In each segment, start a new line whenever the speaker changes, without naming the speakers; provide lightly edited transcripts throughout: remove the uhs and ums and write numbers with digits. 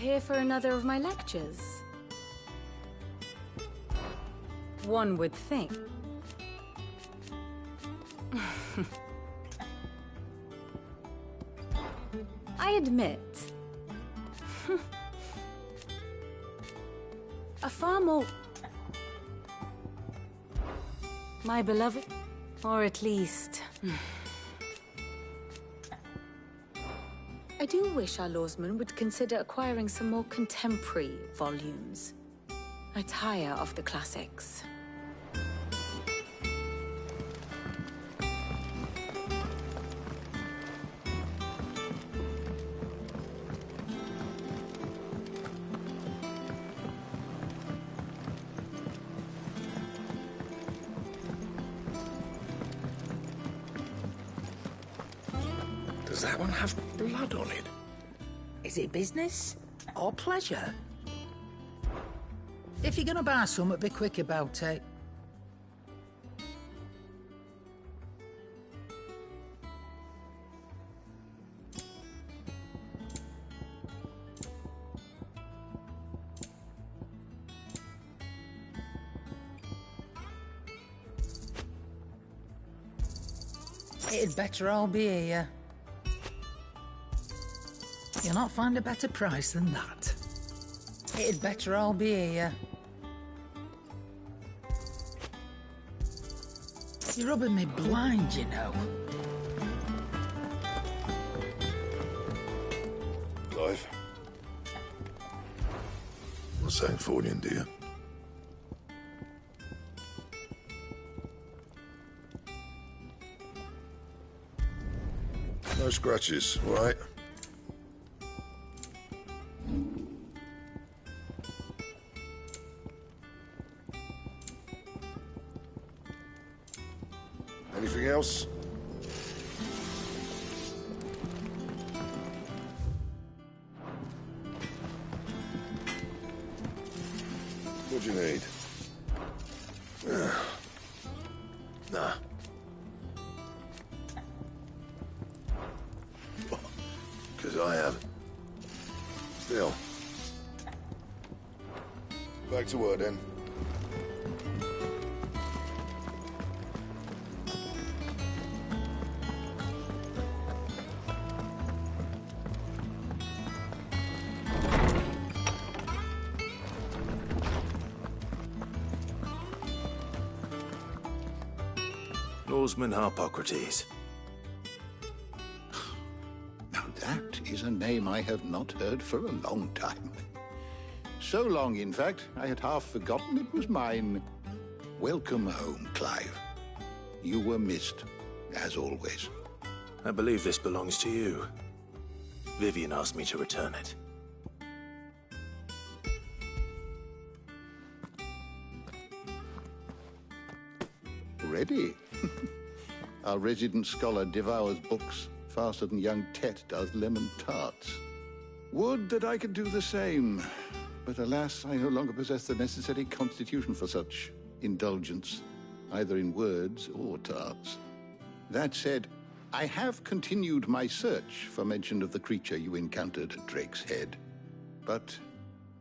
Here for another of my lectures? One would think. I admit, a far more... My beloved, or at least... I do wish our lawsman would consider acquiring some more contemporary volumes. I tire of the classics.
Does that one have blood on it?
Is it business or pleasure?
If you're gonna buy something, be quick about it. It'd better all be here. You'll not find a better price than that. It'd better all be here. You're rubbing me blind, you know.
Clive. What's that for you, dear? No scratches, all right? Anything else? What do you need? Nah. Because I haven't. Still. Back to work then.
Lawsman Harpocrates.
Now that is a name I have not heard for a long time. So long, in fact, I had half forgotten it was mine. Welcome home, Clive. You were missed, as always.
I believe this belongs to you. Vivian asked me to return it.
Ready? Our resident scholar devours books faster than young Tet does lemon tarts. Would that I could do the same, but alas, I no longer possess the necessary constitution for such indulgence, either in words or tarts. That said, I have continued my search for mention of the creature you encountered at Drake's Head, but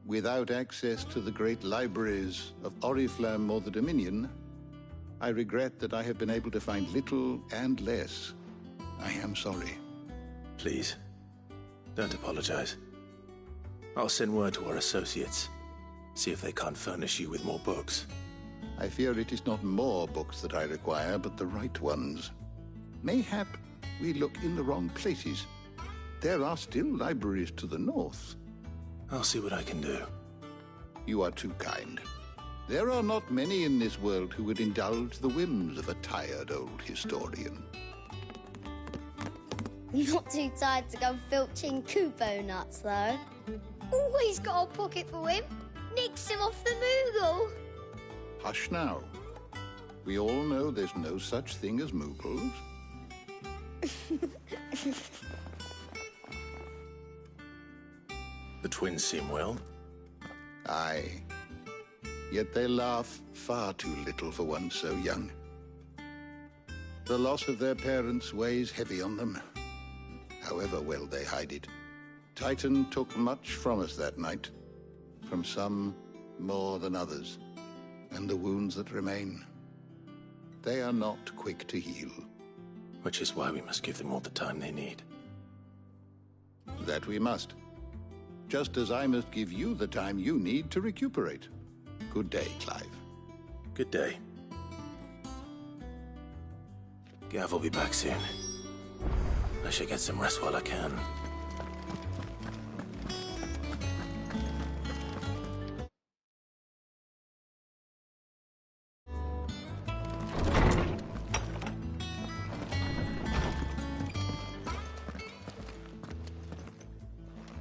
without access to the great libraries of Oriflamme or the Dominion, I regret that I have been able to find little and less. I am sorry.
Please, don't apologize. I'll send word to our associates. See if they can't furnish you with more books.
I fear it is not more books that I require, but the right ones. Mayhap we look in the wrong places. There are still libraries to the north.
I'll see what I can do.
You are too kind. There are not many in this world who would indulge the whims of a tired old historian.
Not too tired to go filching Kupo nuts, though. Always got a pocket for him. Nicks him off the Moogle.
Hush now. We all know there's no such thing as Moogles.
The twins seem well.
Aye. Yet they laugh far too little for one so young. The loss of their parents weighs heavy on them, however well they hide it. Titan took much from us that night. From some more than others. And the wounds that remain, they are not quick to heal.
Which is why we must give them all the time they need.
That we must. Just as I must give you the time you need to recuperate. Good day, Clive.
Good day. Gav will be back soon. I should get some rest while I can.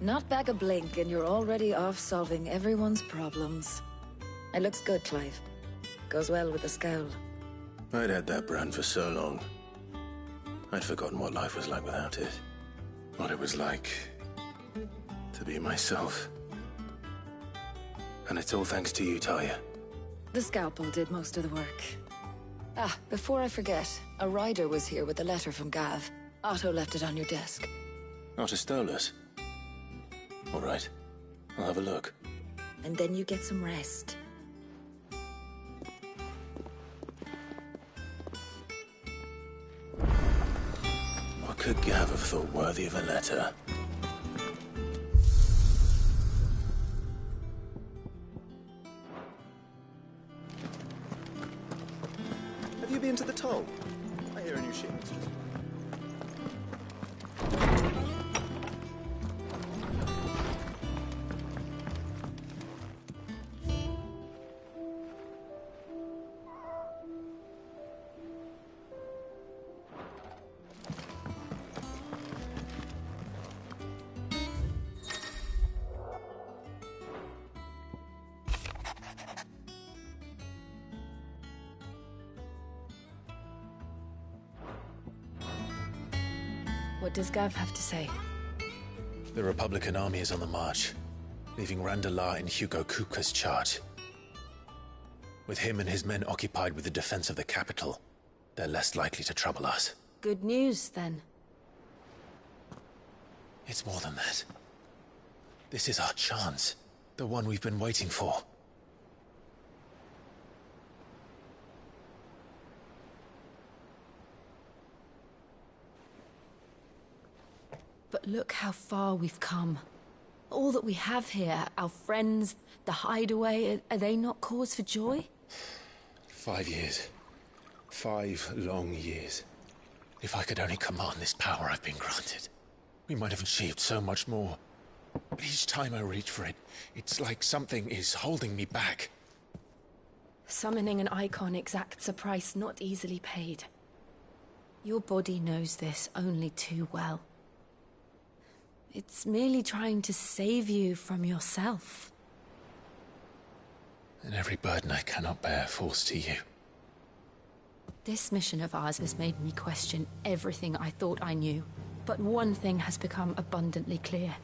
Not back a blink and you're already off solving everyone's problems. It looks good, Clive. Goes well with the scowl.
I'd had that brand for so long. I'd forgotten what life was like without it. What it was like to be myself. And it's all thanks to you, Talia.
The scalpel did most of the work. Ah, before I forget, a rider was here with a letter from Gav. Otto left it on your desk.
Not a Stolas. All right. I'll have a look.
And then you get some rest.
What could Gav have thought worthy of a letter?
Have you been to the toll? I hear a new shipment's just...
What does Gav have to say?
The Republican army is on the march, leaving Randalar in Hugo Kupka's charge. With him and his men occupied with the defense of the capital, they're less likely to trouble us.
Good news, then.
It's more than that. This is our chance. The one we've been waiting for.
But look how far we've come. All that we have here, our friends, the hideaway, are they not cause for joy?
5 years. 5 long years. If I could only command this power I've been granted, we might have achieved so much more. But each time I reach for it, it's like something is holding me back.
Summoning an icon exacts a price not easily paid. Your body knows this only too well. It's merely trying to save you from yourself.
And every burden I cannot bear falls to you.
This mission of ours has made me question everything I thought I knew. But one thing has become abundantly clear.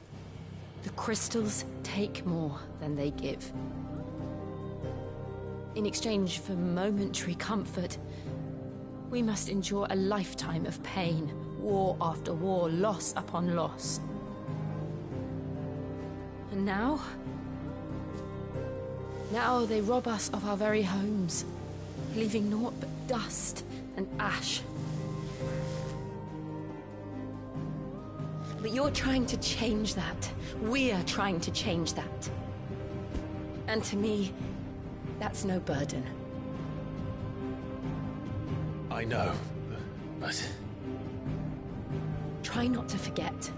The crystals take more than they give. In exchange for momentary comfort, we must endure a lifetime of pain, war after war, loss upon loss. And now they rob us of our very homes, leaving naught but dust and ash. But you're trying to change that. We're trying to change that. And to me, that's no burden.
I know, but...
Try not to forget.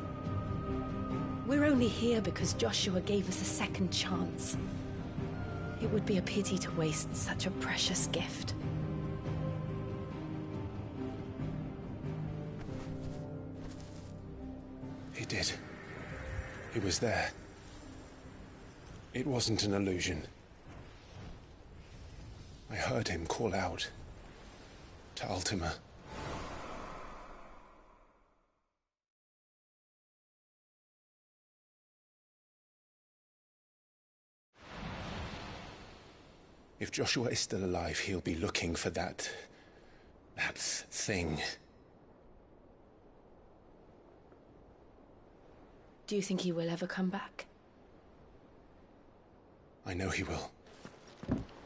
We're only here because Joshua gave us a second chance. It would be a pity to waste such a precious gift.
He did. He was there. It wasn't an illusion. I heard him call out to Ultima. If Joshua is still alive, he'll be looking for that thing.
Do you think he will ever come back?
I know he will.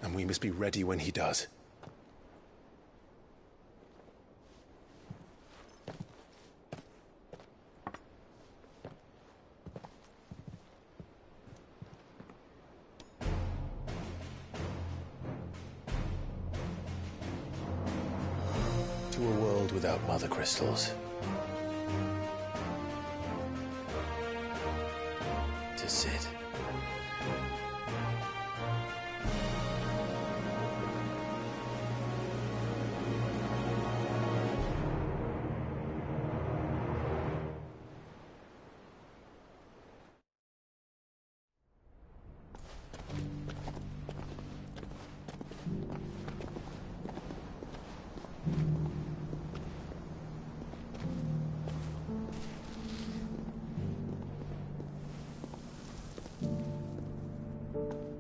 And we must be ready when he does. To a world without mother crystals. To Cid.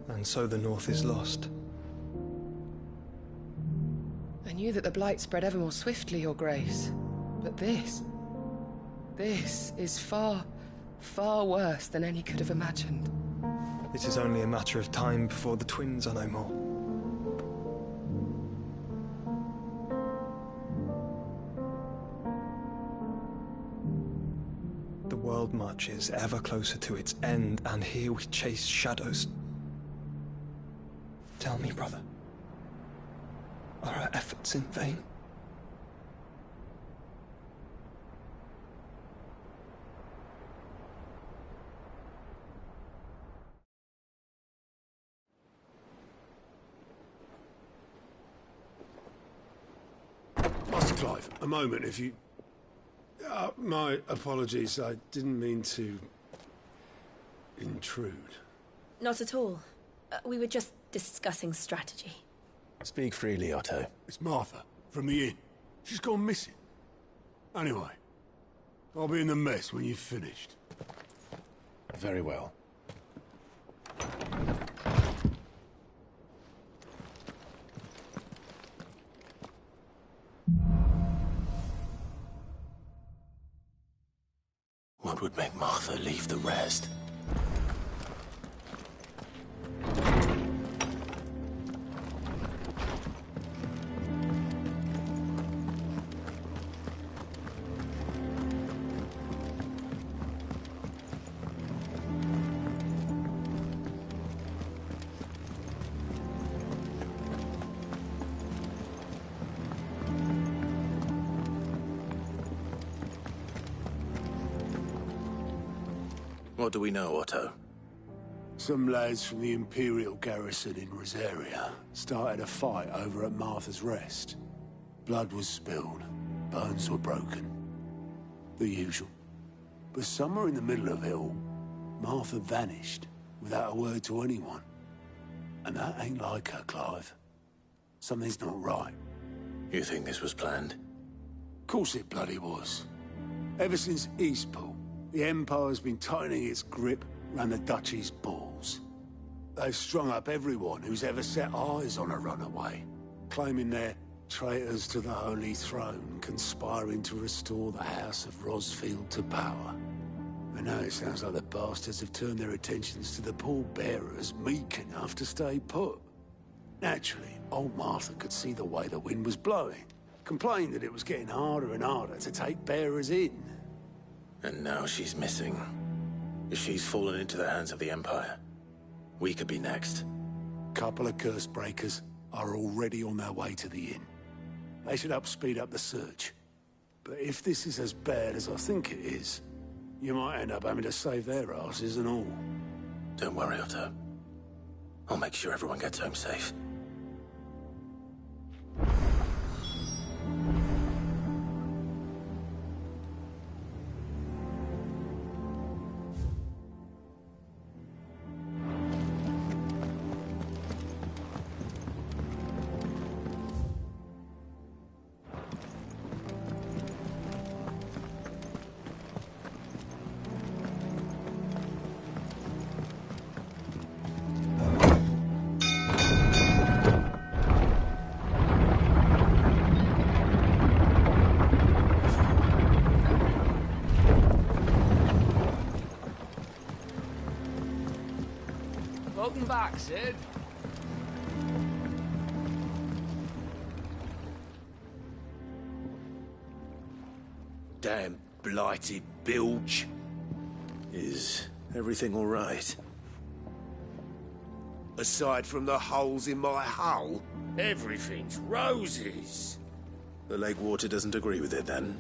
And so the North is lost.
I knew that the Blight spread ever more swiftly, Your Grace. But this is far, far worse than any could have imagined.
It is only a matter of time before the twins are no more. The world marches ever closer to its end, and here we chase shadows. Tell me, brother, are our efforts in vain?
Master Clive, a moment, if you... my apologies, I didn't mean to... intrude.
Not at all. We were just discussing strategy.
Speak freely, Otto.
It's Martha, from the inn. She's gone missing. Anyway, I'll be in the mess when you've finished.
Very well. What would make Martha leave the rest? What do we know, Otto?
Some lads from the Imperial garrison in Rosaria started a fight over at Martha's Rest. Blood was spilled, bones were broken. The usual. But somewhere in the middle of it all, Martha vanished without a word to anyone. And that ain't like her, Clive. Something's not right.
You think this was planned?
Of course it bloody was. Ever since Eastpool, the Empire's been tightening its grip round the Duchy's balls. They've strung up everyone who's ever set eyes on a runaway, claiming they're traitors to the Holy Throne, conspiring to restore the House of Rosfield to power. And now it sounds like the bastards have turned their attentions to the pallbearers meek enough to stay put. Naturally, old Martha could see the way the wind was blowing, complained that it was getting harder and harder to take bearers in.
And now she's missing. If she's fallen into the hands of the Empire, we could be next.
Couple of curse breakers are already on their way to the inn. They should help speed up the search. But if this is as bad as I think it is, you might end up having to save their asses and all.
Don't worry, Otto. I'll make sure everyone gets home safe.
luck, Sid.
Damn blighted bilge.
Is everything all right?
Aside from the holes in my hull, everything's roses.
The lake water doesn't agree with it, then?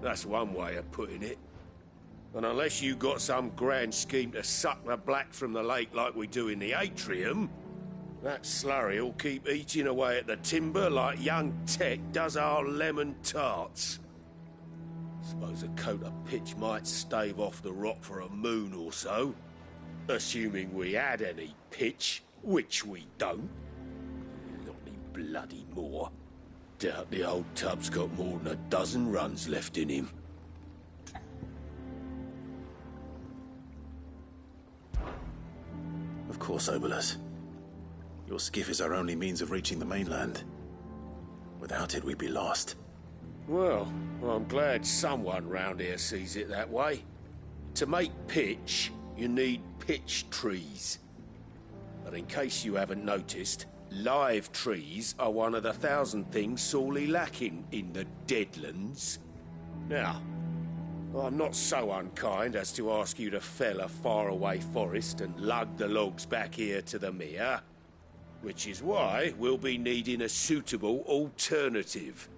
That's one way of putting it. And unless you got some grand scheme to suck the black from the lake like we do in the atrium, that slurry'll keep eating away at the timber like young Tet does our lemon tarts. Suppose a coat of pitch might stave off the rot for a moon or so. Assuming we had any pitch, which we don't. Not any bloody more. Doubt the old tub's got more than a dozen runs left in him.
Of course, Obolus. Your skiff is our only means of reaching the mainland. Without it, we'd be lost.
Well, I'm glad someone round here sees it that way. To make pitch, you need pitch trees. But in case you haven't noticed, live trees are one of the 1,000 things sorely lacking in the Deadlands. Now, I'm not so unkind as to ask you to fell a faraway forest and lug the logs back here to the mere, which is why we'll be needing a suitable alternative.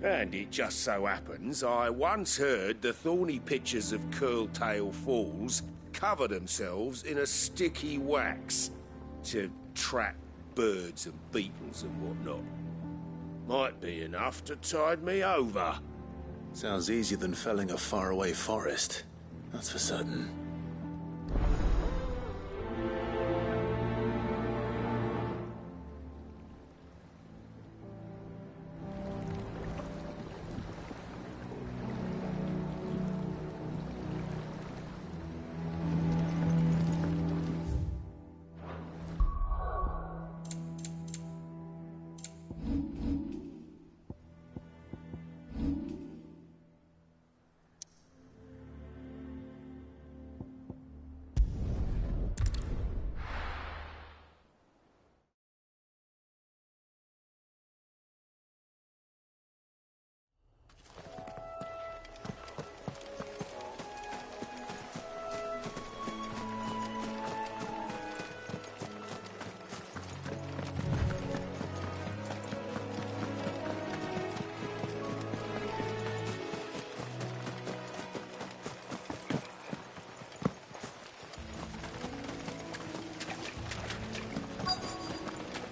And it just so happens I once heard the thorny pitchers of Curltail Falls cover themselves in a sticky wax to trap birds and beetles and whatnot. Might be enough to tide me over.
Sounds easier than felling a faraway forest. That's for certain.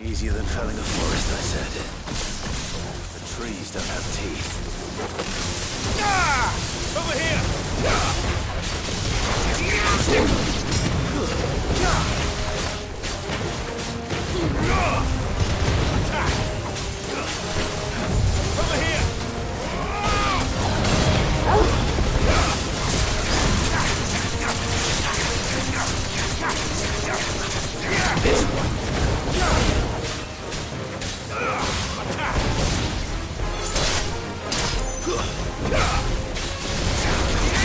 Easier than felling a forest, I said. The trees don't have teeth.
Ah! Over here! Over here! This one!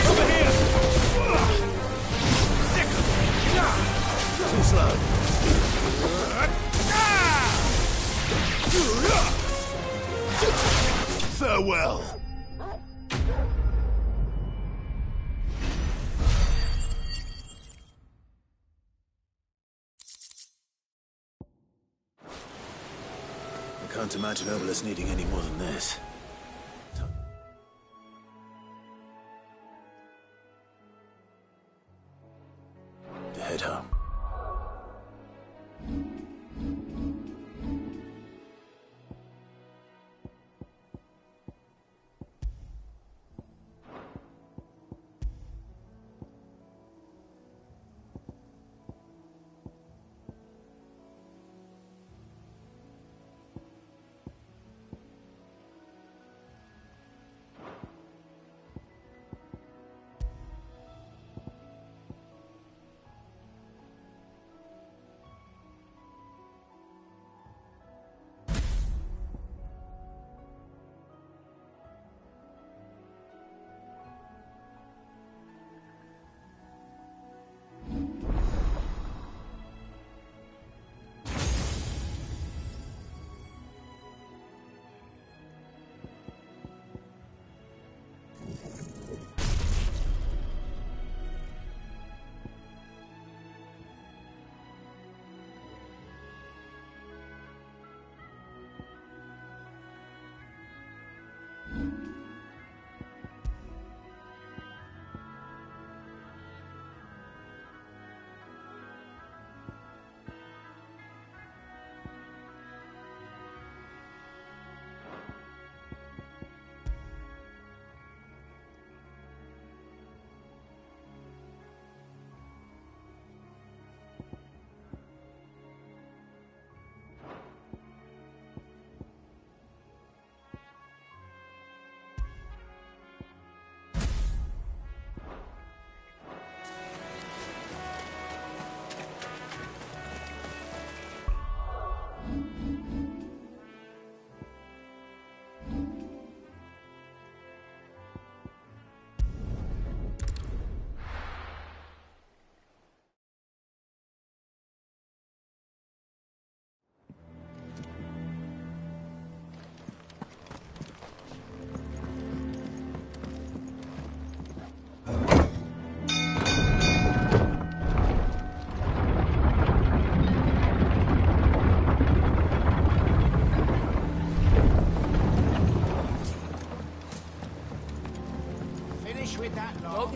Over here!
Too slow.
Farewell!
I can't imagine Obolus needing any more than this. To head home.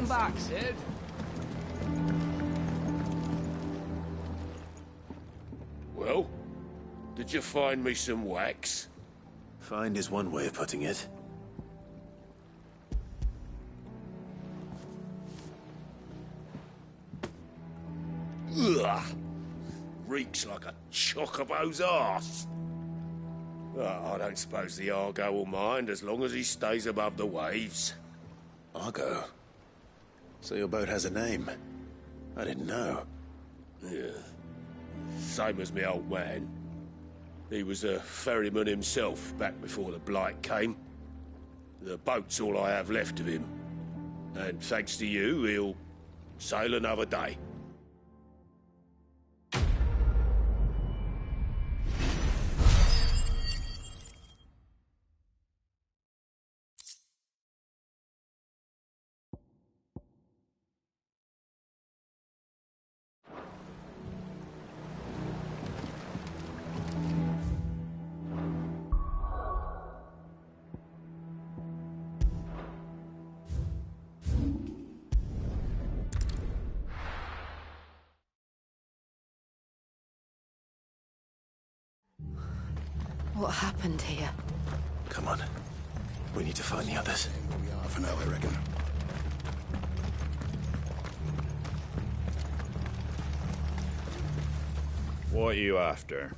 back, Sid.
Well, did you find me some wax?
Find is one way of putting it.
Ugh! Reeks like a chocobo's arse. I don't suppose the Argo will mind as long as he stays above the waves.
Argo? So your boat has a name? I didn't know.
Yeah. Same as me old man. He was a ferryman himself back before the Blight came. The boat's all I have left of him. And thanks to you, he'll sail another day.
What happened here?
Come on. We need to find the others.
Where we are for now, I reckon.
What are you after?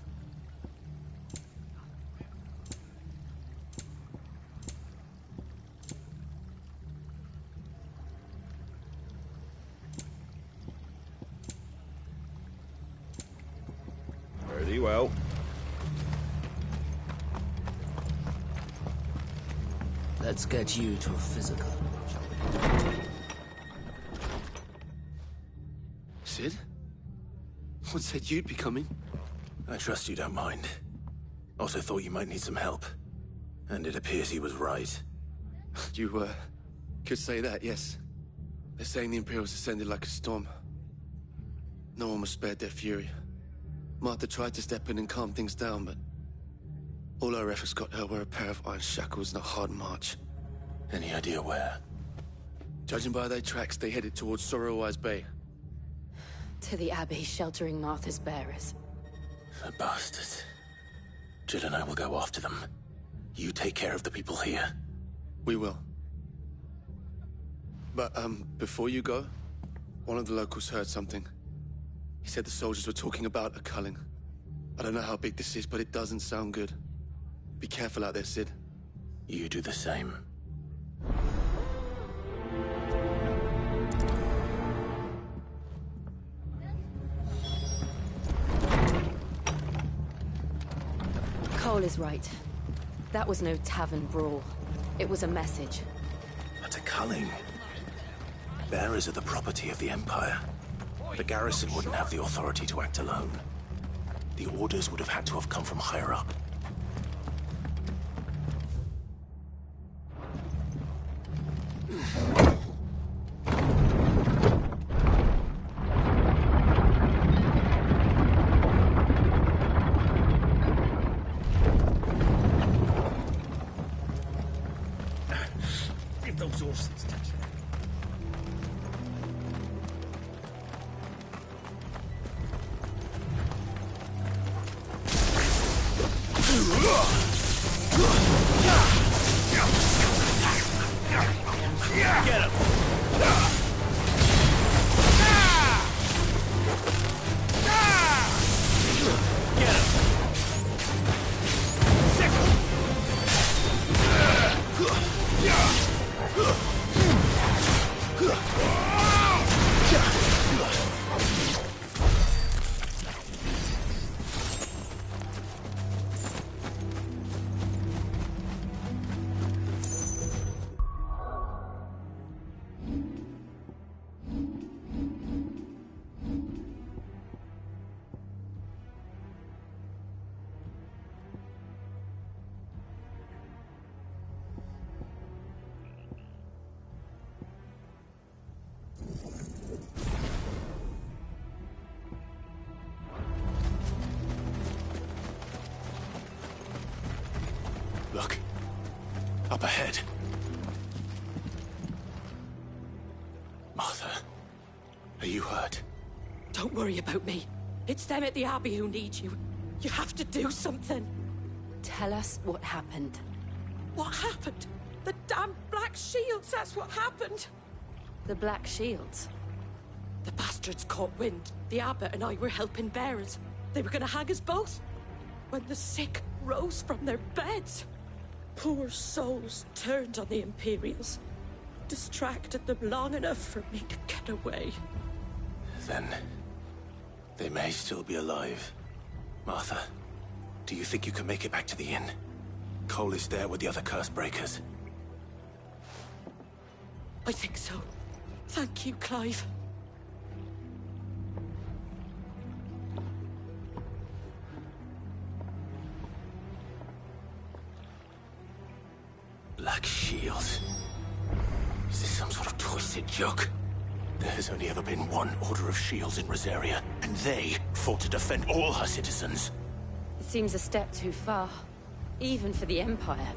Very well.
Let's get you to a physical, shall we?
Sid? What said you'd be coming?
I trust you don't mind. Also thought you might need some help. And it appears he was right.
You, could say that, yes. They're saying the Imperials descended like a storm. No one was spared their fury. Martha tried to step in and calm things down, but all our efforts got her were a pair of iron shackles and a hard march.
Any idea where?
Judging by their tracks, they headed towards Sorrowwise Bay.
To the Abbey sheltering Martha's bearers.
The bastards. Jill and I will go after them. You take care of the people here.
We will. But, before you go, one of the locals heard something. He said the soldiers were talking about a culling. I don't know how big this is, but it doesn't sound good. Be careful out there, Sid.
You do the same.
Cole is right. That was no tavern brawl. It was a message.
But a culling. Bearers are the property of the Empire. The garrison wouldn't have the authority to act alone. The orders would have had to have come from higher up.
If those horses touch that.
Get him!
Look. Up ahead. Are you hurt?
Don't worry about me. It's them at the Abbey who need you. You have to do something.
Tell us what happened.
What happened? The damn Black Shields, that's what happened.
The Black Shields?
The bastards caught wind. The Abbot and I were helping bearers. They were gonna hang us both. When the sick rose from their beds, poor souls turned on the Imperials. Distracted them long enough for me to get away.
Then... they may still be alive. Martha, do you think you can make it back to the inn? Cole is there with the other curse breakers.
I think so. Thank you, Clive.
Black Shields. Is this some sort of twisted joke? There has only ever been one Order of Shields in Rosaria, and they fought to defend all her citizens.
It seems a step too far, even for the Empire.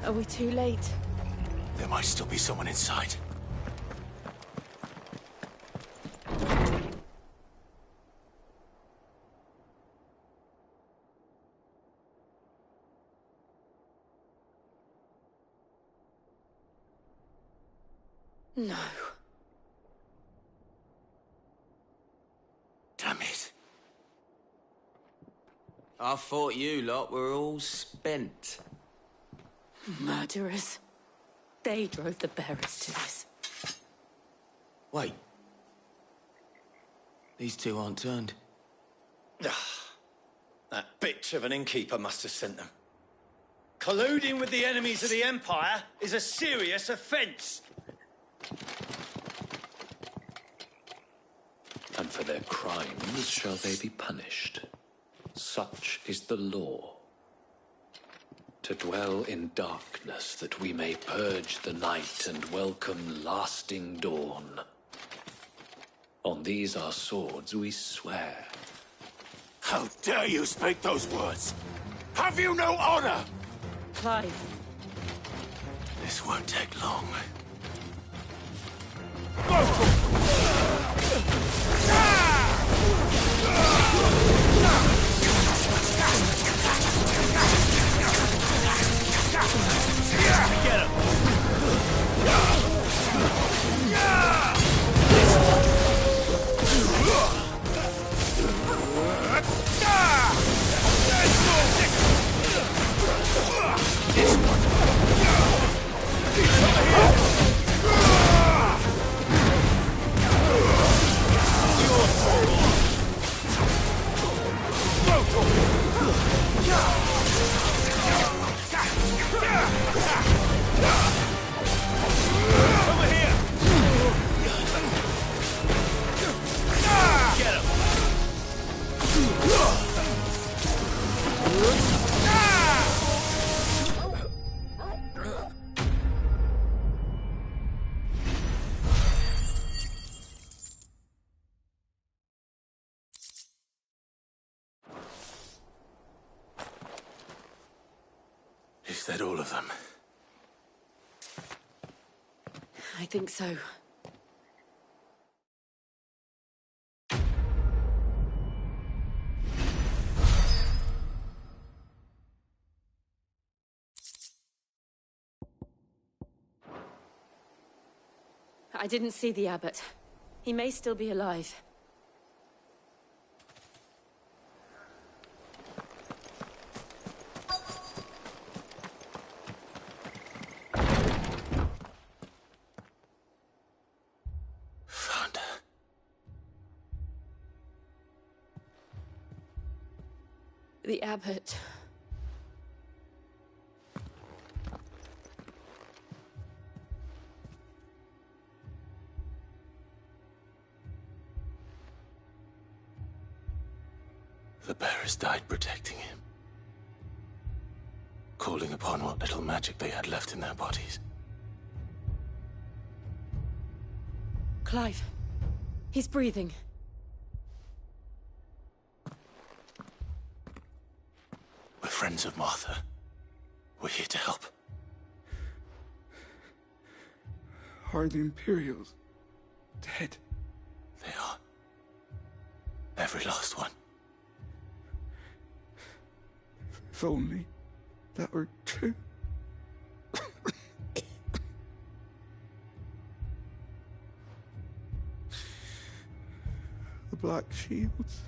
Are we too late?
There might still be someone inside.
No.
Damn it.
I thought you lot were all spent.
Murderers. They drove the bearers to this.
Wait. These two aren't turned.
That bitch of an innkeeper must have sent them. Colluding with the enemies of the Empire is a serious offence.
And for their crimes shall they be punished. Such is the law. To dwell in darkness that we may purge the night and welcome lasting dawn. On these our swords we swear.
How dare you speak those words? Have you no honor?
Clive.
This won't take long.
Get him!
Is that all of them?
I think so. I didn't see the Abbot. He may still be alive. The abbot.
The bearers died protecting him. Calling upon what little magic they had left in their bodies.
Clive. He's breathing.
We're friends of Martha. We're here to help.
Are the Imperials dead?
They are. Every last one.
If only that were true. The Black Shields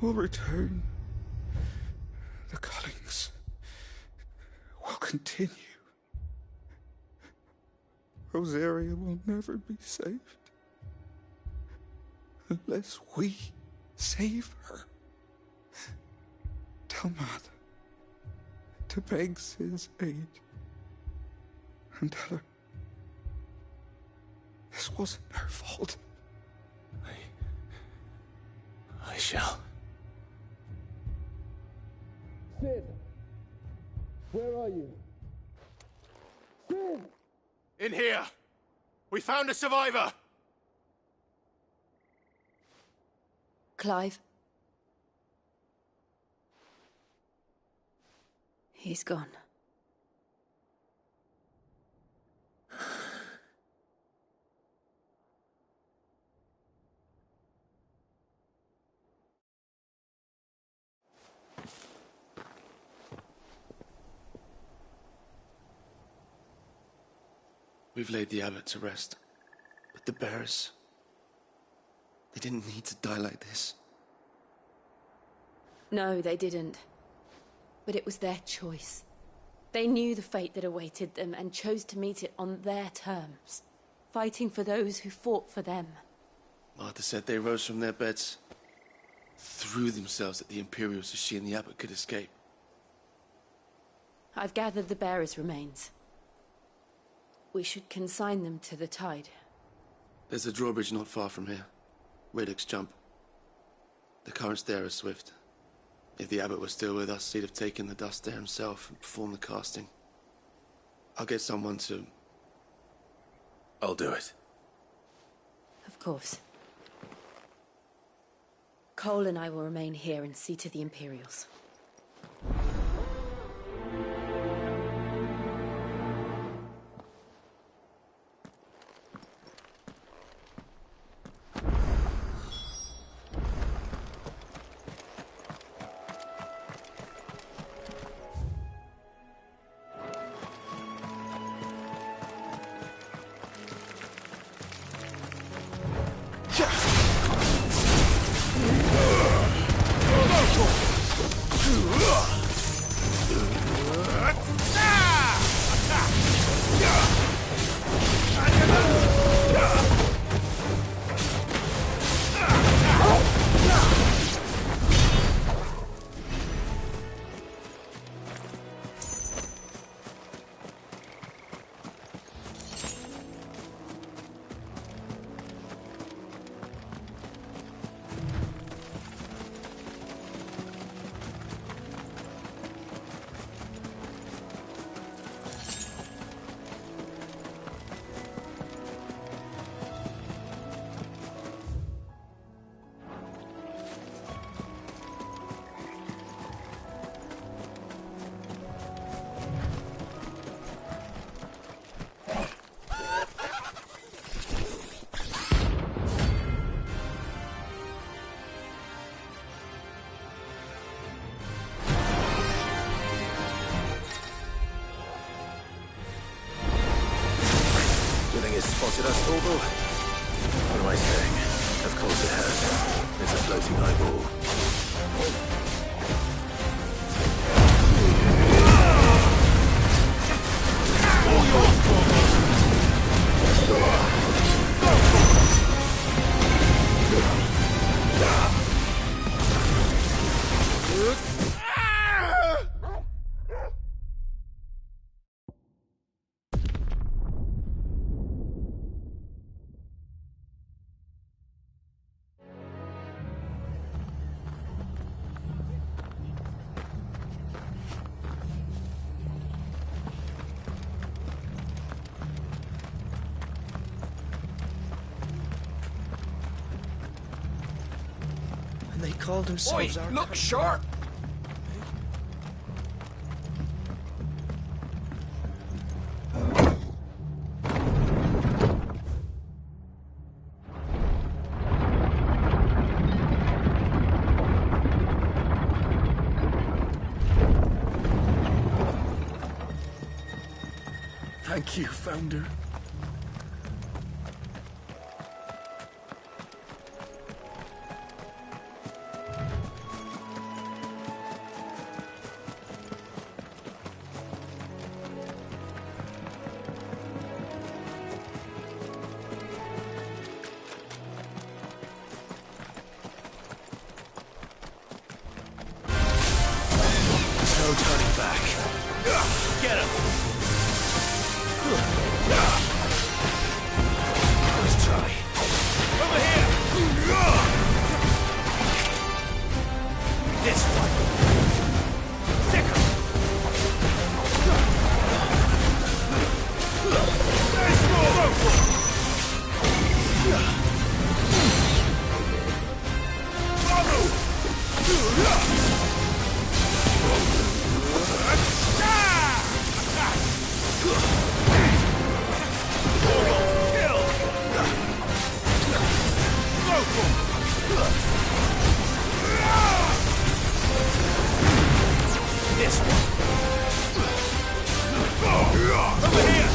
will return. The Cullings will continue. Rosaria will never be saved unless we save her. Tell Martha to beg Cid's aid and tell her this wasn't her fault.
I shall.
Cid! Where are you? Cid!
In here! We found a survivor!
Clive. He's gone.
We've laid the abbot to rest, but the bearers, they didn't need to die like this.
No, they didn't. But it was their choice. They knew the fate that awaited them and chose to meet it on their terms, fighting for those who fought for them.
Martha said they rose from their beds, threw themselves at the Imperials so she and the abbot could escape.
I've gathered the bearers' remains. We should consign them to the tide.
There's a drawbridge not far from here. Radix Jump. The currents there are swift. If the abbot was still with us, he'd have taken the dust there himself and performed the casting. I'll get someone to...
I'll do it.
Of course. Cole and I will remain here and see to the Imperials.
Spotted us, Torgal? What am I saying? Of course it has. It's a floating eyeball.
They called themselves our...
Look sharp!
Thank you, Founder.
No turning back. Get him! Let's try. Over here! This one. Thicker! Nice This one. Over here.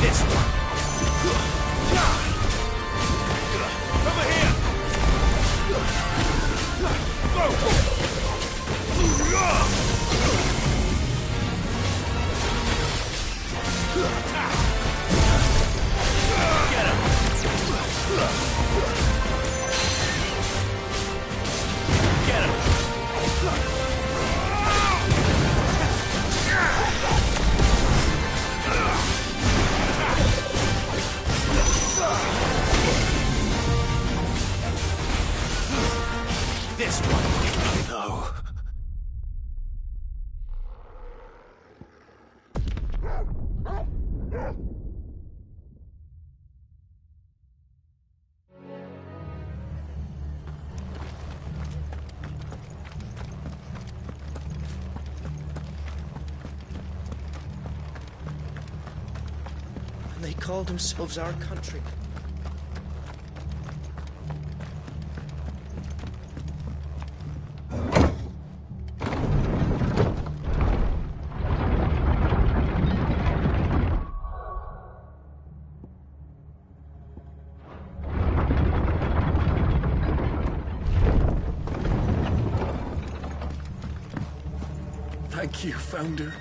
This one. Over here. Get him. Get him. This one. No.
And they called themselves our country.
Thank you, Founder.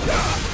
Yeah!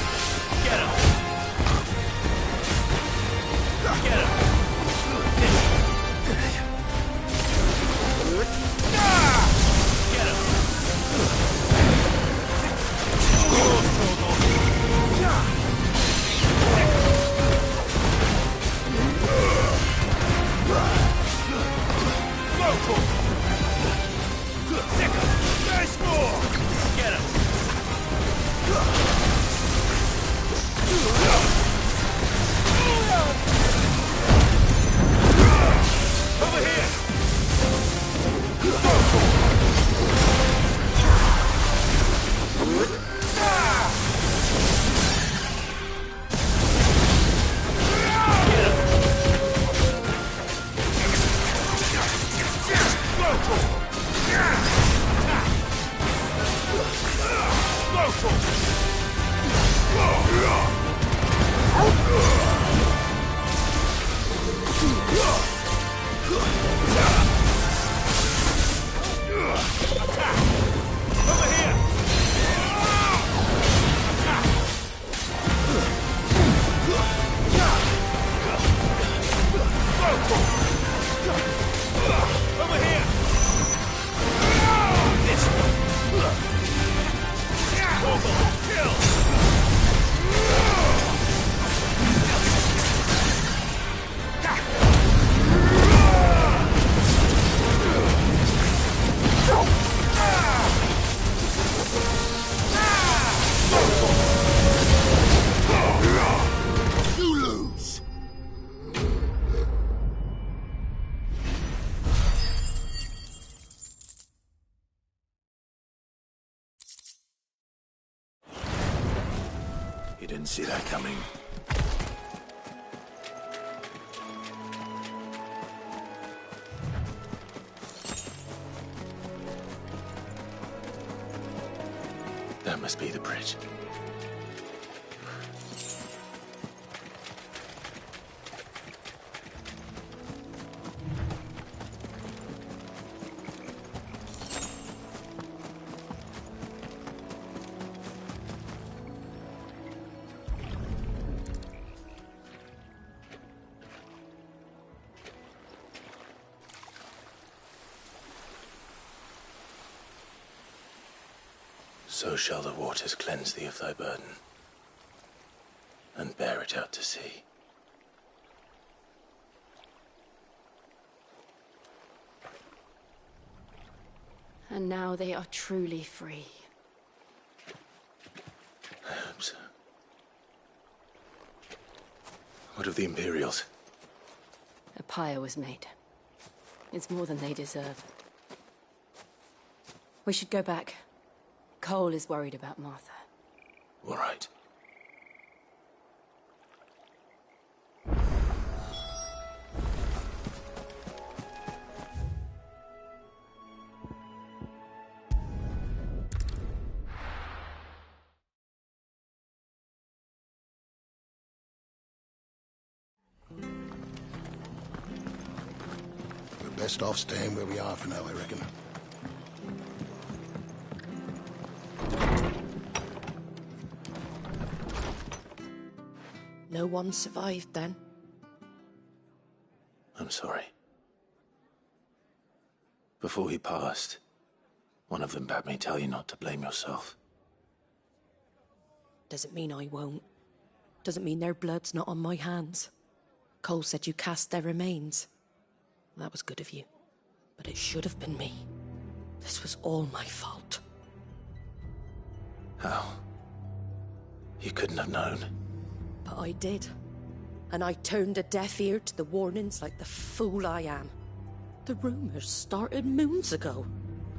Didn't see that coming. That must be the bridge. So shall the waters cleanse thee of thy burden, and bear it out to sea.
And now they are truly free.
I hope so. What of the Imperials?
A pyre was made. It's more than they deserve. We should go back. Cole is worried about Martha.
All right.
We're best off staying where we are for now, I reckon.
No one survived then?
I'm sorry. Before he passed, one of them bade me tell you not to blame yourself.
Doesn't mean I won't. Doesn't mean their blood's not on my hands. Cole said you cast their remains. That was good of you. But it should have been me. This was all my fault.
How? You couldn't have known.
But I did. And I turned a deaf ear to the warnings like the fool I am. The rumours started moons ago.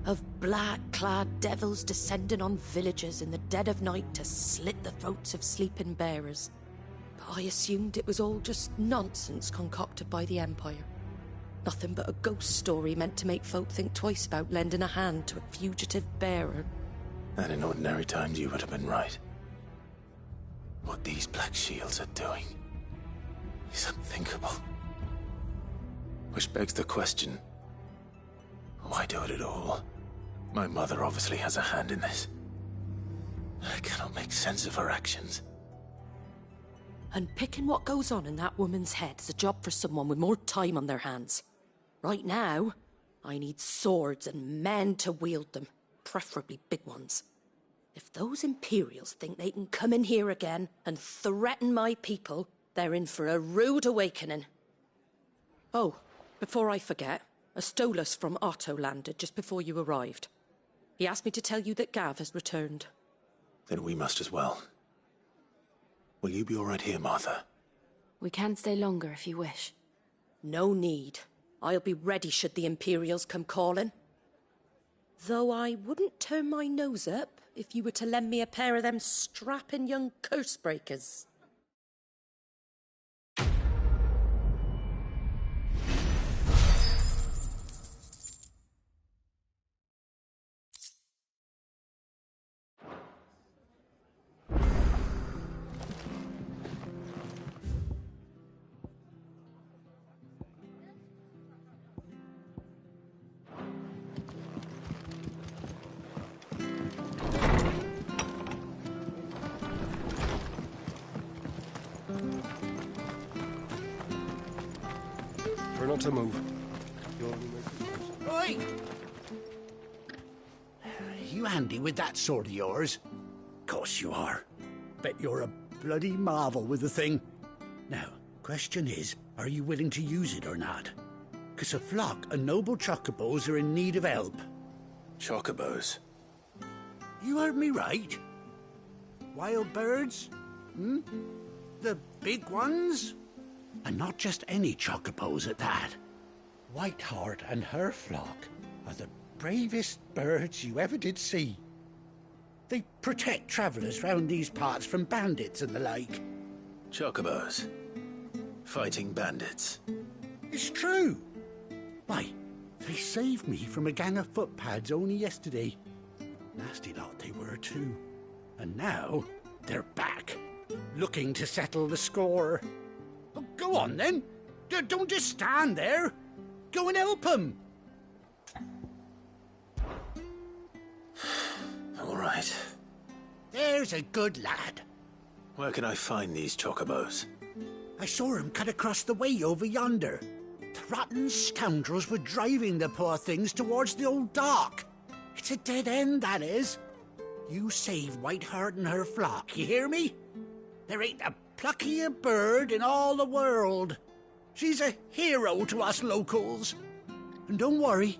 Of black-clad devils descending on villages in the dead of night to slit the throats of sleeping bearers. But I assumed it was all just nonsense concocted by the Empire. Nothing but a ghost story meant to make folk think twice about lending a hand to a fugitive bearer.
And in ordinary times you would have been right. What these Black Shields are doing is unthinkable. Which begs the question, why do it at all? My mother obviously has a hand in this. I cannot make sense of her actions.
And picking what goes on in that woman's head is a job for someone with more time on their hands. Right now, I need swords and men to wield them, preferably big ones. If those Imperials think they can come in here again and threaten my people, they're in for a rude awakening. Oh, before I forget, a Stolas from Otto landed just before you arrived. He asked me to tell you that Gav has returned.
Then we must as well. Will you be all right here, Martha?
We can stay longer if you wish.
No need. I'll be ready should the Imperials come calling. Though I wouldn't turn my nose up if you were to lend me a pair of them strapping young curse-breakers.
Try not to move.
Oi! You handy with that sword of yours? Course you are. Bet you're a bloody marvel with the thing. Now, question is, are you willing to use it or not? 'Cause a flock of noble chocobos are in need of help.
Chocobos?
You heard me right. Wild birds? Hmm? The big ones? And not just any chocobos at that. Whiteheart and her flock are the bravest birds you ever did see. They protect travellers round these parts from bandits and the like.
Chocobos. Fighting bandits.
It's true. Why, they saved me from a gang of footpads only yesterday. Nasty lot they were too. And now, they're back, looking to settle the score. Oh, go on then. Don't just stand there. Go and help them.
All right.
There's a good lad.
Where can I find these chocobos?
I saw him cut across the way over yonder. The rotten scoundrels were driving the poor things towards the old dock. It's a dead end, that is. You save Whiteheart and her flock, you hear me? There ain't a pluckier bird in all the world. She's a hero to us locals. And don't worry,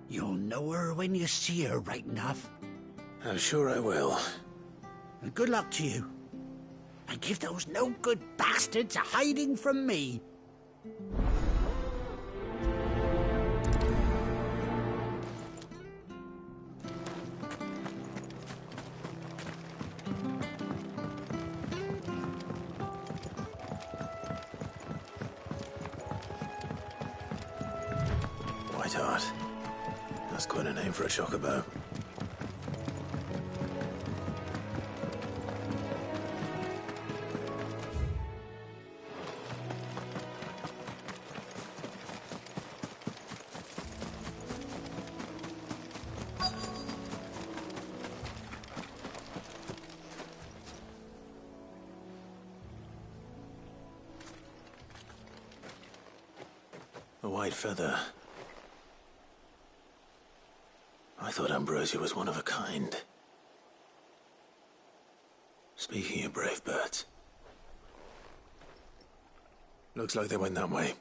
you'll know her when you see her right enough.
I'm sure I will.
And good luck to you. And give those no-good bastards a hiding from me.
Whiteheart. That's quite a name for a chocobo. A white feather. I thought Ambrosia was one of a kind. Speaking of brave birds. Looks like they went that way.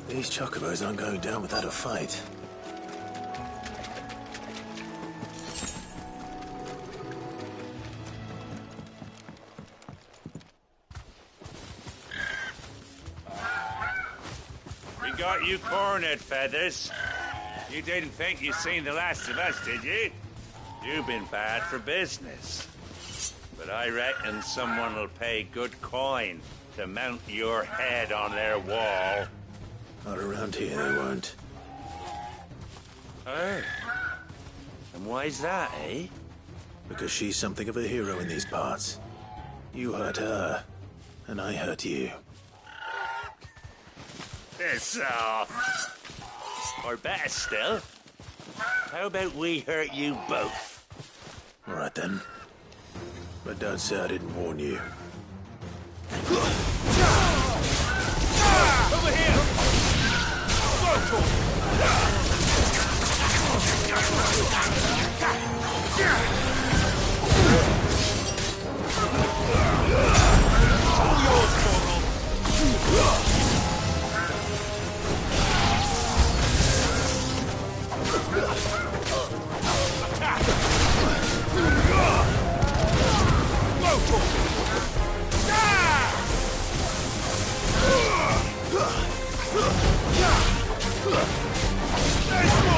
These chocobos aren't going down without a fight.
We got you cornered, Feathers. You didn't think you'd seen the last of us, did you? You've been bad for business. But I reckon someone will pay good coin to mount your head on their wall.
Not around here, they won't.
Oh. And why's that, eh?
Because she's something of a hero in these parts. You hurt her, and I hurt you.
Piss off. Or better still, how about we hurt you both?
All right then. But don't say I didn't warn you.
Over here!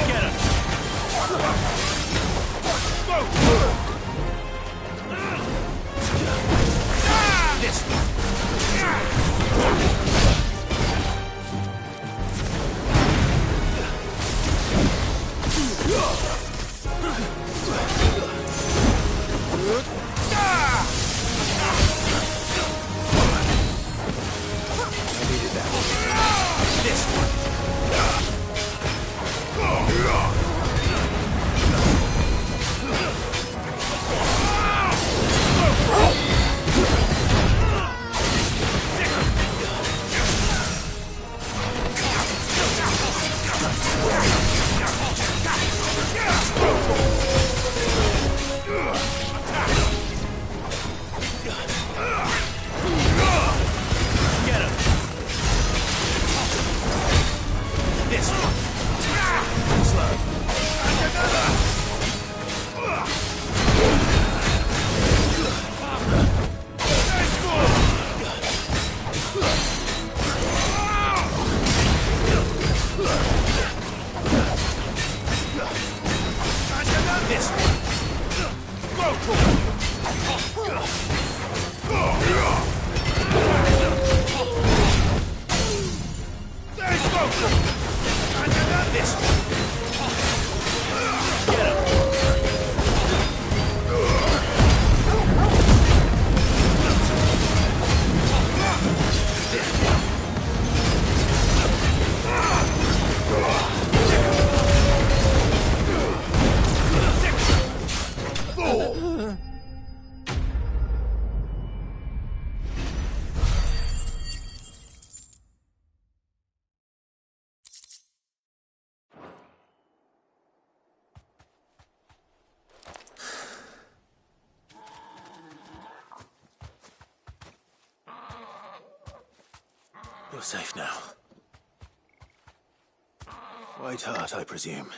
Get him!
You're safe now. White Hart, I presume.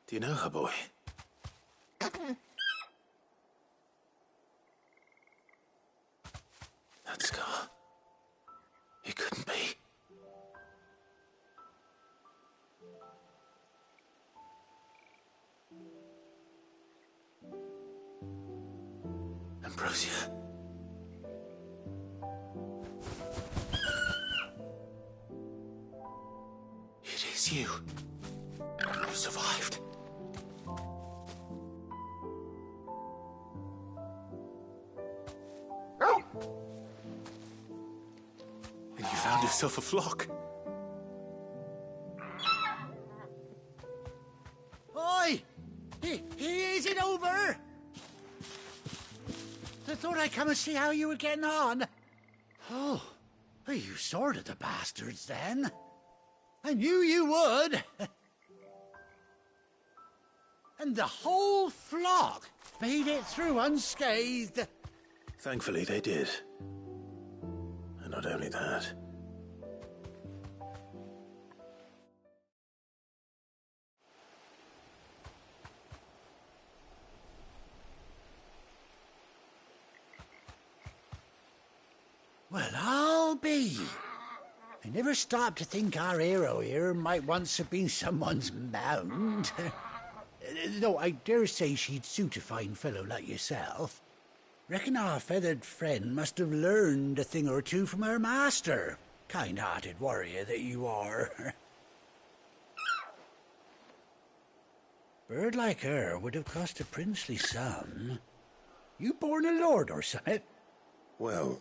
Do you know her, boy? That scar. It couldn't be. Ambrosia. It is you. You survived. And you found yourself a flock.
Oi! Is it over? I thought I'd come and see how you were getting on. Oh, you sorted the bastards then. I knew you would. And the whole flock made it through unscathed.
Thankfully, they did. And not only that.
Well, I'll be. I never stopped to think our hero here might once have been someone's mount. Though I dare say she'd suit a fine fellow like yourself. Reckon our feathered friend must have learned a thing or two from her master. Kind-hearted warrior that you are. Bird like her would have cost a princely sum. You born a lord or something?
Well,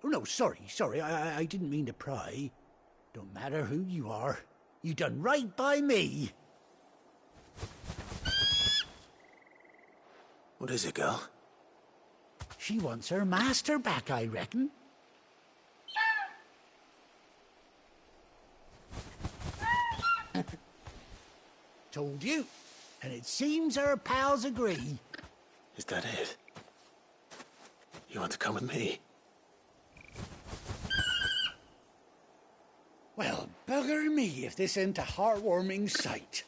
Oh, no, sorry, I didn't mean to pry. Don't matter who you are. You done right by me.
What is it, girl?
She wants her master back, I reckon. Told you. And it seems her pals agree.
Is that it? You want to come with me?
Well, bugger me if this ain't a heartwarming sight.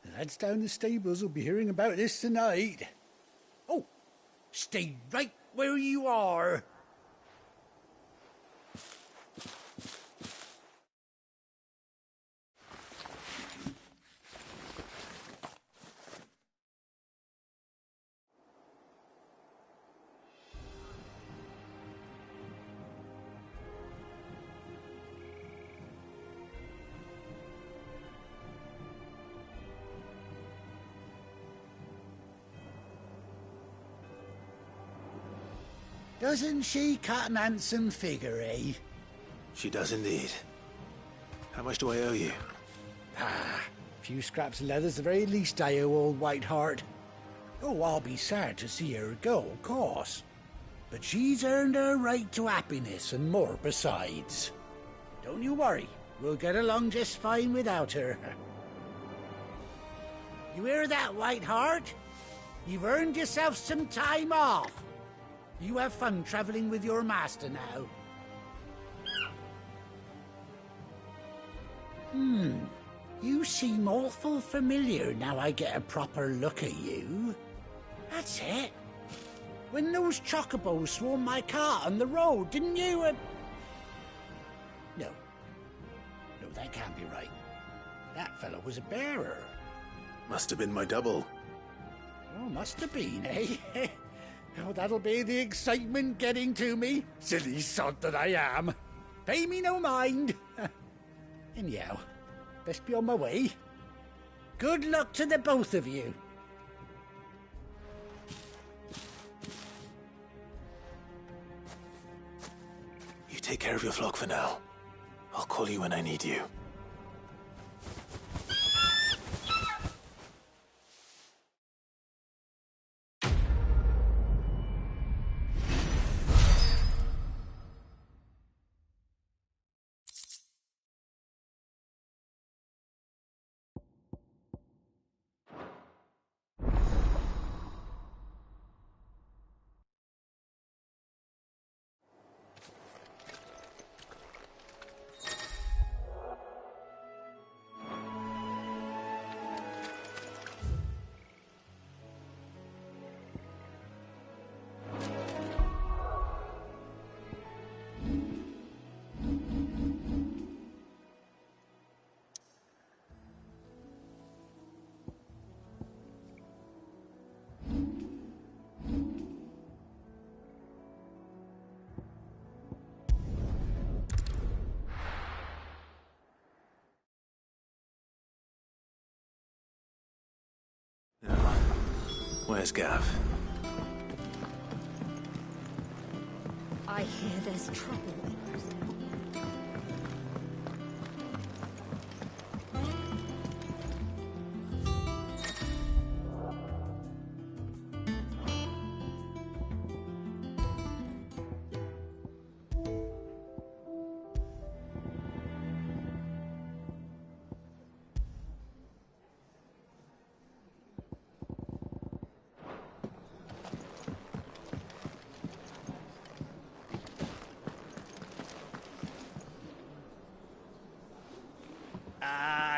The lads down the stables will be hearing about this tonight. Oh, stay right where you are. Doesn't she cut an handsome figure, eh?
She does indeed. How much do I owe you?
Ah, a few scraps of leather's the very least I owe old White Hart. Oh, I'll be sad to see her go, of course. But she's earned her right to happiness and more besides. Don't you worry, we'll get along just fine without her. You hear that, White Hart? You've earned yourself some time off. You have fun traveling with your master now. You seem awful familiar now I get a proper look at you. That's it. When those chocobos swarmed my cart on the road, didn't you? No, that can't be right. That fellow was a bearer.
Must have been my double.
Oh, must have been, eh? Oh, that'll be the excitement getting to me. Silly sod that I am. Pay me no mind. Anyhow, best be on my way. Good luck to the both of you.
You take care of your flock for now. I'll call you when I need you. Where's Gav?
I hear there's trouble.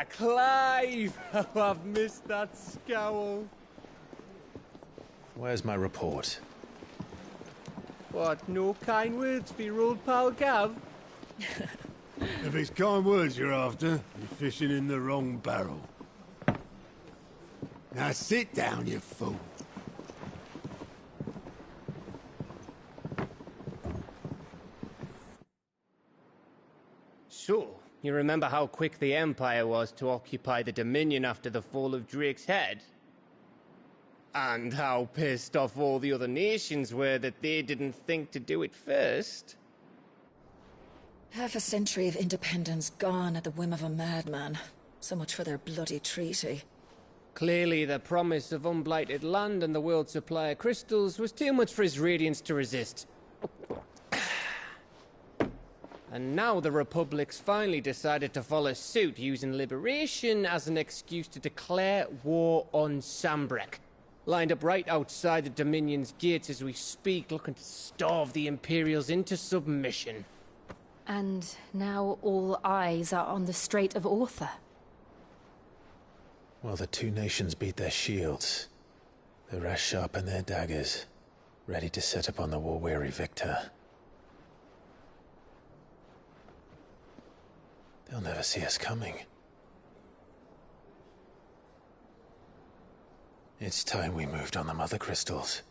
Clive! Oh, I've missed that scowl.
Where's my report?
What, no kind words for your old pal Gav?
If it's kind words you're after, you're fishing in the wrong barrel. Now sit down, you fool.
So, you remember how quick the Empire was to occupy the Dominion after the fall of Drake's head? And how pissed off all the other nations were that they didn't think to do it first?
Half a century of independence gone at the whim of a madman. So much for their bloody treaty.
Clearly, the promise of unblighted land and the world's supply of crystals was too much for his radiance to resist. And now the Republic's finally decided to follow suit, using liberation as an excuse to declare war on Sambrek. Lined up right outside the Dominion's gates as we speak, looking to starve the Imperials into submission.
And now all eyes are on the Strait of Author.
Well, the two nations beat their shields. The rest sharpen their daggers, ready to set upon the war-weary victor. They'll never see us coming. It's time we moved on the Mother Crystals.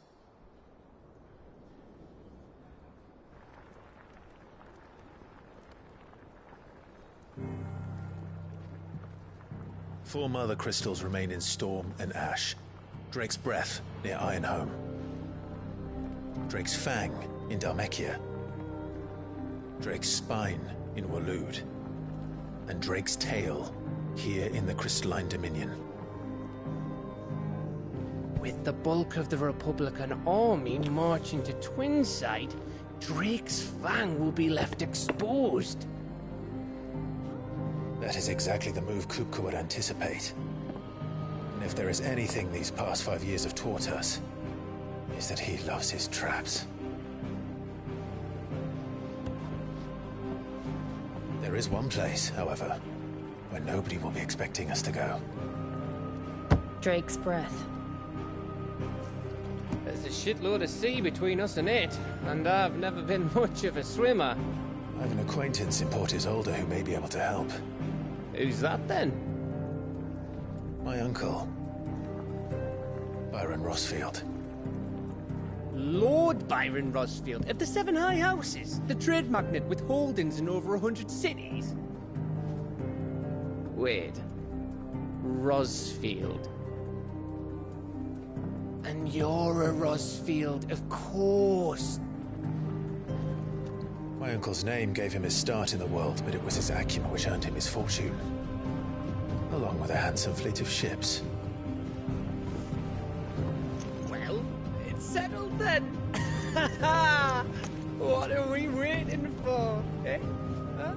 Four Mother Crystals remain in Storm and Ash. Drake's Breath near Ironhome. Drake's Fang in Dhalmekia. Drake's Spine in Waloed. And Drake's Tail here in the Crystalline Dominion.
With the bulk of the Republican army marching to Twinside, Drake's Fang will be left exposed.
That is exactly the move Kupka would anticipate. And if there is anything these past 5 years have taught us, is that he loves his traps. There is one place, however, where nobody will be expecting us to go.
Drake's Breath.
There's a shitload of sea between us and it, and I've never been much of a swimmer.
I have an acquaintance in Port Isolde who may be able to help.
Who's that then?
My uncle, Byron Rosfield.
Lord Byron Rosfield of the Seven High Houses, the trade magnate with holdings in over 100 cities. Wait, Rosfield. And you're a Rosfield, of course.
My uncle's name gave him his start in the world, but it was his acumen which earned him his fortune. Along with a handsome fleet of ships.
Well, it's settled then. What are we waiting for, eh? Huh?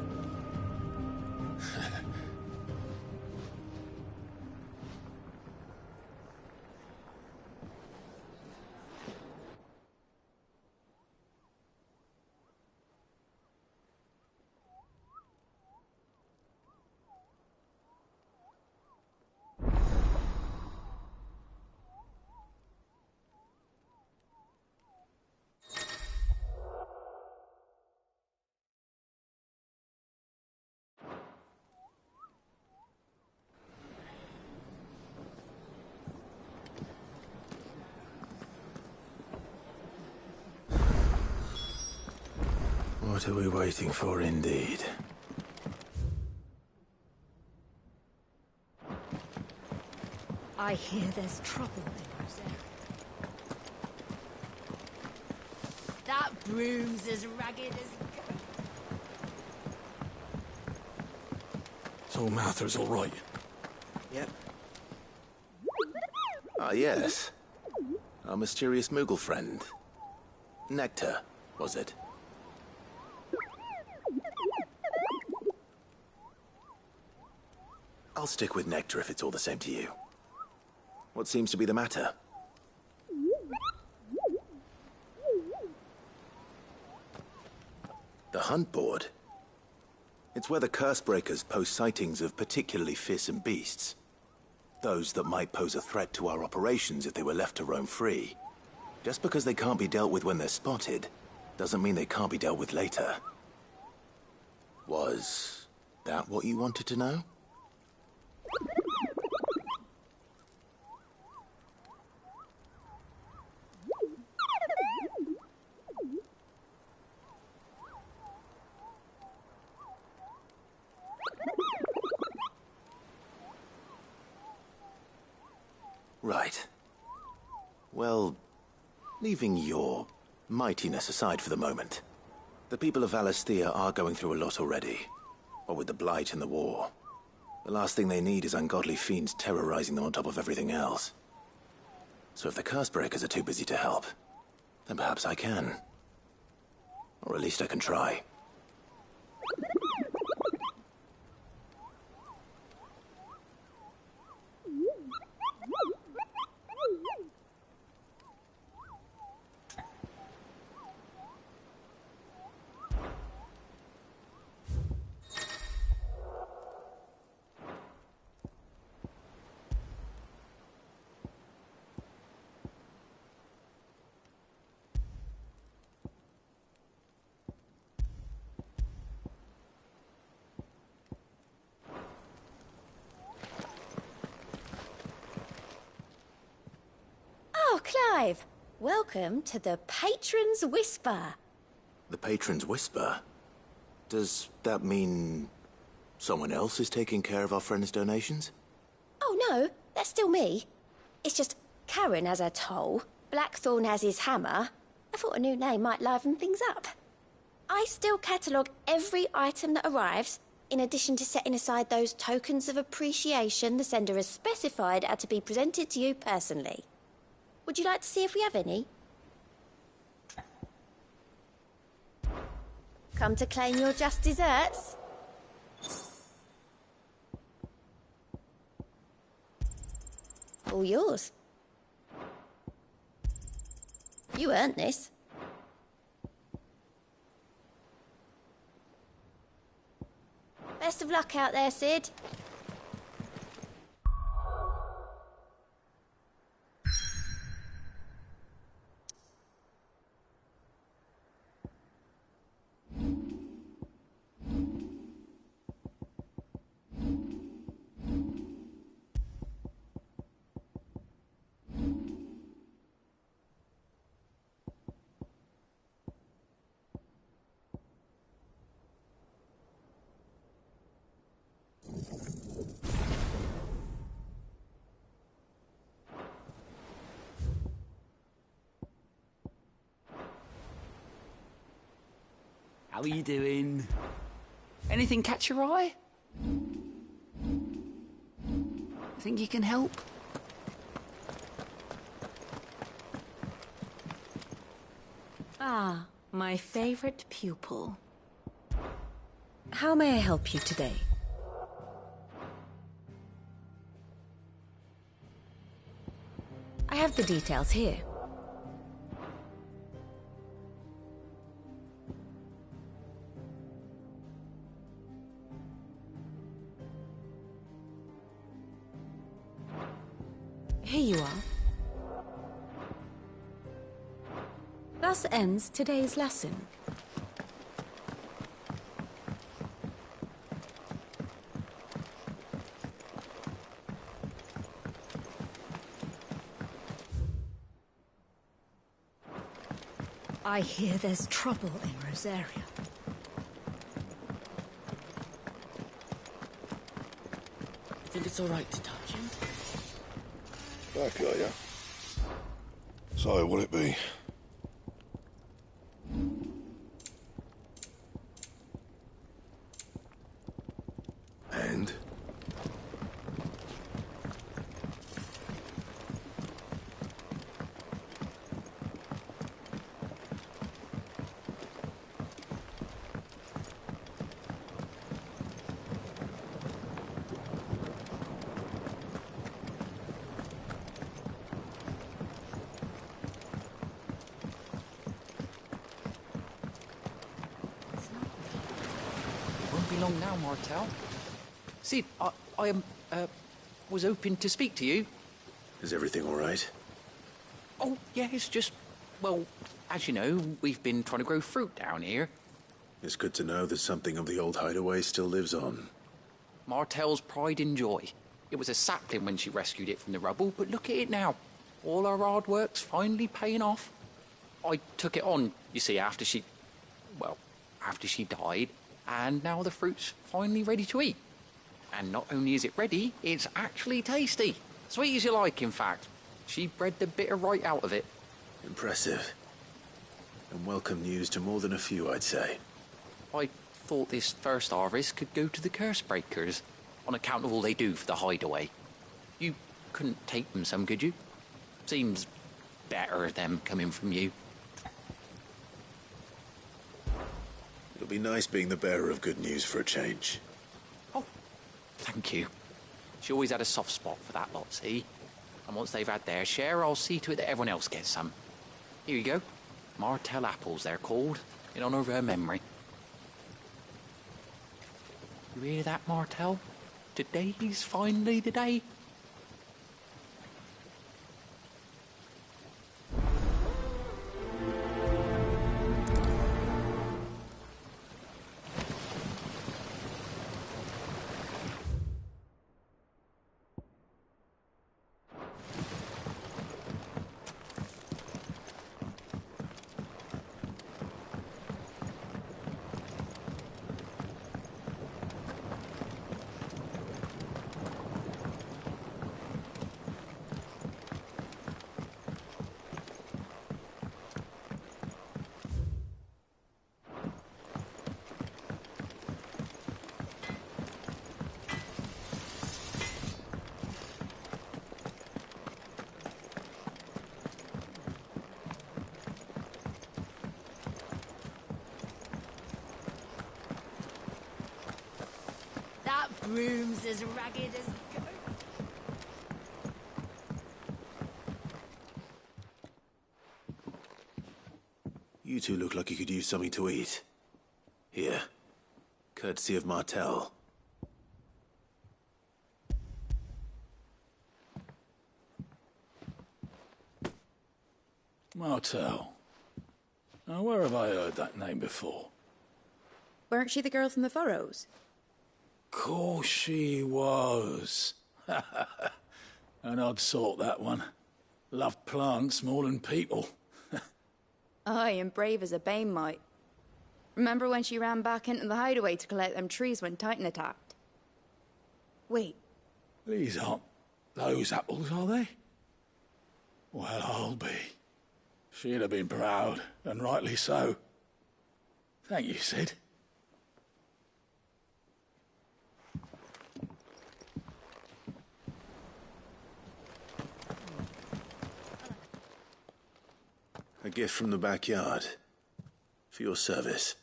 What are we waiting for, indeed?
I hear there's trouble. room's as ragged as...
So Mather's all right?
Yep. Ah, yes. Our mysterious Moogle friend. Nectar, was it? I'll stick with Nectar if it's all the same to you. What seems to be the matter? The Hunt Board? It's where the Cursebreakers post sightings of particularly fearsome beasts. Those that might pose a threat to our operations if they were left to roam free. Just because they can't be dealt with when they're spotted, doesn't mean they can't be dealt with later. Was that what you wanted to know? Right. Well, leaving your mightiness aside for the moment, the people of Valisthea are going through a lot already. What with the Blight and the war. The last thing they need is ungodly fiends terrorizing them on top of everything else. So if the Cursebreakers are too busy to help, then perhaps I can. Or at least I can try.
Oh, Clive! Welcome to the Patron's Whisper.
The Patron's Whisper? Does that mean someone else is taking care of our friend's donations?
Oh, no, that's still me. It's just Karen has her toll, Blackthorn has his hammer. I thought a new name might liven things up. I still catalogue every item that arrives, in addition to setting aside those tokens of appreciation the sender has specified are to be presented to you personally. Would you like to see if we have any? Come to claim your just desserts? All yours. You earned this. Best of luck out there, Sid.
How are you doing? Anything catch your eye? Think you can help?
Ah, my favorite pupil. How may I help you today? I have the details here. Here you are. Thus ends today's lesson. I hear there's trouble in Rosaria.
You think it's all right to touch him?
Back, are ya? So, will it be?
long now, Martel. Sid, was hoping to speak to you.
Is everything all right?
Oh, yeah, it's just, well, as you know, we've been trying to grow fruit down here.
It's good to know that something of the old hideaway still lives on.
Martel's pride and joy. It was a sapling when she rescued it from the rubble, but look at it now. All our hard work's finally paying off. I took it on, you see, after she died, and now the fruit's finally ready to eat. And not only is it ready, it's actually tasty. Sweet as you like, in fact. She bred the bitter right out of it.
Impressive. And welcome news to more than a few, I'd say.
I thought this first harvest could go to the curse breakers, on account of all they do for the hideaway. You couldn't take them some, could you? Seems better them coming from you.
It'll be nice being the bearer of good news for a change.
Oh, thank you. She always had a soft spot for that lot, see? And once they've had their share, I'll see to it that everyone else gets some. Here you go. Martel apples, they're called, in honour of her memory. You hear that, Martel? Today's finally the day.
Room's as ragged as go.
You two look like you could use something to eat. Here. Courtesy of Martel.
Martel. Now, where have I heard that name before?
Weren't she the girl from the Furrows?
Course she was. An odd sort, that one. Loved plants more than people.
Aye, and brave as a bane might. Remember when she ran back into the hideaway to collect them trees when Titan attacked? Wait.
These aren't those apples, are they? Well, I'll be. She'd have been proud, and rightly so. Thank you, Sid.
A gift from the backyard. For your service.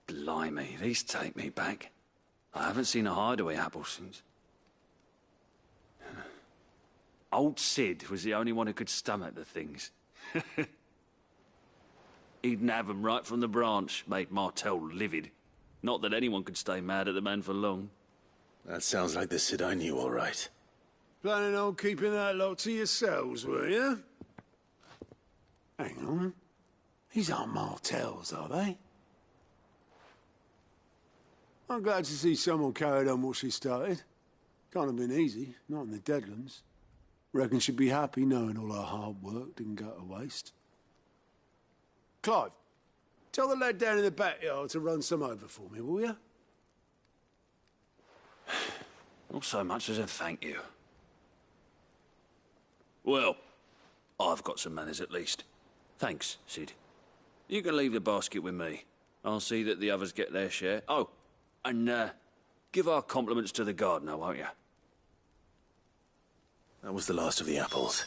Blimey, these take me back. I haven't seen a hideaway apple since. Old Sid was the only one who could stomach the things. He'd nab 'em right from the branch, made Martel livid. Not that anyone could stay mad at the man for long.
That sounds like the Sid I knew, all right.
Planning on keeping that lot to yourselves, were you? Hang on. These aren't Martels, are they? I'm glad to see someone carried on what she started. Can't have been easy, not in the Deadlands. Reckon she'd be happy knowing all her hard work didn't go to waste. Clive, tell the lad down in the backyard to run some over for me, will you?
Not so much as a thank you. Well, I've got some manners at least. Thanks, Sid. You can leave the basket with me. I'll see that the others get their share. Oh, and give our compliments to the gardener, won't you?
That was the last of the apples.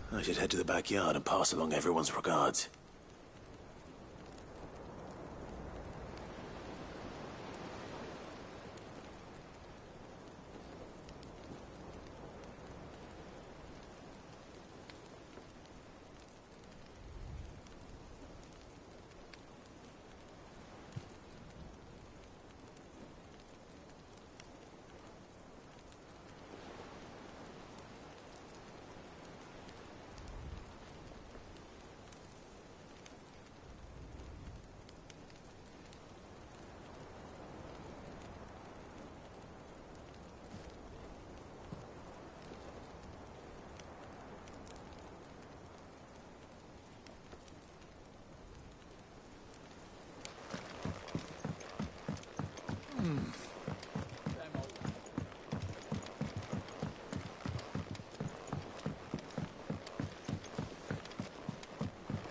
I should head to the backyard and pass along everyone's regards.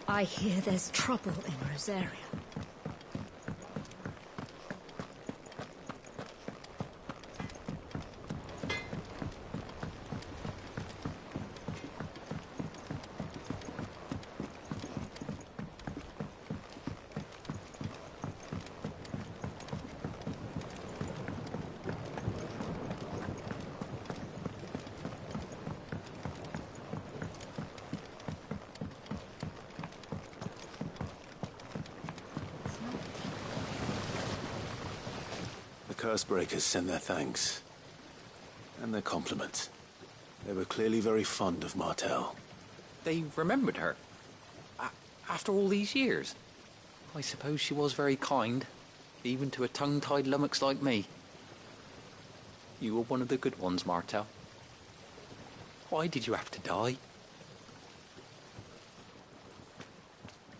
I hear there's trouble in Rosaria.
Cursebreakers send their thanks. And their compliments. They were clearly very fond of Martel.
They remembered her. After all these years. I suppose she was very kind, even to a tongue-tied lummox like me. You were one of the good ones, Martel. Why did you have to die?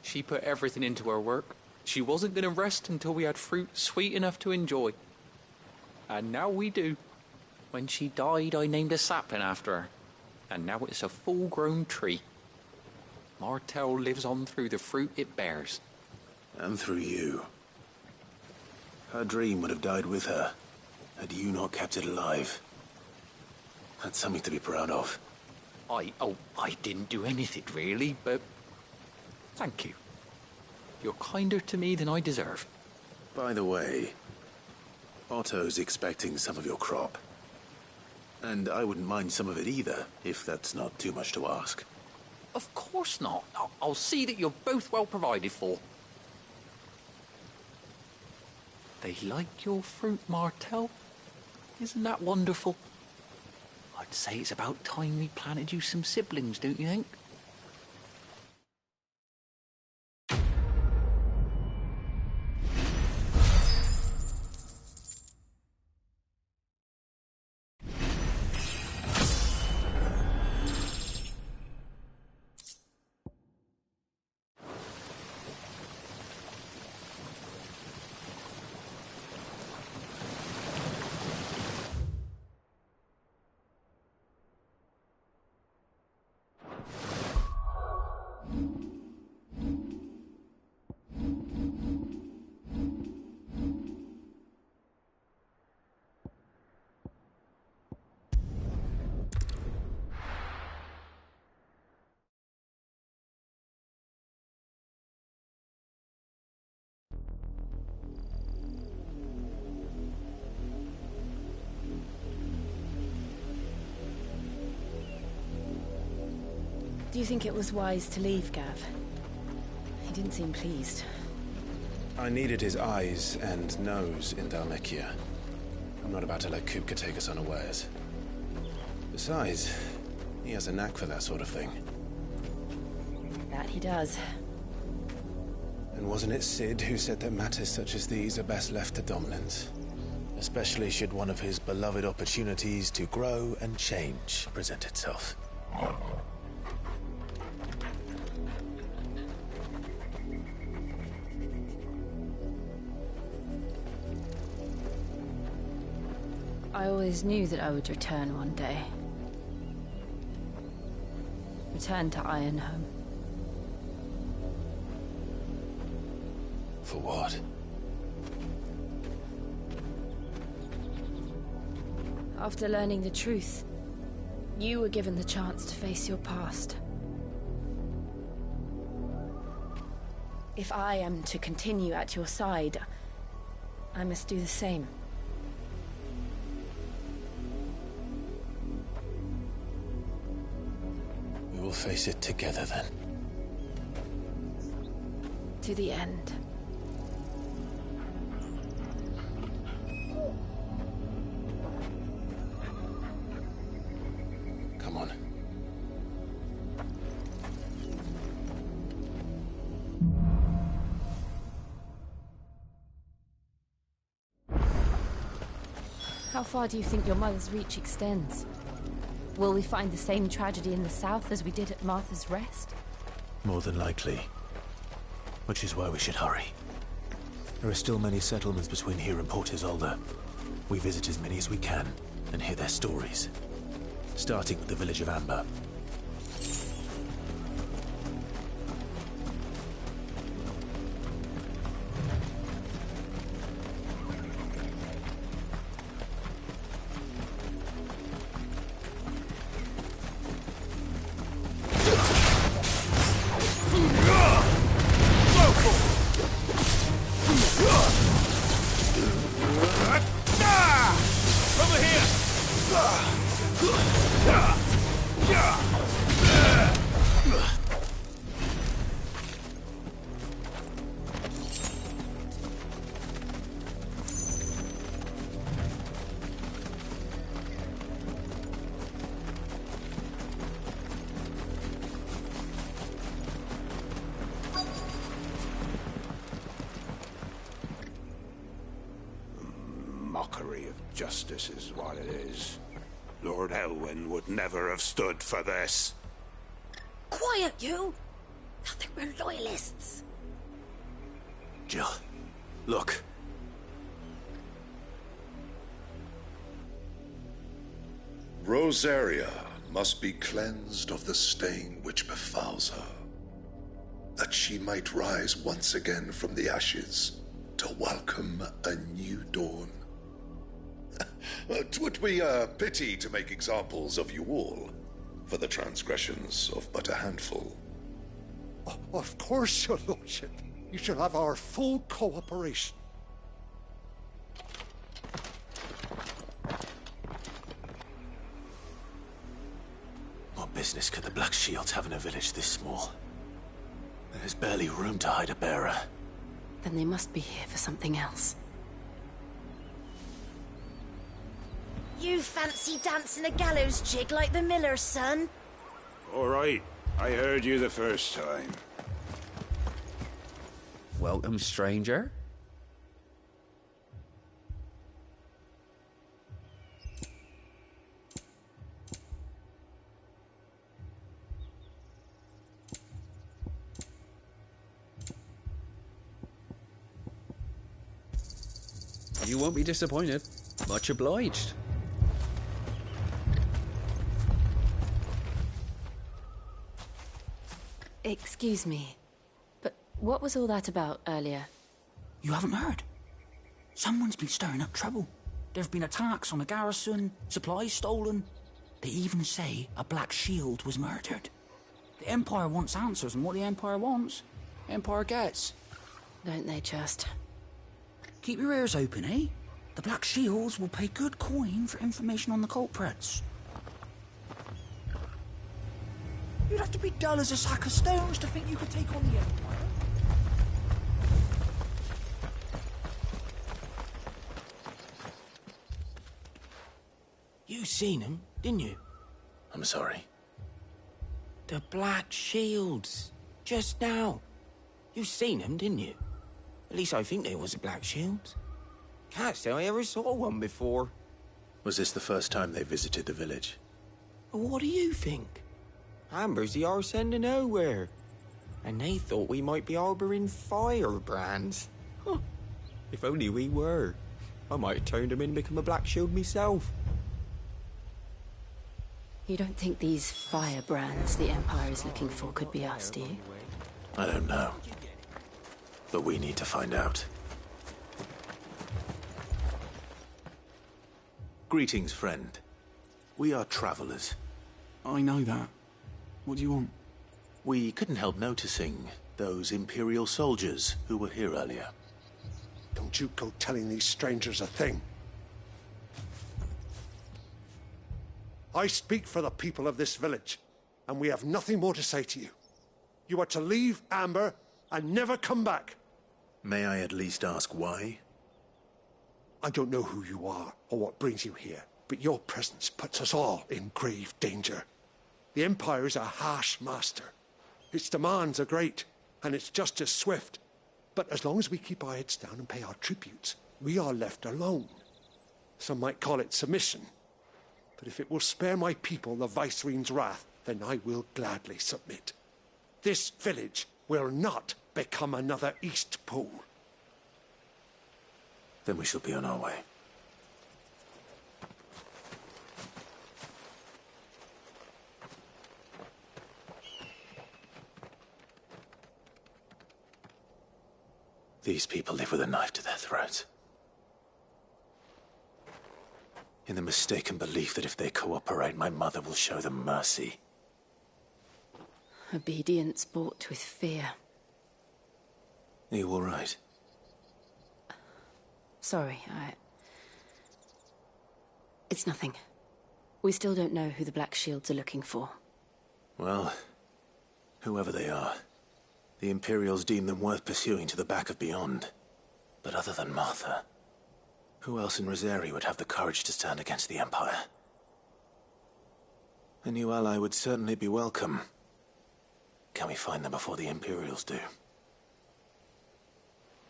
She put everything into her work. She wasn't going to rest until we had fruit sweet enough to enjoy. And now we do. When she died, I named a sapling after her. And now it's a full-grown tree. Martel lives on through the fruit it bears.
And through you. Her dream would have died with her, had you not kept it alive. That's something to be proud of.
I didn't do anything, really, but... thank you. You're kinder to me than I deserve.
By the way... Otto's expecting some of your crop. And I wouldn't mind some of it either, if that's not too much to ask.
Of course not. I'll see that you're both well provided for. They like your fruit, Martel. Isn't that wonderful? I'd say it's about time we planted you some siblings, don't you think?
Do you think it was wise to leave, Gav? He didn't seem pleased.
I needed his eyes and nose in Dhalmekia. I'm not about to let Kupka take us unawares. Besides, he has a knack for that sort of thing.
That he does.
And wasn't it Cid who said that matters such as these are best left to dominance? Especially should one of his beloved opportunities to grow and change present itself.
I always knew that I would return one day. Return to Ironhome.
For what?
After learning the truth, you were given the chance to face your past. If I am to continue at your side, I must do the same.
We will face it together then.
To the end.
Come on.
How far do you think your mother's reach extends? Will we find the same tragedy in the south as we did at Martha's Rest?
More than likely. Which is why we should hurry. There are still many settlements between here and Port Isolde. We visit as many as we can and hear their stories. Starting with the village of Amber.
mockery of justice is what it is. Lord Elwyn would never have stood for this.
Quiet, you! I think we're loyalists.
Jill, look.
Rosaria must be cleansed of the stain which befouls her, that she might rise once again from the ashes to welcome a new dawn. 'Twould be a pity to make examples of you all, for the transgressions of but a handful.
Of course, your lordship. You shall have our full cooperation.
What business could the Black Shields have in a village this small? There's barely room to hide a bearer.
Then they must be here for something else.
You fancy dancing a gallows jig like the miller's son?
All right, I heard you the first time.
Welcome, stranger.
You won't be disappointed. Much obliged.
Excuse me, but what was all that about earlier?
You haven't heard? Someone's been stirring up trouble. There've been attacks on the garrison, supplies stolen. They even say a Black Shield was murdered. The Empire wants answers, and what the Empire wants, Empire gets.
Don't they just?
Keep your ears open, eh? The Black Shields will pay good coin for information on the culprits. You'd have to be dull as a sack of stones to think you could take on the Empire.
You seen him, didn't you?
I'm sorry.
The Black Shields. Just now. You seen him, didn't you? At least I think there was a Black Shield. Can't say I ever saw one before.
Was this the first time they visited the village?
What do you think? Amber's the arse end of nowhere. And they thought we might be harbouring firebrands. Huh. If only we were. I might have turned them in and become a Black Shield myself.
You don't think these firebrands the Empire is looking for could be us, do you?
I don't know. But we need to find out. Greetings, friend. We are travelers.
I know that. What do you want?
We couldn't help noticing those Imperial soldiers who were here earlier.
Don't you go telling these strangers a thing. I speak for the people of this village, and we have nothing more to say to you. You are to leave Amber and never come back.
May I at least ask why?
I don't know who you are or what brings you here, but your presence puts us all in grave danger. The Empire is a harsh master. Its demands are great, and its justice swift. But as long as we keep our heads down and pay our tributes, we are left alone. Some might call it submission. But if it will spare my people the Viceroy's wrath, then I will gladly submit. This village will not become another Eastpool.
Then we shall be on our way. These people live with a knife to their throats. In the mistaken belief that if they cooperate, my mother will show them mercy.
Obedience bought with fear.
Are you all right?
Sorry, It's nothing. We still don't know who the Black Shields are looking for.
Well, whoever they are, the Imperials deem them worth pursuing to the back of beyond. But other than Martha, who else in Rosaria would have the courage to stand against the Empire? A new ally would certainly be welcome. Can we find them before the Imperials do?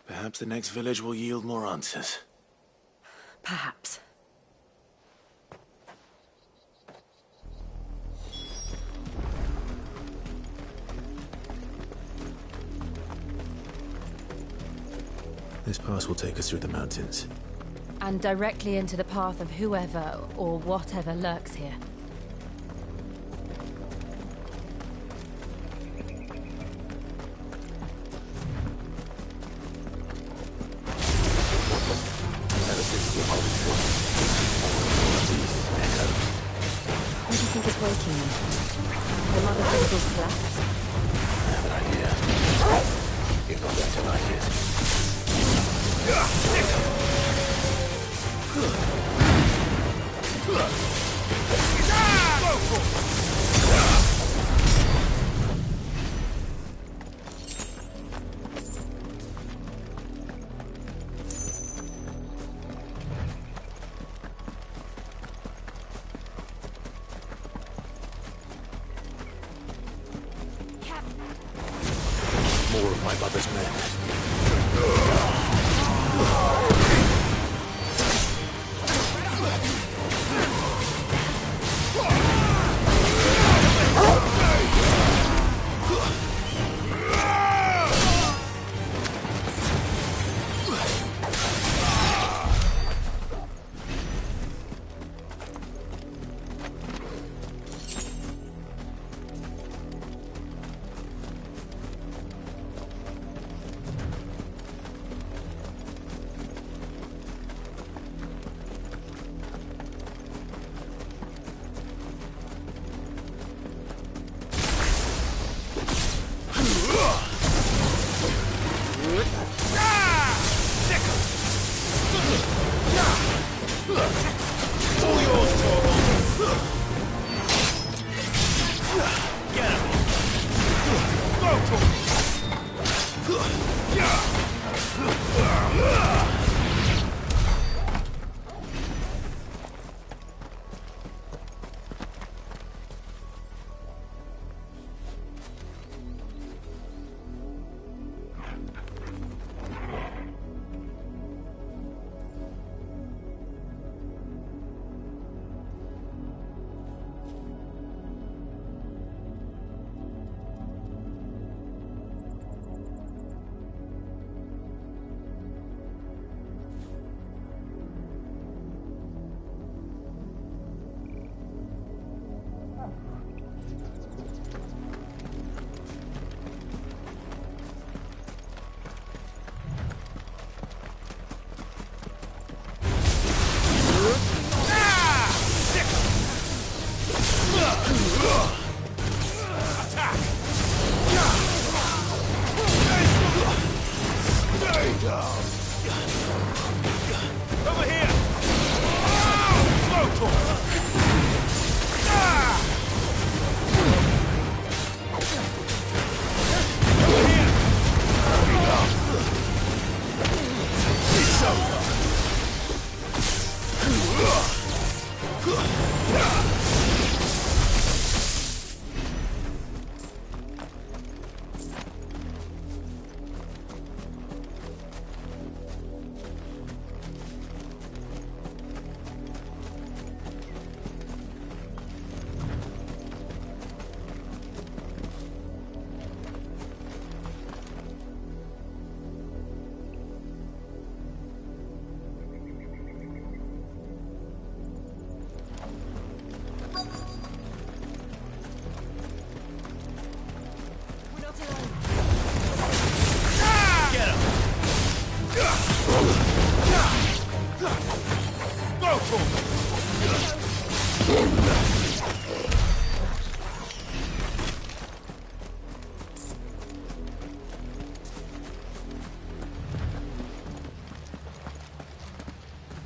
Perhaps the next village will yield more answers.
Perhaps.
This pass will take us through the mountains.
And directly into the path of whoever or whatever lurks here. What do you think is waking them? The mother Fizzle's collapse?
I have an idea. You're not going to like it. More of my mother's men.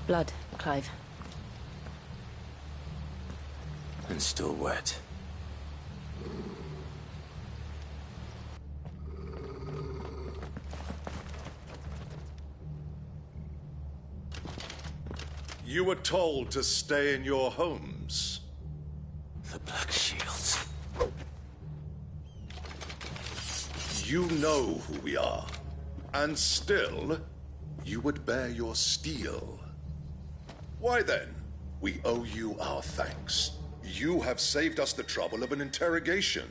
Blood, Clive.
And still wet.
You were told to stay in your homes.
The Black Shields.
You know who we are. And still, you would bear your steel. Why then, we owe you our thanks. You have saved us the trouble of an interrogation.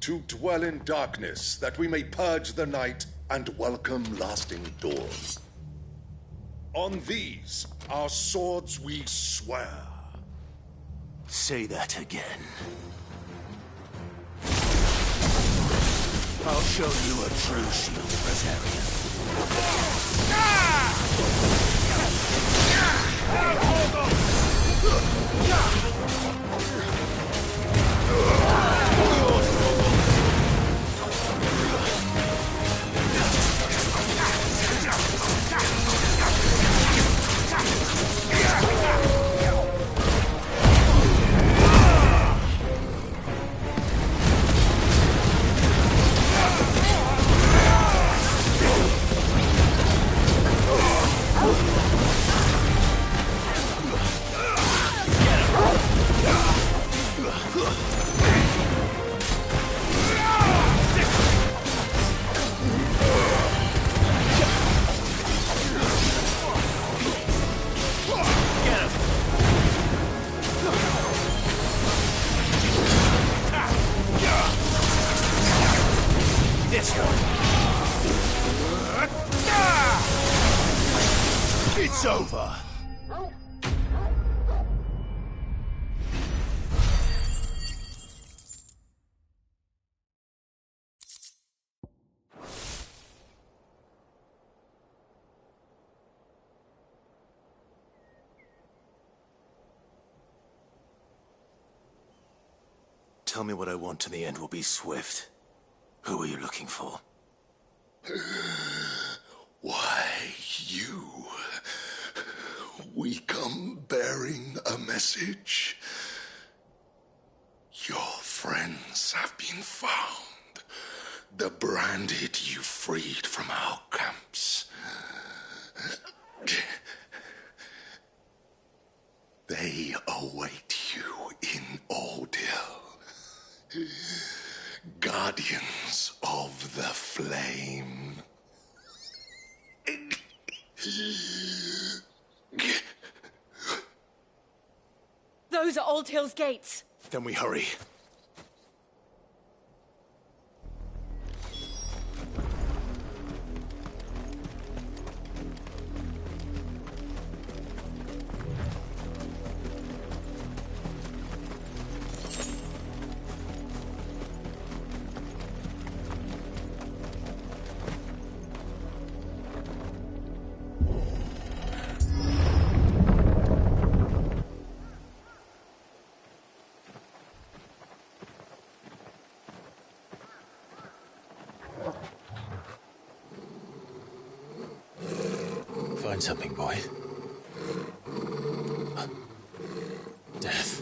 To dwell in darkness, that we may purge the night and welcome lasting dawn. On these, our swords we swear.
Say that again.
I'll show you a true shield, Rosarian.
It's over.
Tell me what I want and the end will be swift. Who are you looking for?
Why, you. We come bearing a message. Your friends have been found. The branded you freed from our camps. They await you in Ordeal. Guardians of the Flame.
Those are Old Hill's gates.
Then we hurry. Find something, boy. Death.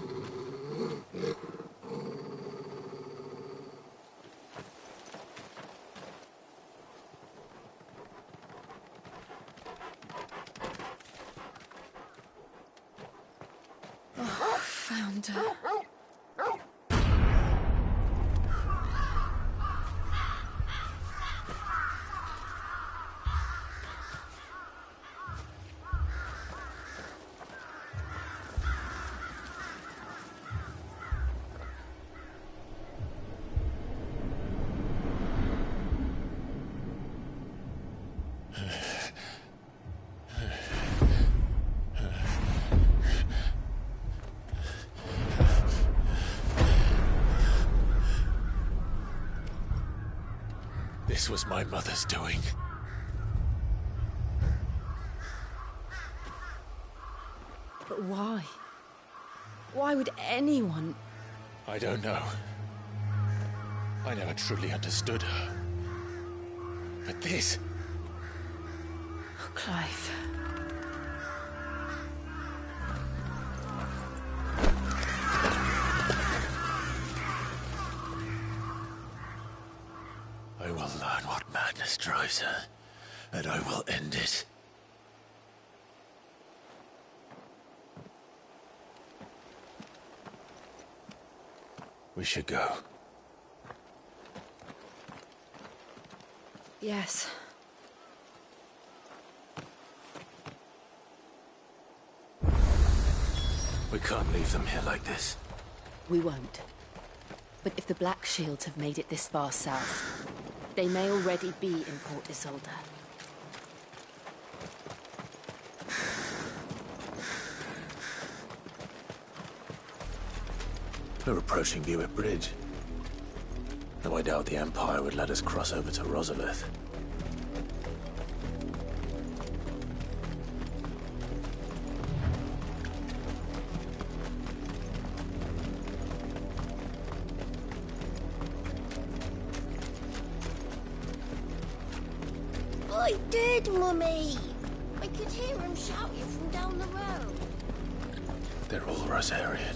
Oh, found her.
This was my mother's doing.
But why? Why would anyone...
I don't know. I never truly understood her. But this...
Oh, Clive.
I will learn what madness drives her, and I will end it. We should go.
Yes.
We can't leave them here like this.
We won't. But if the Black Shields have made it this far south, they may already be in Port Isolde.
We're approaching Buick Bridge. Though I doubt the Empire would let us cross over to Rosalith.
I did, Mummy! I could hear him shout you from down the road.
They're all Rosarian.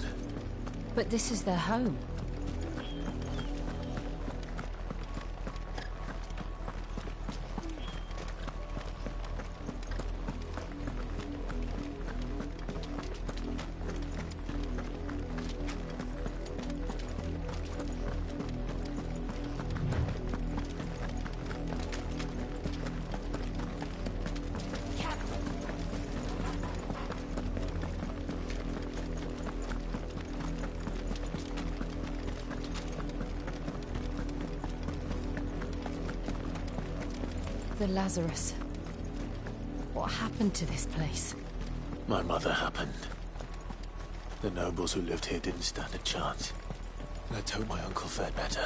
But this is their home. The Lazarus. What happened to this place?
My mother happened. The nobles who lived here didn't stand a chance. Let's hope my uncle fared better.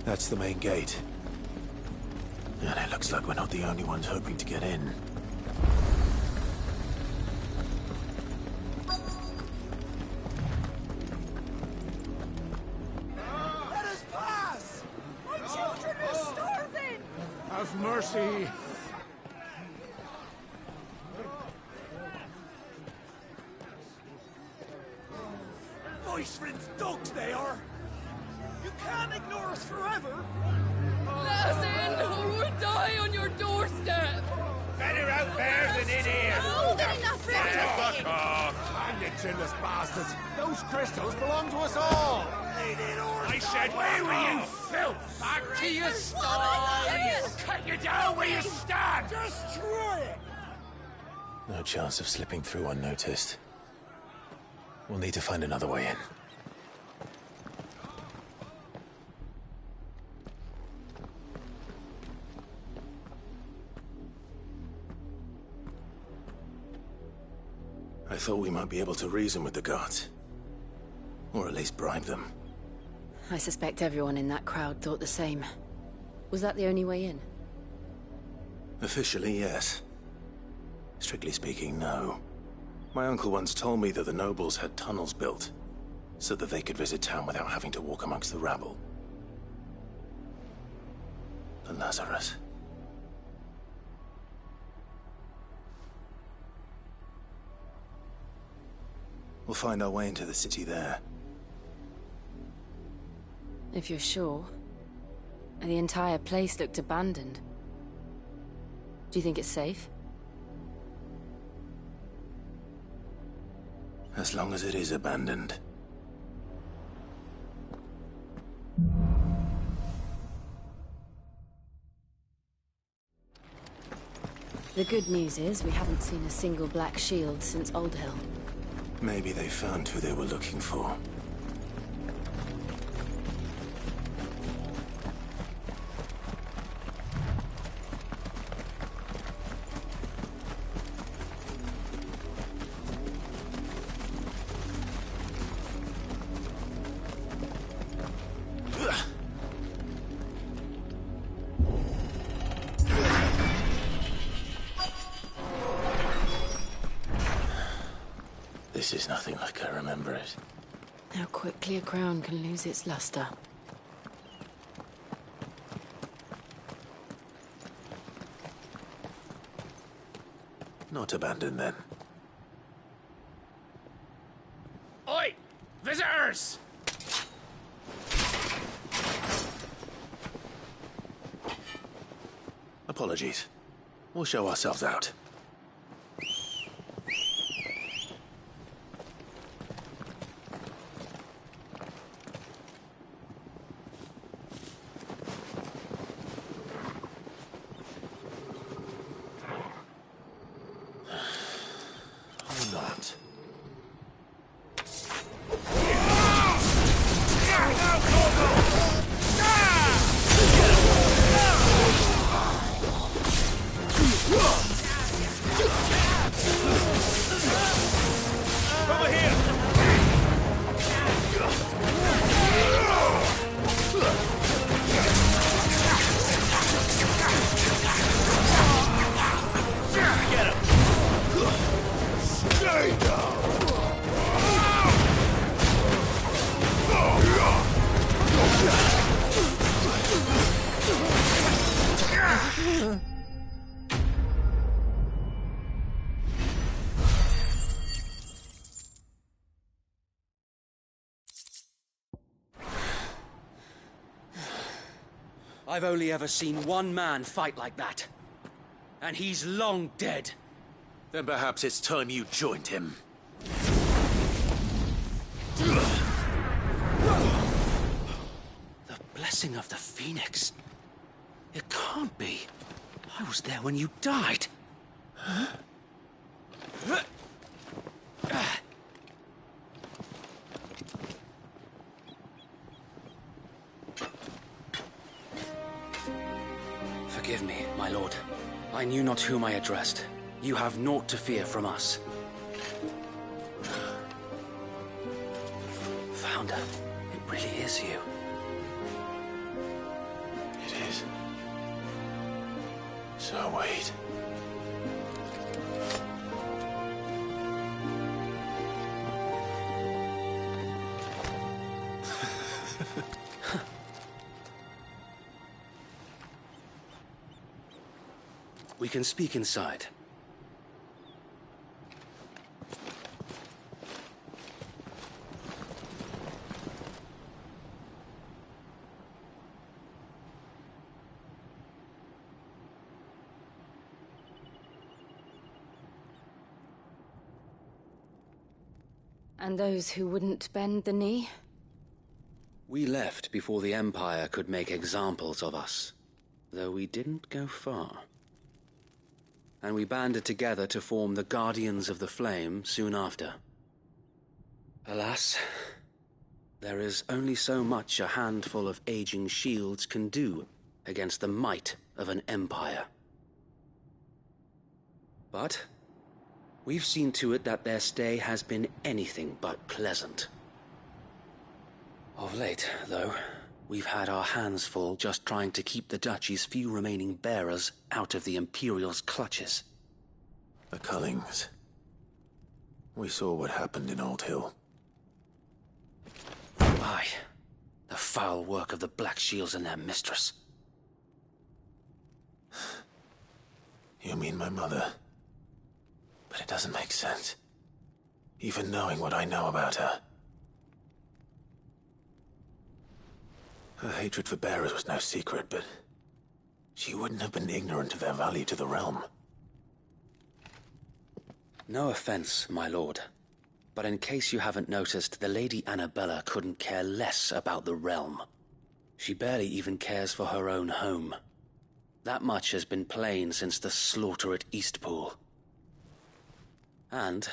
That's the main gate. And it looks like we're not the only ones hoping to get in.
Let us pass! My children are starving! Have mercy! Voice-rinsed dogs they are! You can't ignore us forever!
Let us in, or we'll die on your doorstep!
Better out there than in here!
Oh, good enough,
Yeah, fuck off!
And you chinless bastards! Those crystals belong to us all!
I said, where were you, filth? Back to your stalls! Cut you down where you stand!
Destroy it!
No chance of slipping through unnoticed. We'll need to find another way in. I thought we might be able to reason with the guards. Or at least bribe them.
I suspect everyone in that crowd thought the same. Was that the only way in?
Officially, yes. Strictly speaking, no. My uncle once told me that the nobles had tunnels built, so that they could visit town without having to walk amongst the rabble. The Lazarus. We'll find our way into the city there.
If you're sure. The entire place looked abandoned. Do you think it's safe?
As long as it is abandoned.
The good news is we haven't seen a single Black Shield since Old Hill.
Maybe they found who they were looking for. This is nothing like I remember it.
How quickly a crown can lose its luster.
Not abandoned, then.
Oi! Visitors!
Apologies. We'll show ourselves out.
I've only ever seen one man fight like that. And he's long dead.
Then perhaps it's time you joined him.
The blessing of the Phoenix. It can't be. I was there when you died. Forgive me, my lord. I knew not whom I addressed. You have naught to fear from us. Founder, it really is you.
It is. Sir Wade.
We can speak inside.
And those who wouldn't bend the knee?
We left before the Empire could make examples of us, though we didn't go far. And we banded together to form the Guardians of the Flame soon after. Alas, there is only so much a handful of aging shields can do against the might of an empire. But we've seen to it that their stay has been anything but pleasant. Of late, though, we've had our hands full just trying to keep the Duchy's few remaining bearers out of the Imperial's clutches.
The Cullings. We saw what happened in Old Hill.
Aye. The foul work of the Black Shields and their mistress.
You mean my mother? But it doesn't make sense. Even knowing what I know about her. Her hatred for bearers was no secret, but she wouldn't have been ignorant of their value to the realm.
No offense, my lord, but in case you haven't noticed, the Lady Annabella couldn't care less about the realm. She barely even cares for her own home. That much has been plain since the slaughter at Eastpool. And,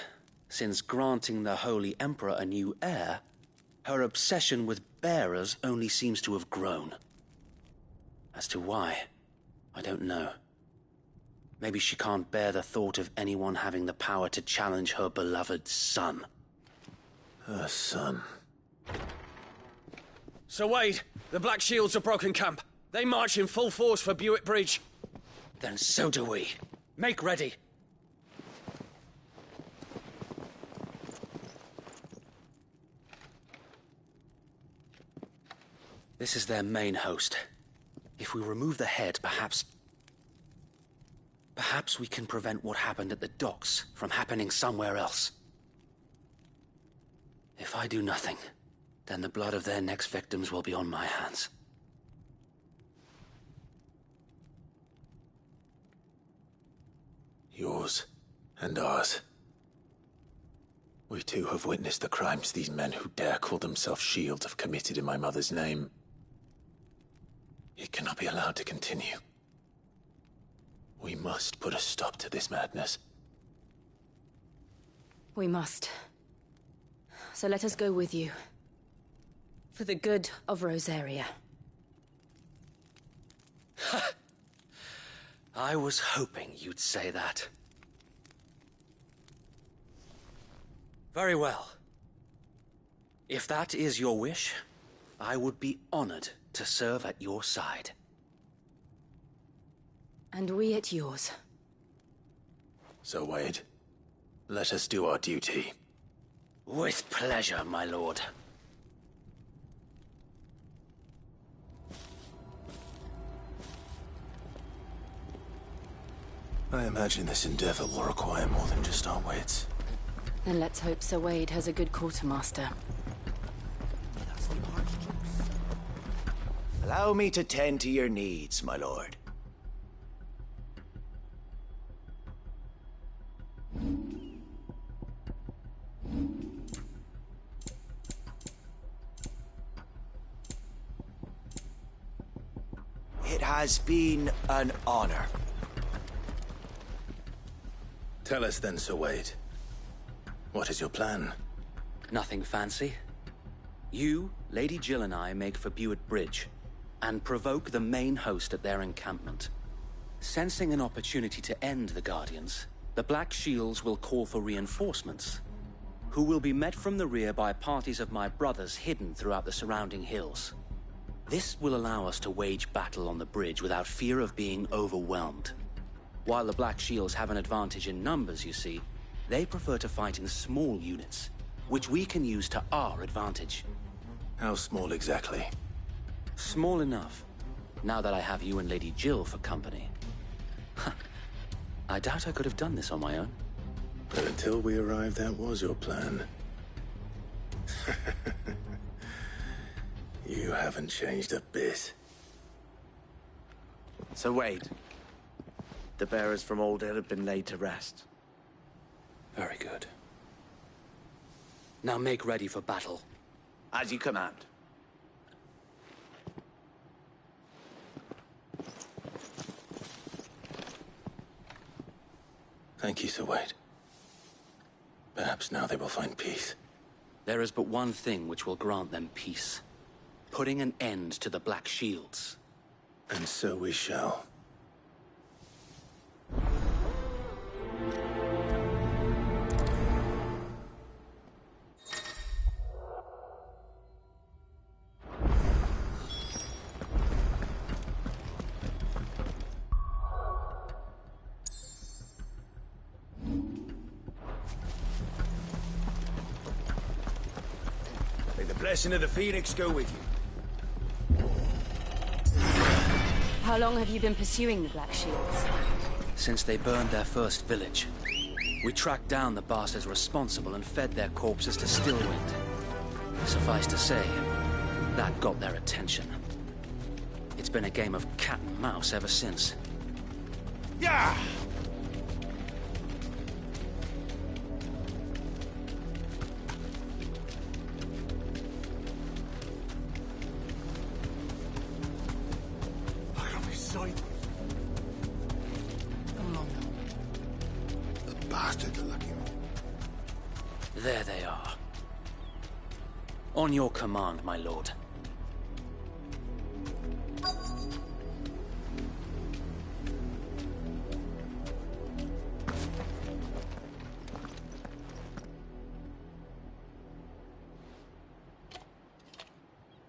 since granting the Holy Emperor a new heir, her obsession with bearers only seems to have grown. As to why, I don't know. Maybe she can't bear the thought of anyone having the power to challenge her beloved son.
Her son.
Sir Wade, the Black Shields have broken camp. They march in full force for Buick Bridge. Then so do we. Make ready. This is their main host. If we remove the head, perhaps we can prevent what happened at the docks from happening somewhere else. If I do nothing, then the blood of their next victims will be on my hands.
Yours and ours. We too have witnessed the crimes these men who dare call themselves Shields have committed in my mother's name. It cannot be allowed to continue. We must put a stop to this madness.
We must. So let us go with you. For the good of Rosaria.
I was hoping you'd say that. Very well. If that is your wish, I would be honored to serve at your side.
And we at yours.
So, Wade, let us do our duty.
With pleasure, my lord.
I imagine this endeavor will require more than just our wits.
Then let's hope Sir Wade has a good quartermaster.
Allow me to tend to your needs, my lord. It has been an honor.
Tell us then, Sir Wade. What is your plan?
Nothing fancy. You, Lady Jill and I make for Buett Bridge and provoke the main host at their encampment. Sensing an opportunity to end the Guardians, the Black Shields will call for reinforcements, who will be met from the rear by parties of my brothers hidden throughout the surrounding hills. This will allow us to wage battle on the bridge without fear of being overwhelmed. While the Black Shields have an advantage in numbers, you see, they prefer to fight in small units, which we can use to our advantage.
How small exactly?
Small enough, now that I have you and Lady Jill for company. I doubt I could have done this on my own.
But until we arrived, that was your plan. You haven't changed a bit.
So Wade, the bearers from Old Hill have been laid to rest.
Very good. Now make ready for battle.
As you command.
Thank you, Sir Wade. Perhaps now they will find peace.
There is but one thing which will grant them peace. Putting an end to the Black Shields.
And so we shall.
May the blessing of the Phoenix go with you.
How long have you been pursuing the Black Shields?
Since they burned their first village. We tracked down the bastards responsible and fed their corpses to Stillwind. Suffice to say, that got their attention. It's been a game of cat and mouse ever since.
Yeah!
Look on his side.
Come along now.
The bastards are lucky.
There they are. On your command, my lord.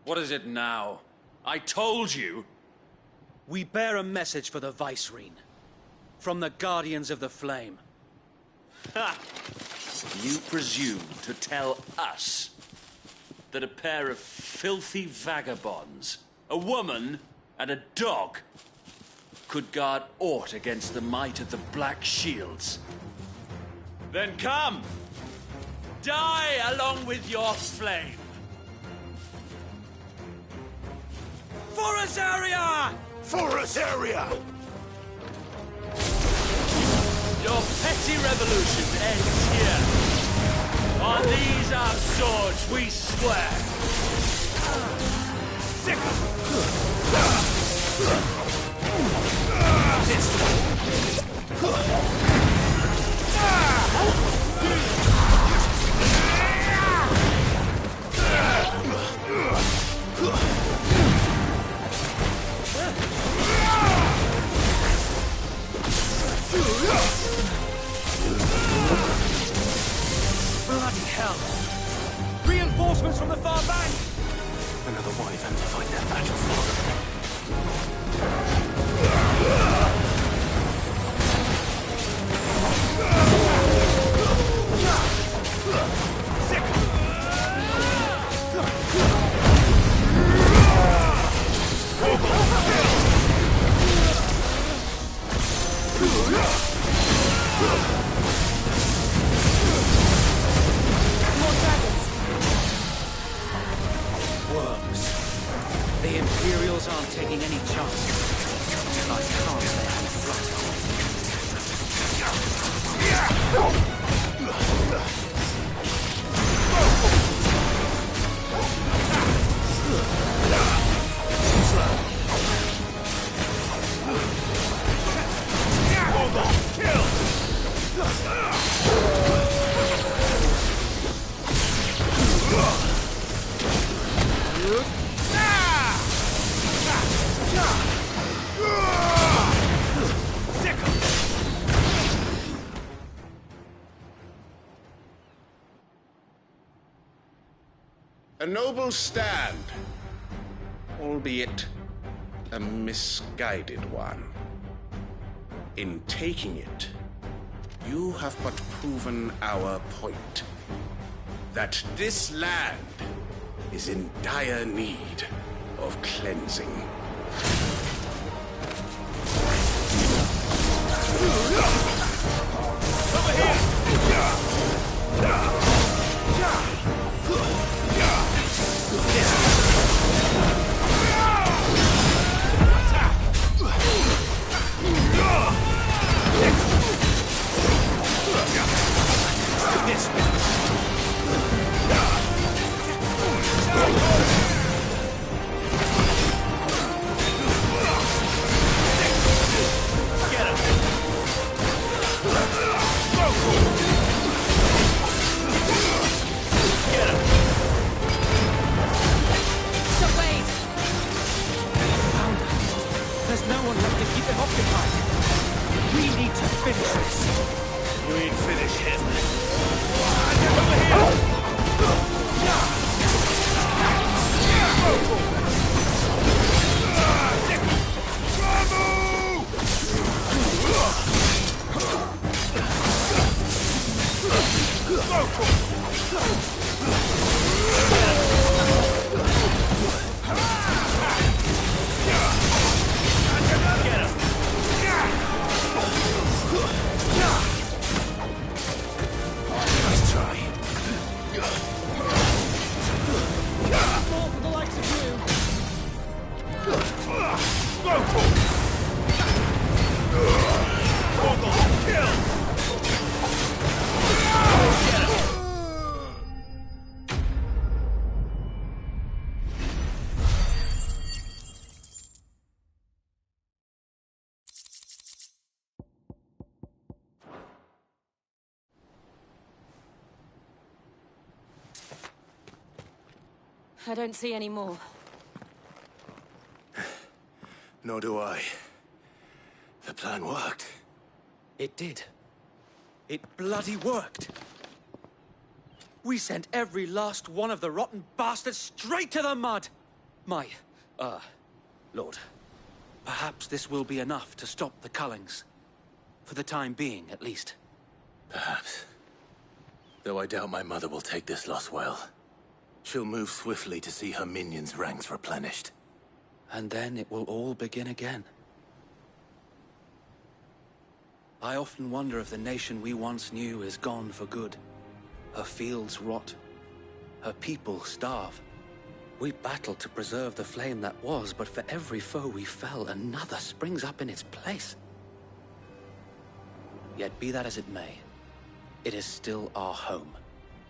What is it now? I told you!
We bear a message for the Vicereine. From the Guardians of the Flame.
Ha! You presume to tell us that a pair of filthy vagabonds, a woman and a dog, could guard aught against the might of the Black Shields? Then come! Die along with your flame! For Azaria!
For Azaria!
Your petty revolution ends here. On these our swords we swear. Sick
Bloody hell! Reinforcements from the far bank!
Another wyvern to fight their battle for.
More dragons.
Worms. The Imperials
A noble stand, albeit a misguided one. In taking it, you have but proven our point, that this land is in dire need of cleansing.
Over here!
There's no one left to keep him occupied. We need to finish this.
You ain't finished him. Over here! Nice try. More for the likes of you. Kill!
I don't see any more.
Nor do I. The plan worked.
It did. It bloody worked. We sent every last one of the rotten bastards straight to the mud! Lord. Perhaps this will be enough to stop the Cullings. For the time being, at least.
Perhaps. Though I doubt my mother will take this loss well. She'll move swiftly to see her minions' ranks replenished.
And then it will all begin again. I often wonder if the nation we once knew is gone for good. Her fields rot. Her people starve. We battled to preserve the flame that was, but for every foe we fell, another springs up in its place. Yet be that as it may, it is still our home,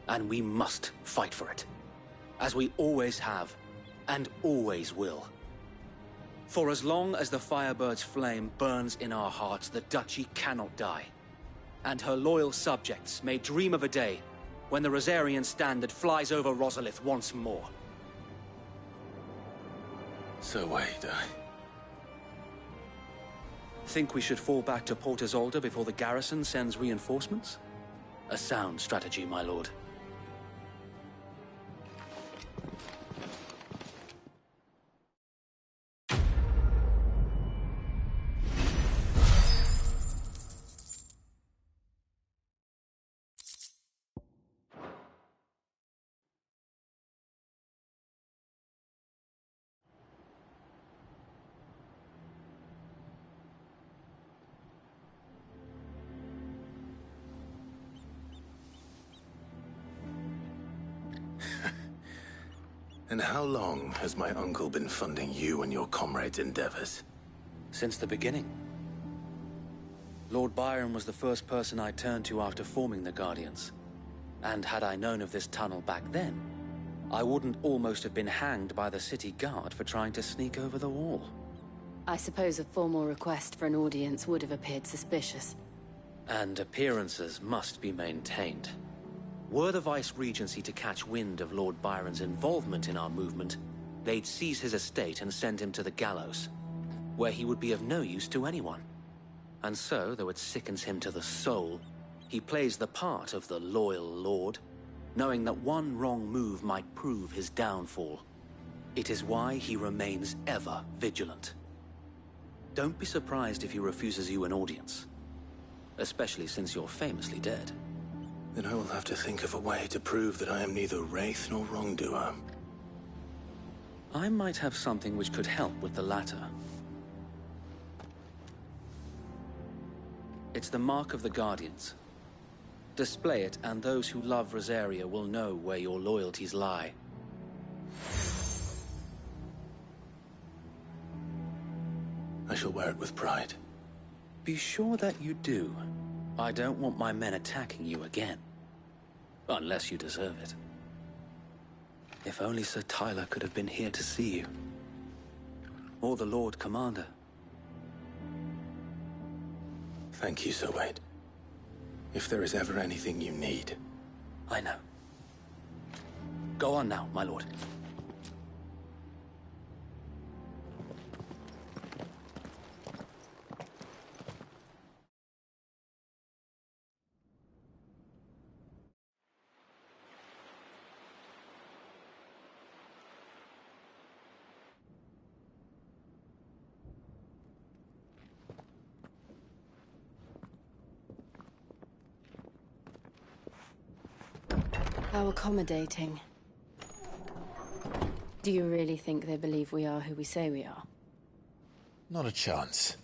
and we must fight for it. As we always have, and always will. For as long as the Firebird's flame burns in our hearts, the Duchy cannot die. And her loyal subjects may dream of a day when the Rosarian standard flies over Rosalith once more.
So wait,
Think we should fall back to Port Isolde before the garrison sends reinforcements? A sound strategy, my lord.
And how long has my uncle been funding you and your comrades' endeavors?
Since the beginning. Lord Byron was the first person I turned to after forming the Guardians. And had I known of this tunnel back then, I wouldn't almost have been hanged by the city guard for trying to sneak over the wall.
I suppose a formal request for an audience would have appeared suspicious.
And appearances must be maintained. Were the Vice-Regency to catch wind of Lord Byron's involvement in our movement, they'd seize his estate and send him to the gallows, where he would be of no use to anyone. And so, though it sickens him to the soul, he plays the part of the loyal lord, knowing that one wrong move might prove his downfall. It is why he remains ever vigilant. Don't be surprised if he refuses you an audience, especially since you're famously dead.
Then I will have to think of a way to prove that I am neither wraith nor wrongdoer.
I might have something which could help with the latter. It's the Mark of the Guardians. Display it, and those who love Rosaria will know where your loyalties lie.
I shall wear it with pride.
Be sure that you do. I don't want my men attacking you again. Unless you deserve it. If only Sir Tyler could have been here to see you. Or the Lord Commander.
Thank you, Sir Wade. If there is ever anything you need.
I know. Go on now, my lord.
How accommodating. Do you really think they believe we are who we say we are?
Not a chance.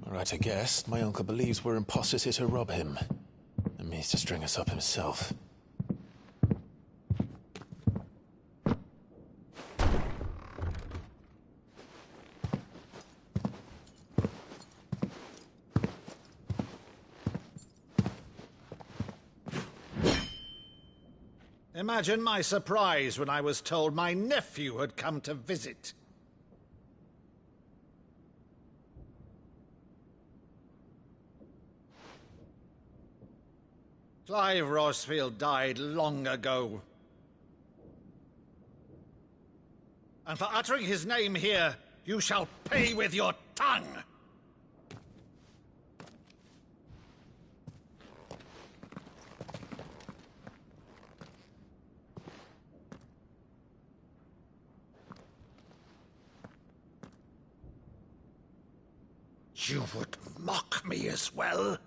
Right to guess, my uncle believes we're imposters here to rob him, and means to string us up himself.
Imagine my surprise when I was told my nephew had come to visit. Clive Rosfield died long ago. And for uttering his name here, you shall pay with your tongue! You would mock me as well?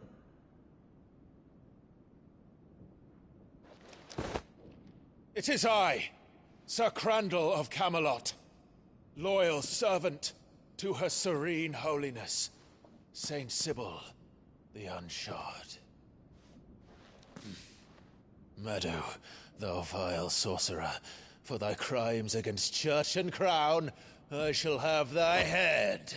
It is I, Sir Crandall of Camelot, loyal servant to Her Serene Holiness, Saint Sybil the Unshod. Meadow, thou vile sorcerer, for thy crimes against church and crown, I shall have thy head.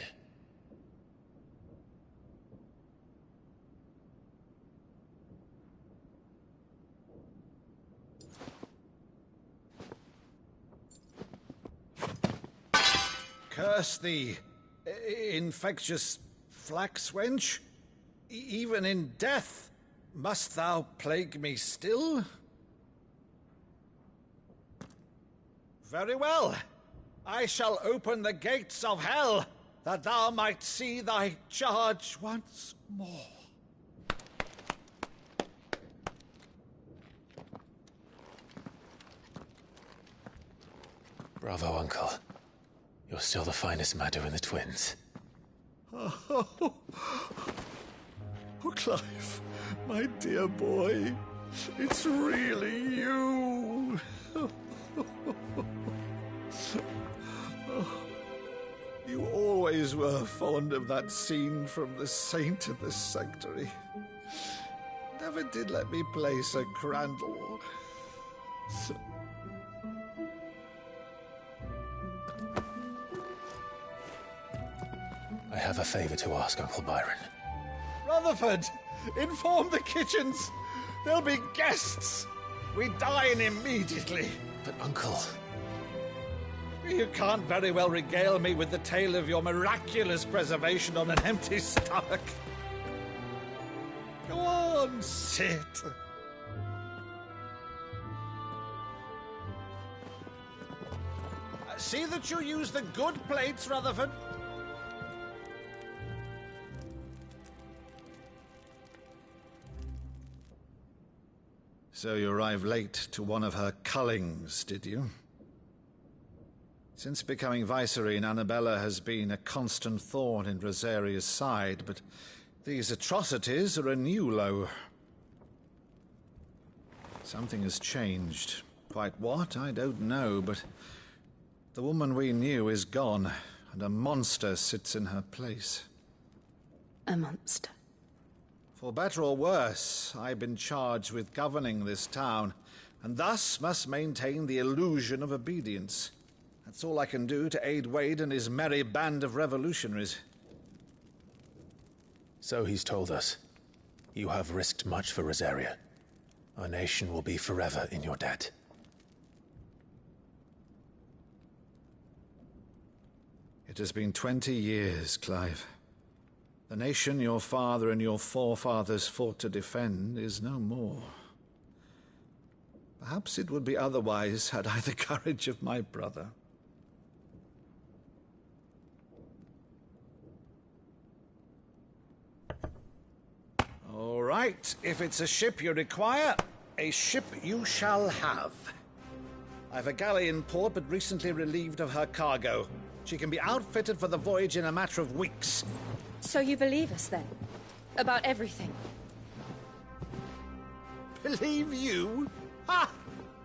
Curse thee, infectious flax wench. Even in death, must thou plague me still? Very well. I shall open the gates of hell, that thou might see thy charge once more.
Bravo, Uncle. You're still the finest Maddo in the twins.
Oh, Clive, my dear boy, it's really you. You always were fond of that scene from The Saint in the Sanctuary. Never never did let me play Sir Crandall.
I have a favor to ask, Uncle Byron.
Rutherford, inform the kitchens. There'll be guests. We dine immediately.
But, Uncle...
You can't very well regale me with the tale of your miraculous preservation on an empty stomach. Go on, sit. See that you use the good plates, Rutherford. So you arrived late to one of her cullings, did you? Since becoming Vicereine, Annabella has been a constant thorn in Rosaria's side, but these atrocities are a new low. Something has changed. Quite what, I don't know, but the woman we knew is gone, and a monster sits in her place.
A monster?
For better or worse, I've been charged with governing this town, and thus must maintain the illusion of obedience. That's all I can do to aid Wade and his merry band of revolutionaries.
So he's told us. You have risked much for Rosaria. Our nation will be forever in your debt.
It has been 20 years, Clive. The nation your father and your forefathers fought to defend is no more. Perhaps it would be otherwise had I the courage of my brother. All right, if it's a ship you require, a ship you shall have. I've a galley in port, but recently relieved of her cargo. She can be outfitted for the voyage in a matter of weeks.
So you believe us, then? About everything?
Believe you? Ha!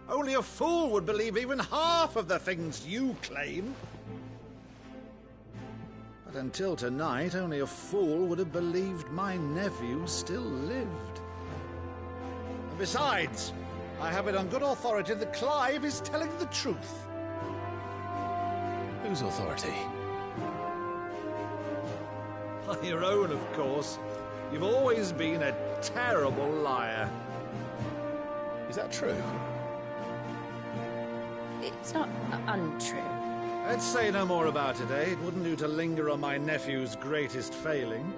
Only a fool would believe even half of the things you claim. But until tonight, only a fool would have believed my nephew still lived. And besides, I have it on good authority that Clive is telling the truth.
Whose authority?
Your own, of course. You've always been a terrible liar.
Is that true?
It's not untrue.
Let's say no more about it, eh? It wouldn't do to linger on my nephew's greatest failing.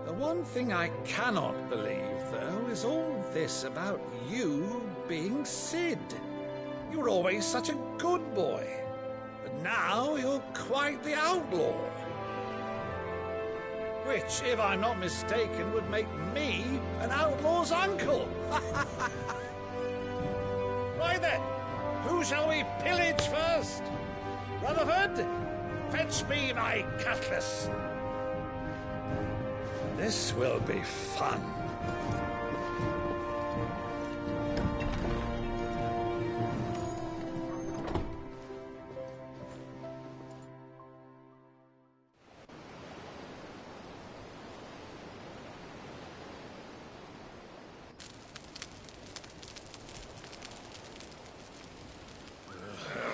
The one thing I cannot believe, though, is all this about you being Cid. You were always such a good boy, but now you're quite the outlaw. Which, if I'm not mistaken, would make me an outlaw's uncle. Right then, who shall we pillage first? Rutherford, fetch me my cutlass. This will be fun.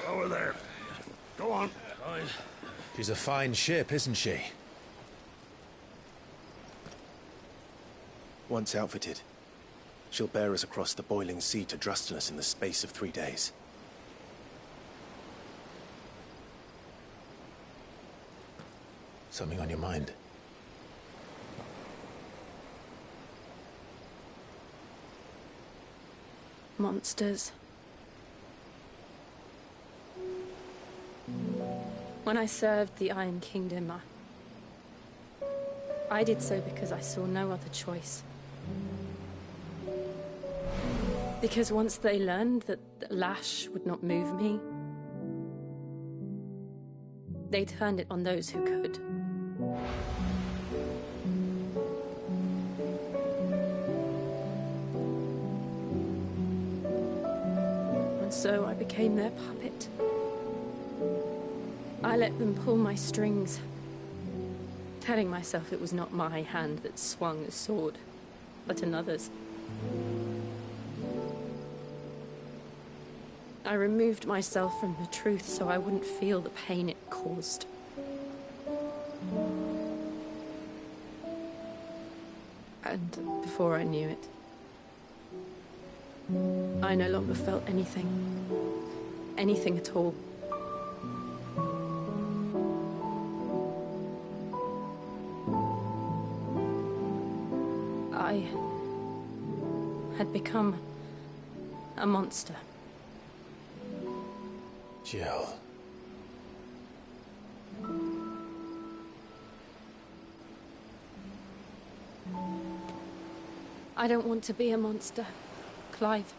Over there. Go on.
She's a fine ship, isn't she?
Once outfitted, she'll bear us across the boiling sea to Drustinus in the space of 3 days.
Something on your mind?
Monsters. When I served the Iron Kingdom, I did so because I saw no other choice. Because once they learned that the lash would not move me, they turned it on those who could. And so I became their puppet. I let them pull my strings, telling myself it was not my hand that swung a sword, but another's. I removed myself from the truth so I wouldn't feel the pain it caused. And before I knew it, I no longer felt anything. Anything at all. I had become a monster.
Jill.
I don't want to be a monster, Clive.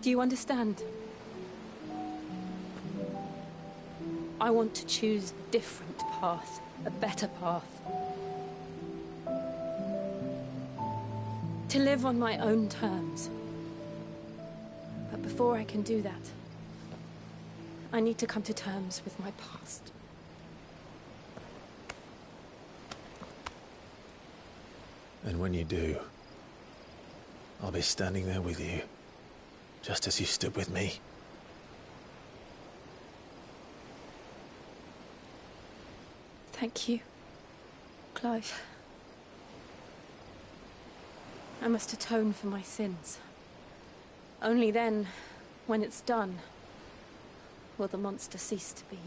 Do you understand? I want to choose a different path, a better path. To live on my own terms. But before I can do that, I need to come to terms with my past.
And when you do, I'll be standing there with you, just as you stood with me.
Thank you, Clive. I must atone for my sins. Only then, when it's done, will the monster cease to be.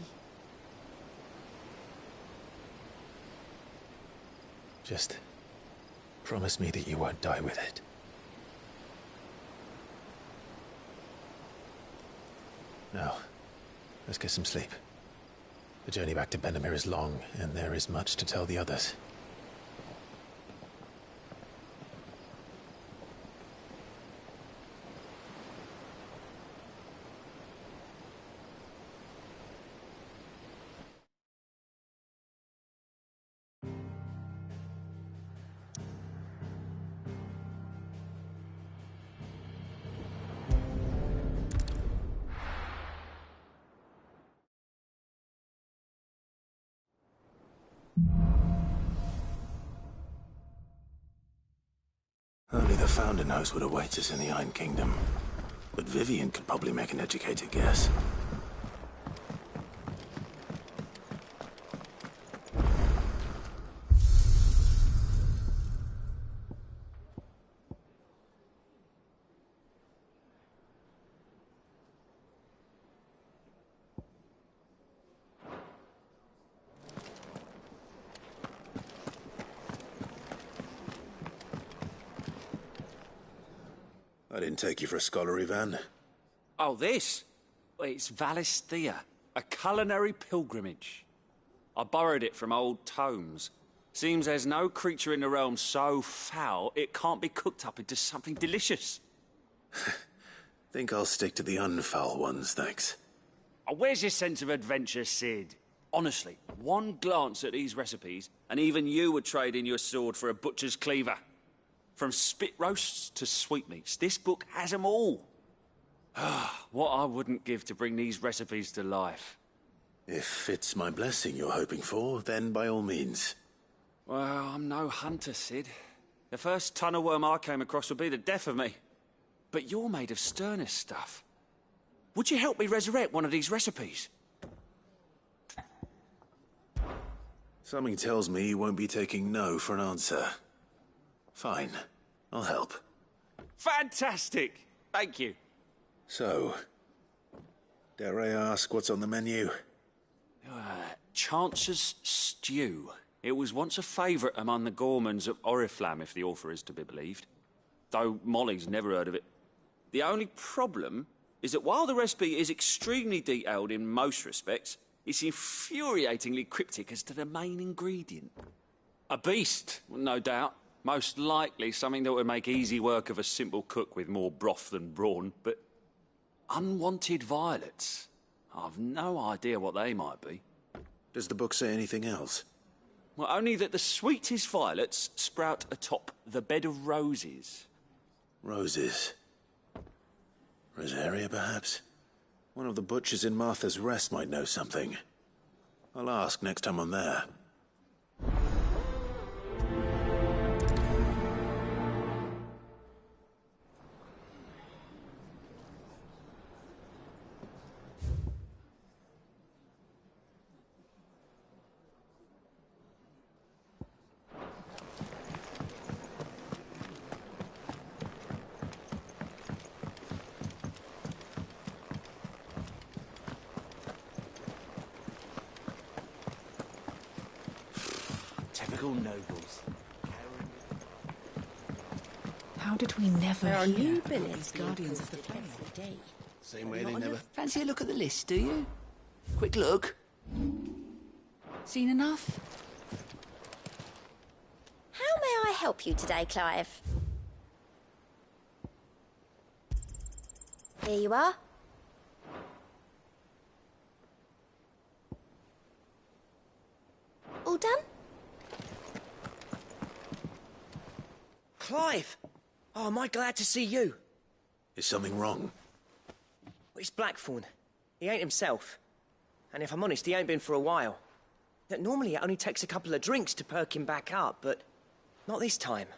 Just promise me that you won't die with it. Now, let's get some sleep. The journey back to Benamir is long, and there is much to tell the others. Only the Founder knows what awaits us in the Iron Kingdom. But Vivian could probably make an educated guess. I didn't take you for a scholar, Ivan.
Oh, this? Well, it's Valisthea, a culinary pilgrimage. I borrowed it from old tomes. Seems there's no creature in the realm so foul it can't be cooked up into something delicious.
Think I'll stick to the unfoul ones, thanks.
Oh, where's your sense of adventure, Sid? Honestly, one glance at these recipes, and even you would trade in your sword for a butcher's cleaver. From spit roasts to sweetmeats, this book has them all. What I wouldn't give to bring these recipes to life.
If it's my blessing you're hoping for, then by all means.
Well, I'm no hunter, Sid. The first tunnel worm I came across would be the death of me. But you're made of sterner stuff. Would you help me resurrect one of these recipes?
Something tells me you won't be taking no for an answer. Fine. I'll help.
Fantastic! Thank you.
So, dare I ask what's on the menu?
Chance's Stew. It was once a favourite among the gourmands of Oriflamme, if the author is to be believed. Though Molly's never heard of it. The only problem is that while the recipe is extremely detailed in most respects, it's infuriatingly cryptic as to the main ingredient. A beast, no doubt. Most likely something that would make easy work of a simple cook with more broth than brawn, but unwanted violets. I've no idea what they might be.
Does the book say anything else?
Well, only that the sweetest violets sprout atop the bed of roses.
Roses. Rosaria, perhaps? One of the butchers in Martha's Rest might know something. I'll ask next time I'm there.
Typical nobles.
How did we never
There are
hear
new
about
billets
these Guardians of the Flame?
every day.
Same way they never... Fancy a look at the list, do you? Quick look. Seen enough?
How may I help you today, Clive? Here you are. All done?
Clive! Oh, am I glad to see you?
Is something wrong?
It's Blackthorn. He ain't himself. And if I'm honest, he ain't been for a while. Normally it only takes a couple of drinks to perk him back up, but not this time.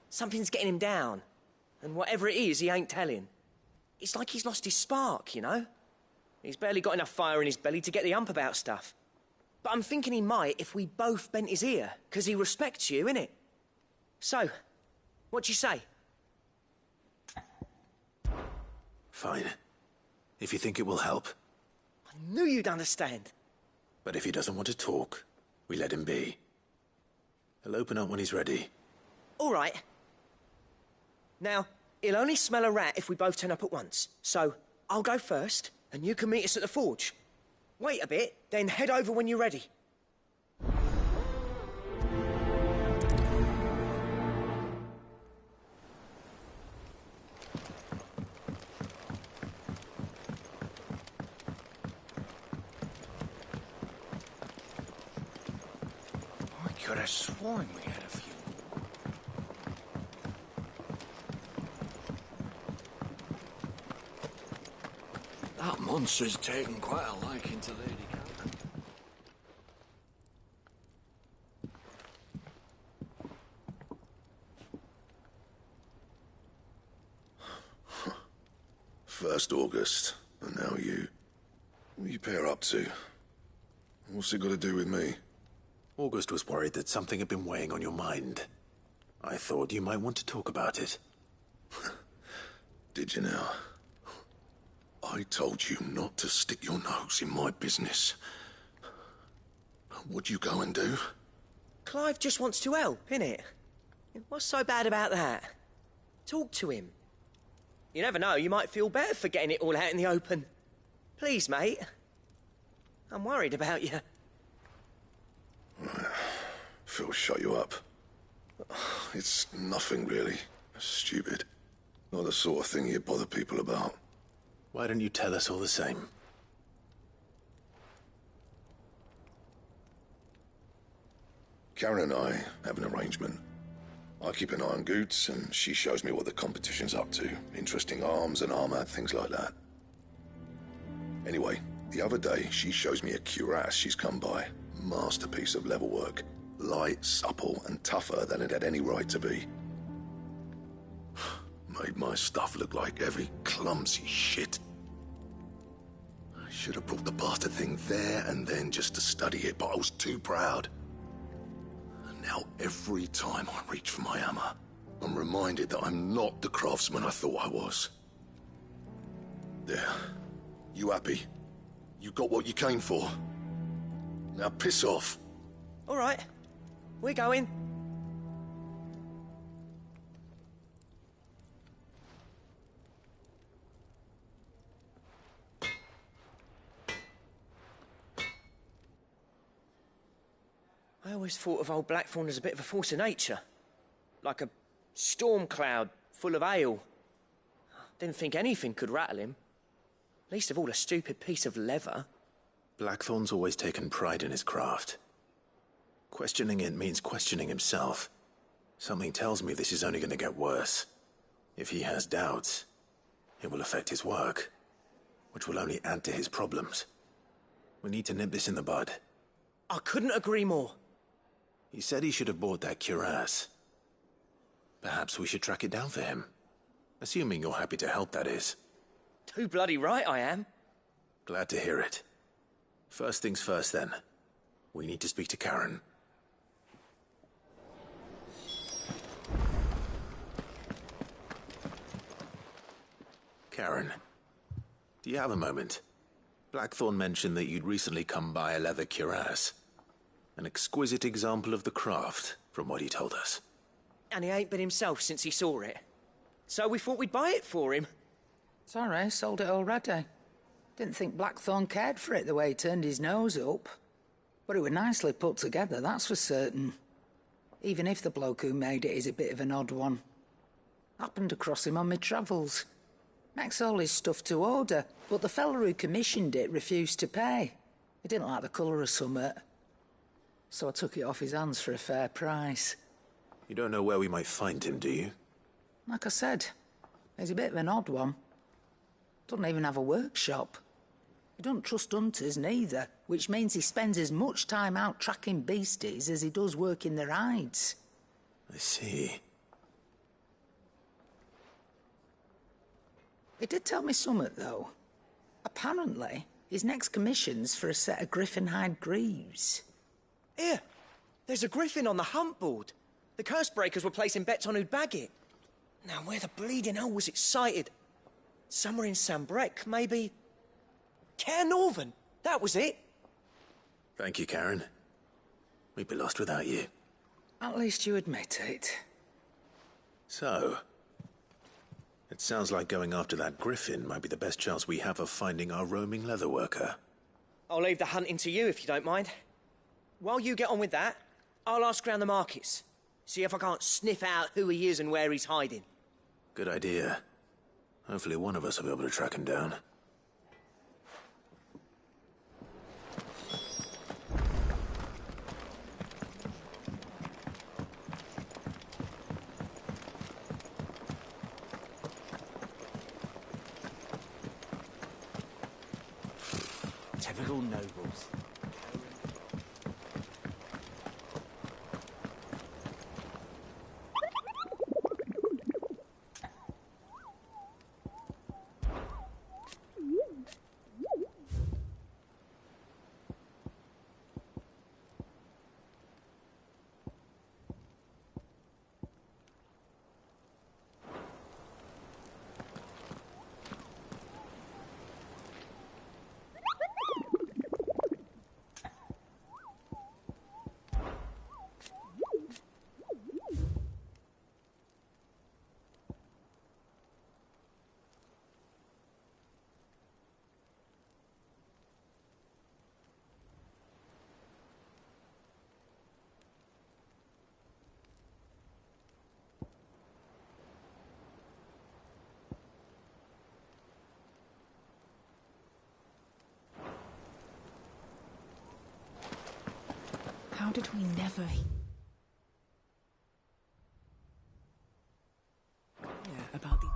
Something's getting him down. And whatever it is, he ain't telling. It's like he's lost his spark, you know? He's barely got enough fire in his belly to get the ump about stuff. But I'm thinking he might if we both bent his ear, 'cause he respects you, innit? So, what do you say?
Fine. If you think it will help.
I knew you'd understand.
But if he doesn't want to talk, we let him be. He'll open up when he's ready.
All right. Now, he'll only smell a rat if we both turn up at once. So, I'll go first, and you can meet us at the forge. Wait a bit, then head over when you're ready.
I could have sworn we had a few. That monster's taken quite a liking to Lady Catherine.
First August, and now you. What are you pair up to? What's it got to do with me?
August was worried that something had been weighing on your mind. I thought you might want to talk about it.
Did you now? I told you not to stick your nose in my business. What'd you go and do?
Clive just wants to help, innit? What's so bad about that? Talk to him. You never know, you might feel better for getting it all out in the open. Please, mate. I'm worried about you.
Phil shut you up. It's nothing really. Stupid. Not the sort of thing you bother people about.
Why don't you tell us all the same?
Karen and I have an arrangement. I keep an eye on Goots, and she shows me what the competition's up to. Interesting arms and armor, things like that. Anyway, the other day, she shows me a cuirass she's come by. Masterpiece of level work. Light, supple, and tougher than it had any right to be. Made my stuff look like heavy, clumsy shit. I should have brought the bastard thing there and then just to study it, but I was too proud. And now every time I reach for my hammer, I'm reminded that I'm not the craftsman I thought I was. There. You happy? You got what you came for? Now piss off.
All right. We're going. I always thought of old Blackthorn as a bit of a force of nature. Like a storm cloud full of ale. Didn't think anything could rattle him. Least of all a stupid piece of leather.
Blackthorn's always taken pride in his craft. Questioning it means questioning himself. Something tells me this is only going to get worse. If he has doubts, it will affect his work. which will only add to his problems. We need to nip this in the bud.
I couldn't agree more.
He said he should have bought that cuirass. Perhaps we should track it down for him. Assuming you're happy to help, that is.
Too bloody right I am.
Glad to hear it. First things first, then. We need to speak to Karen. Karen, do you have a moment? Blackthorn mentioned that you'd recently come by a leather cuirass. An exquisite example of the craft, from what he told us.
And he ain't been himself since he saw it. So we thought we'd buy it for him.
Sorry, sold it already. Didn't think Blackthorn cared for it the way he turned his nose up. But it was nicely put together, that's for certain. Even if the bloke who made it is a bit of an odd one. Happened across him on my travels. Makes all his stuff to order, but the fella who commissioned it refused to pay. He didn't like the colour of summit. So I took it off his hands for a fair price.
You don't know where we might find him, do you?
Like I said, he's a bit of an odd one. Doesn't even have a workshop. He don't trust hunters neither, which means he spends as much time out tracking beasties as he does working their hides.
I see.
He did tell me something, though. Apparently, his next commission's for a set of griffin hide greaves.
Here, there's a griffin on the hunt board. The curse breakers were placing bets on who'd bag it. Now, where the bleeding hell was it sighted? Somewhere in Sambrec, maybe. Caer Northern, that was it.
Thank you, Karen. We'd be lost without you.
At least you admit it.
So, it sounds like going after that griffin might be the best chance we have of finding our roaming leatherworker.
I'll leave the hunting to you if you don't mind. While you get on with that, I'll ask round the markets. See if I can't sniff out who he is and where he's hiding.
Good idea. Hopefully one of us will be able to track him down.
Typical nobles.
How did we never... Yeah, about the...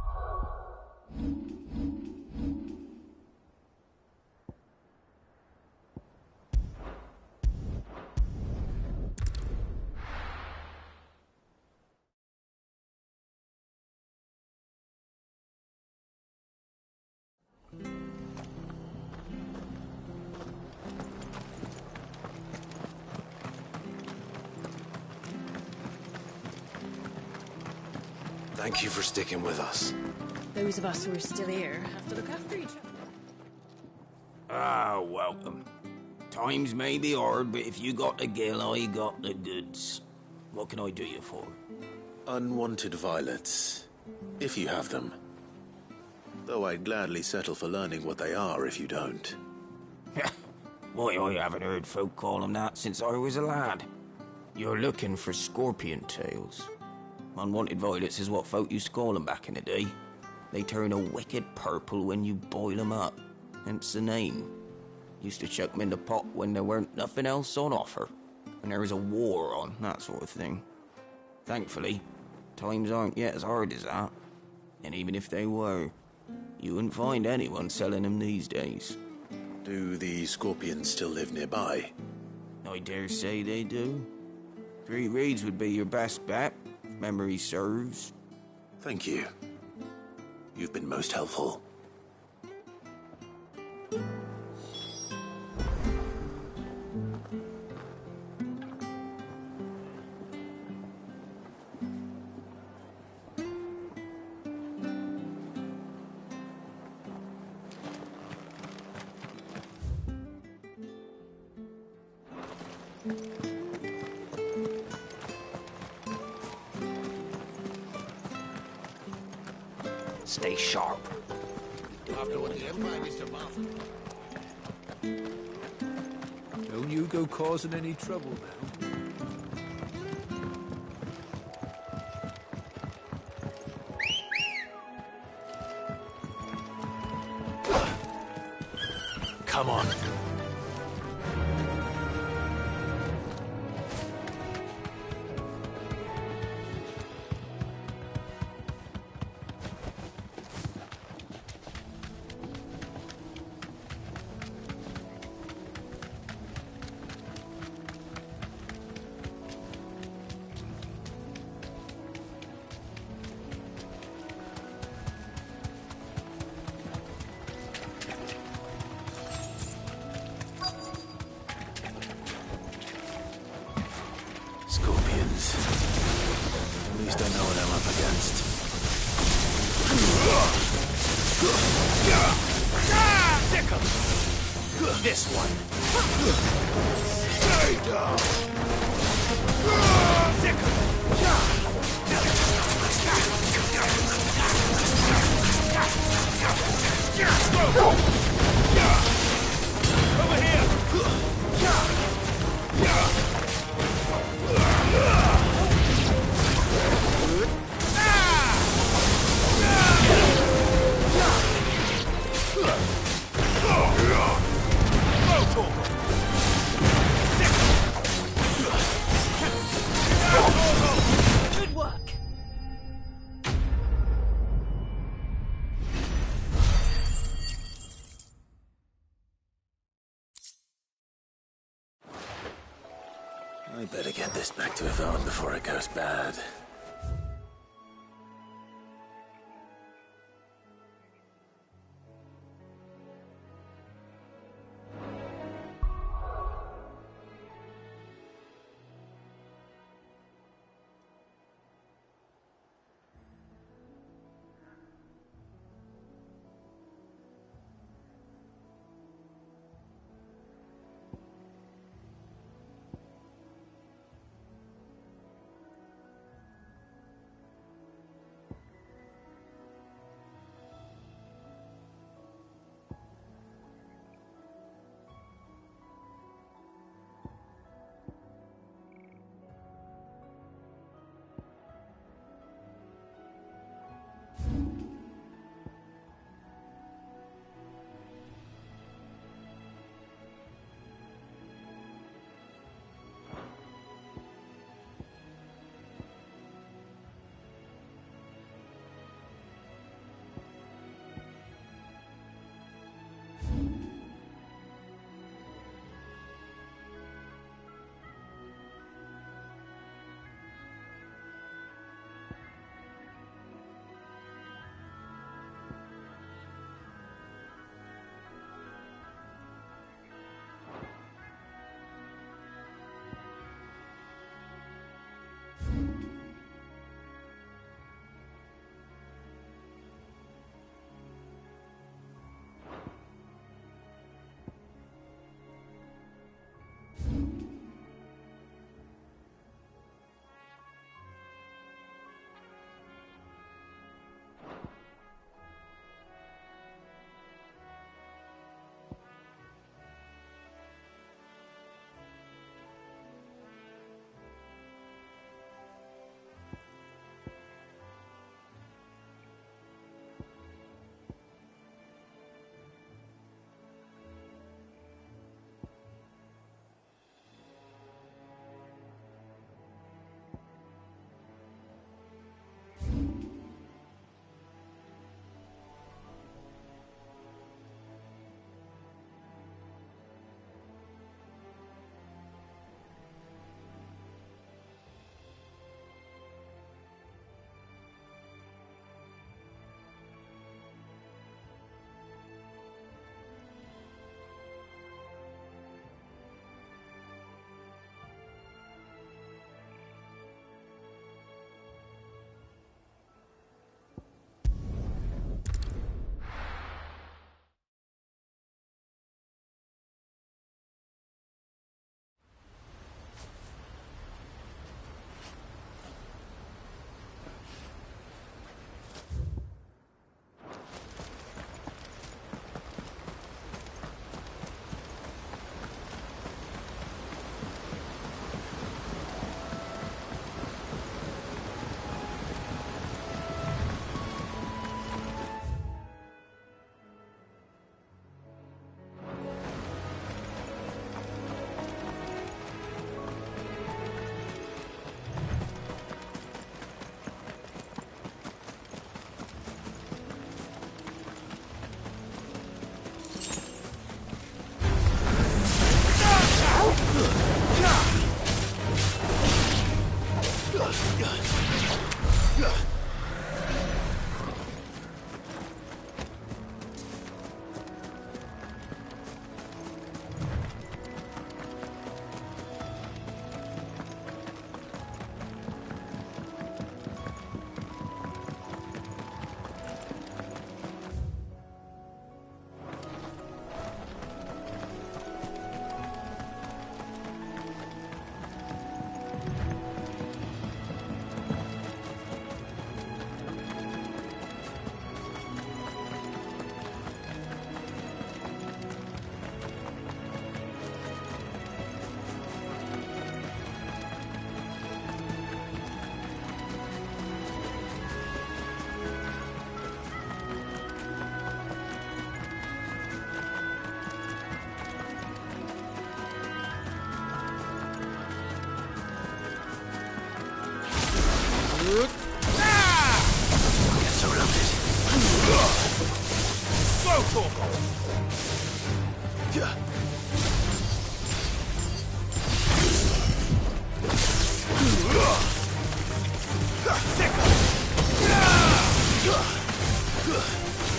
Thank you for sticking with us.
Those of us who are still here have to look after each other.
Ah, welcome. Times may be hard, but if you got the gill, I got the goods. What can I do you for?
Unwanted violets, if you have them. Though I'd gladly settle for learning what they are if you don't.
Why, I haven't heard folk call them that since I was a lad. You're looking for scorpion tails. Unwanted violets is what folk used to call them back in the day. They turn a wicked purple when you boil them up, hence the name. Used to chuck them in the pot when there weren't nothing else on offer, when there was a war on, that sort of thing. Thankfully, times aren't yet as hard as that. And even if they were,
You wouldn't find anyone selling them these days. Do the Scorpions still live nearby? I dare say they do. 3 Reeds would be your best bet, if memory serves. Thank you. You've been most helpful.
Stay sharp.
After what the Empire is to Martha.
Don't you go causing any trouble now.
Come on. Scorpions. At least I know what I'm up against.
This one.
Stay down.
Over here.
Good work.
I better get this back to Yvonne before it goes bad.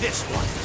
This one.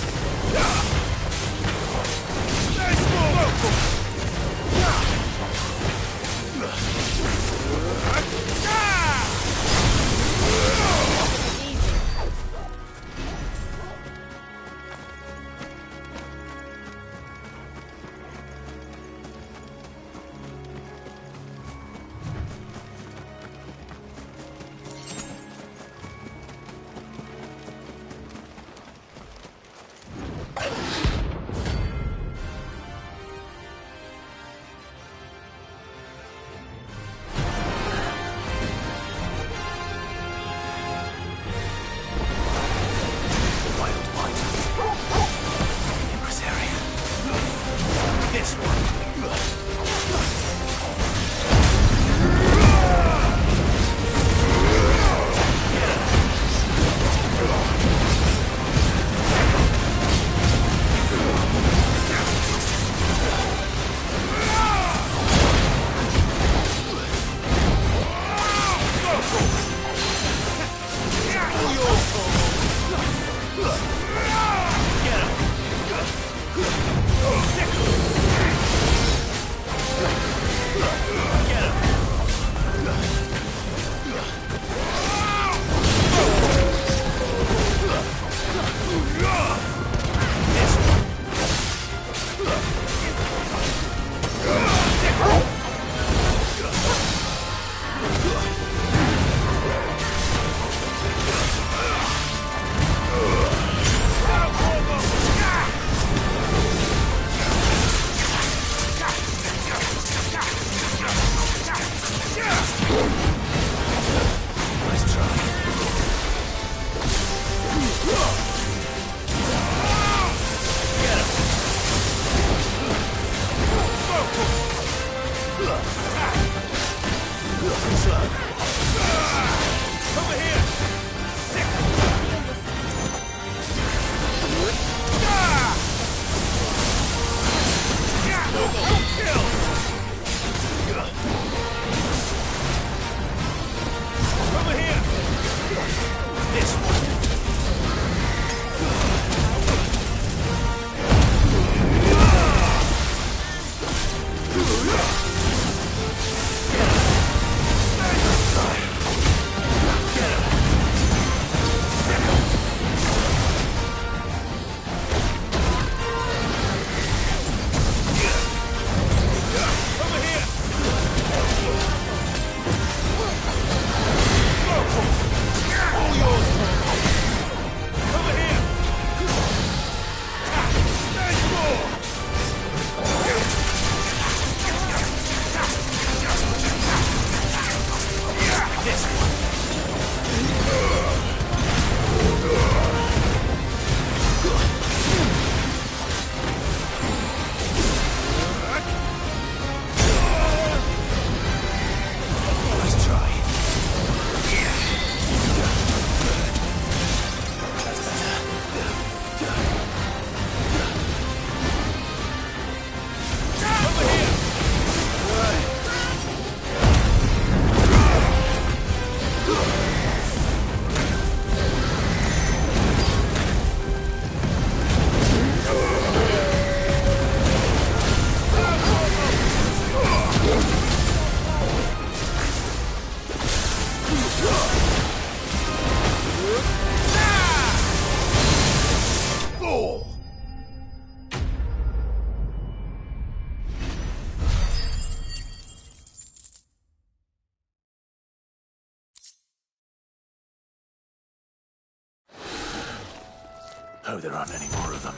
Hope there aren't any more of them.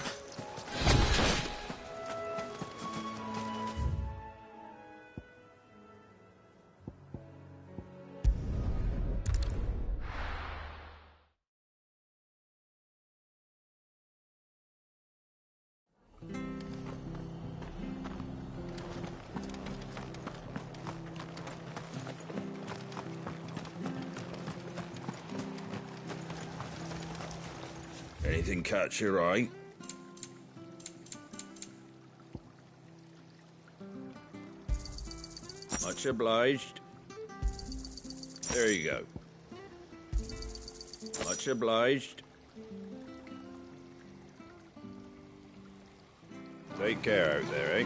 Anything catch your eye? Much obliged. There you go. Much obliged. Take care out there, eh?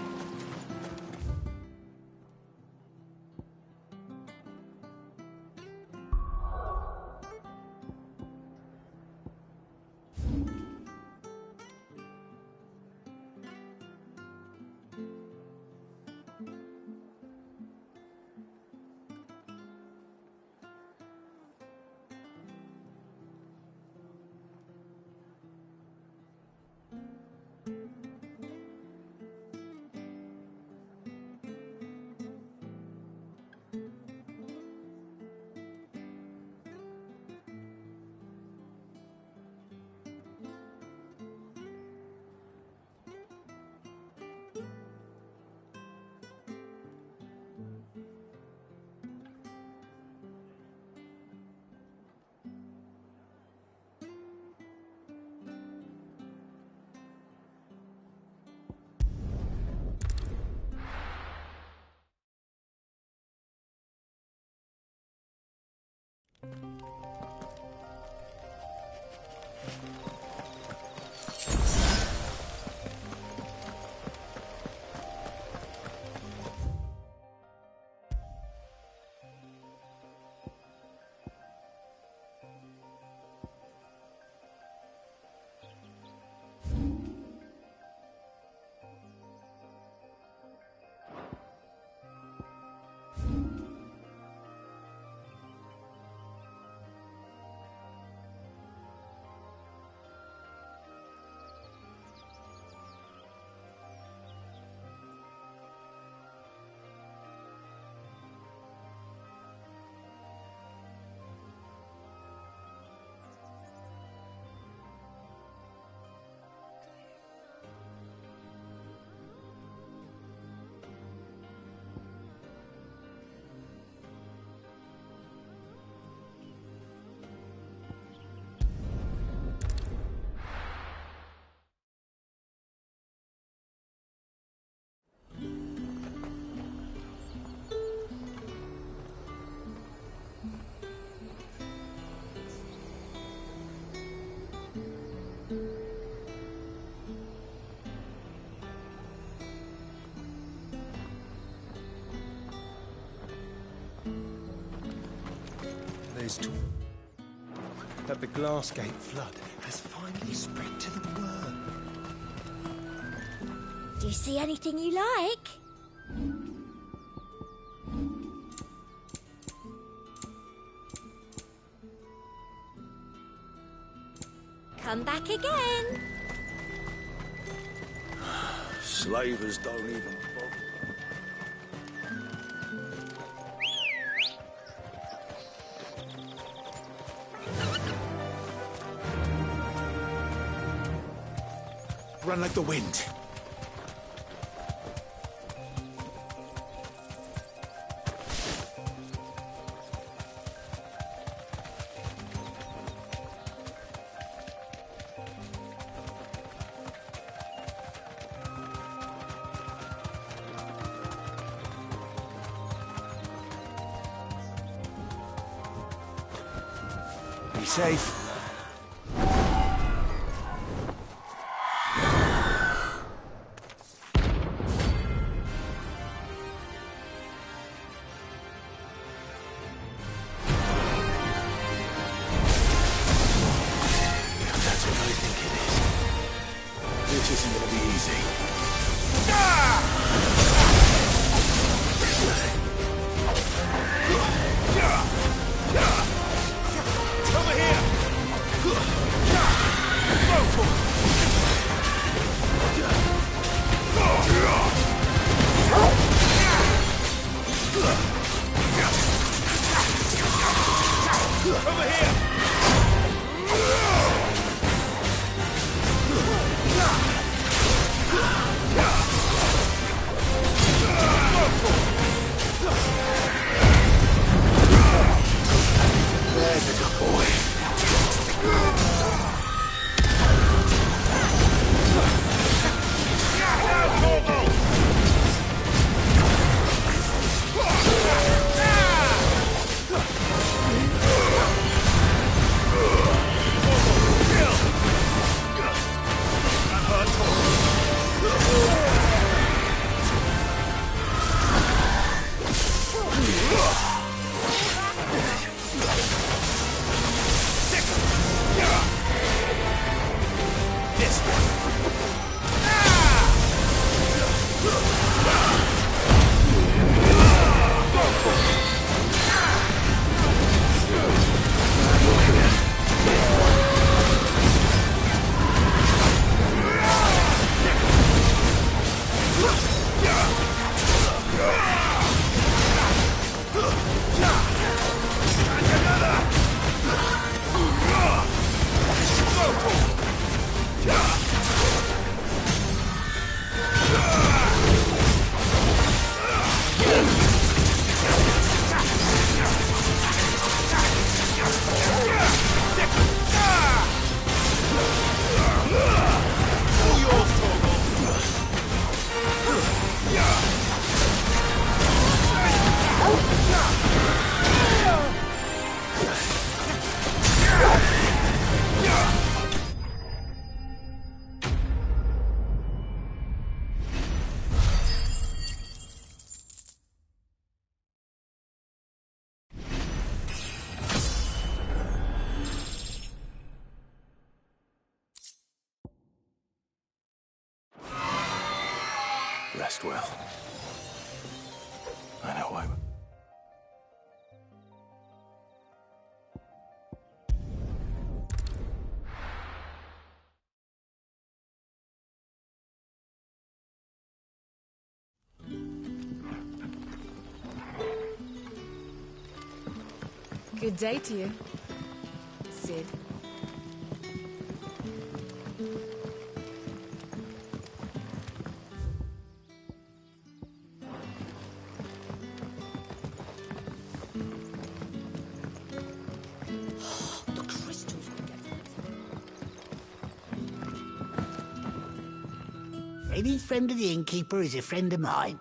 There's talk that the Glassgate flood has finally spread to the world.
Do you see anything you like? Come back again.
Slavers don't even bother. Run like the wind. Be safe.
Over here! Go for it! Over here!
There's a good boy.
Rest well. I know why.
Good day to you, Cid.
The crystals will get
Any friend of the innkeeper is a friend of mine.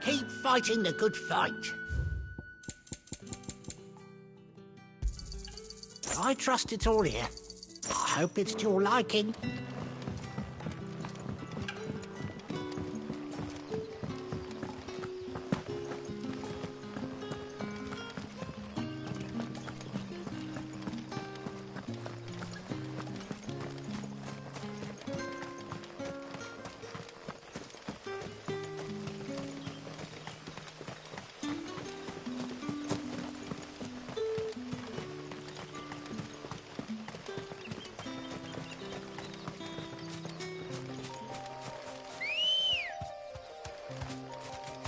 Keep fighting the good fight. I trust it's all here. I hope it's to your liking.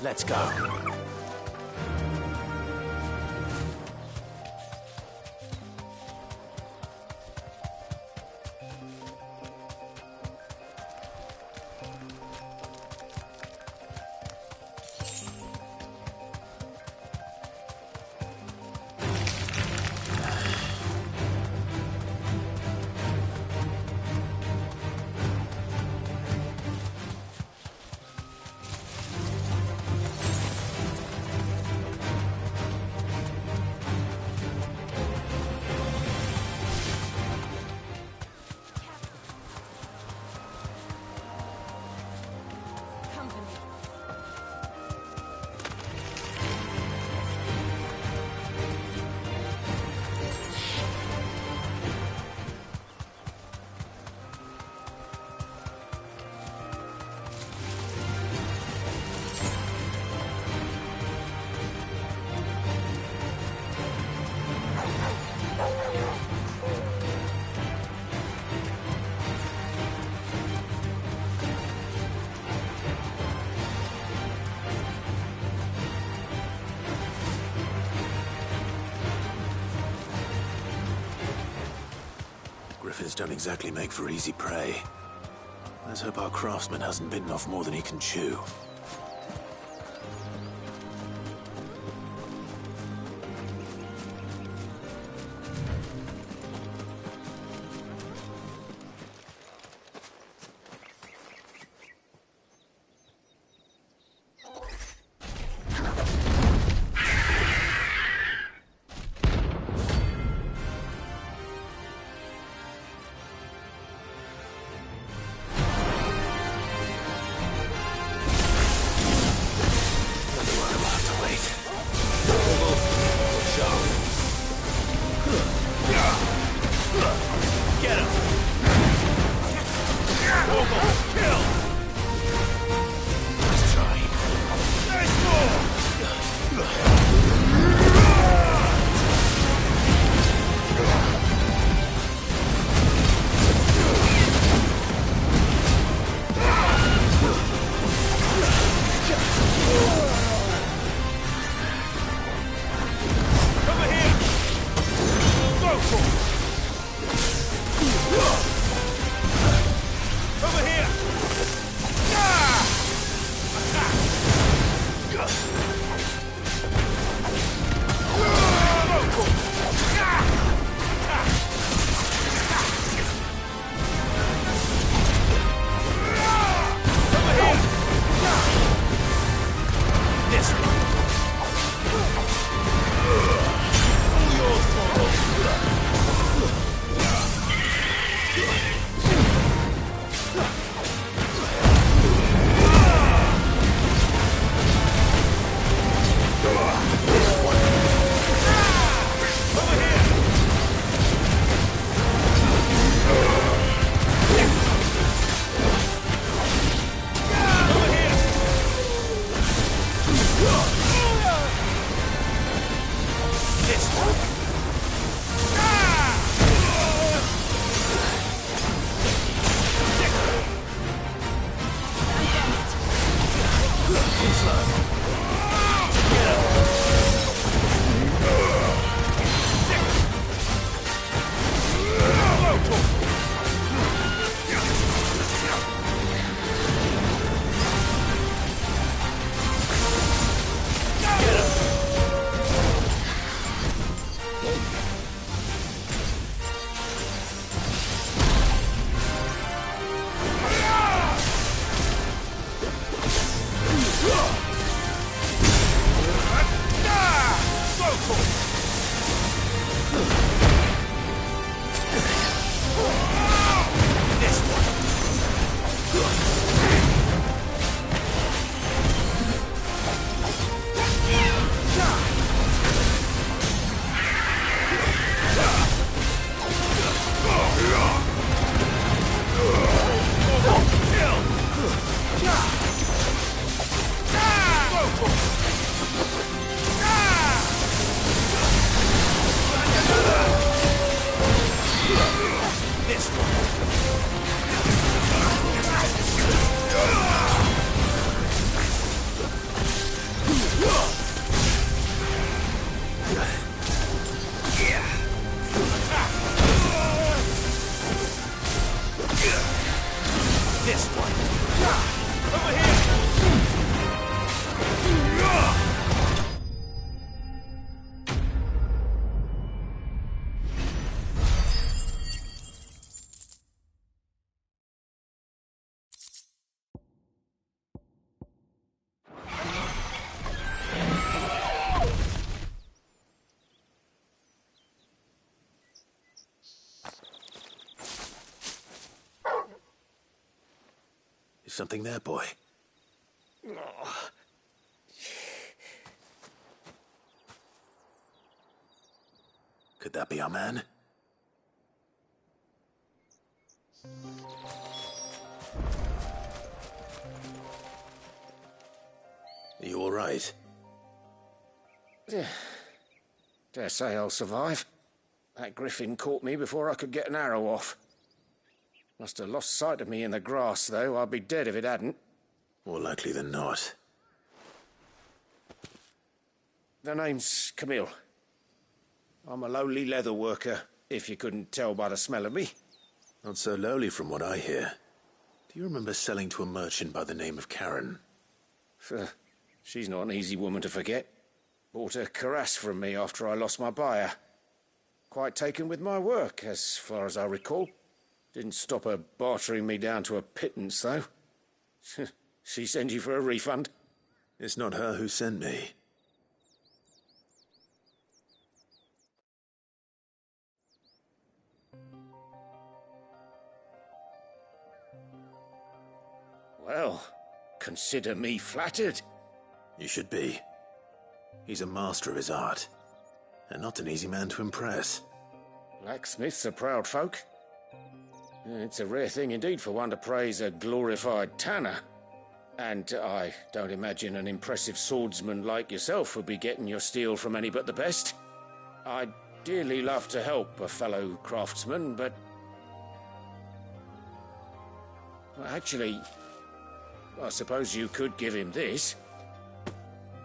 Let's go. griffins don't exactly make for easy prey. Let's hope our craftsman hasn't bitten off more than he can chew. Is something there, boy? Could that be our man? Are you all right?
Dare say I'll survive. That griffin caught me before I could get an arrow off. Must have lost sight of me in the grass, though. I'd be dead if it hadn't.
More likely than not.
The name's Camille. I'm a lowly leather worker, if you couldn't tell by the smell of me.
Not so lowly from what I hear. Do you remember selling to a merchant by the name of Karen?
She's not an easy woman to forget. Bought a cuirass from me after I lost my buyer. Quite taken with my work, as far as I recall. Didn't stop her bartering me down to a pittance, though. She sent you for a refund?
It's not her who sent me.
Well, consider me flattered.
You should be. He's a master of his art, and not an easy man to impress.
Blacksmiths are proud folk. It's a rare thing indeed for one to praise a glorified tanner. And I don't imagine an impressive swordsman like yourself would be getting your steel from any but the best. I'd dearly love to help a fellow craftsman, but... Well, actually, I suppose you could give him this.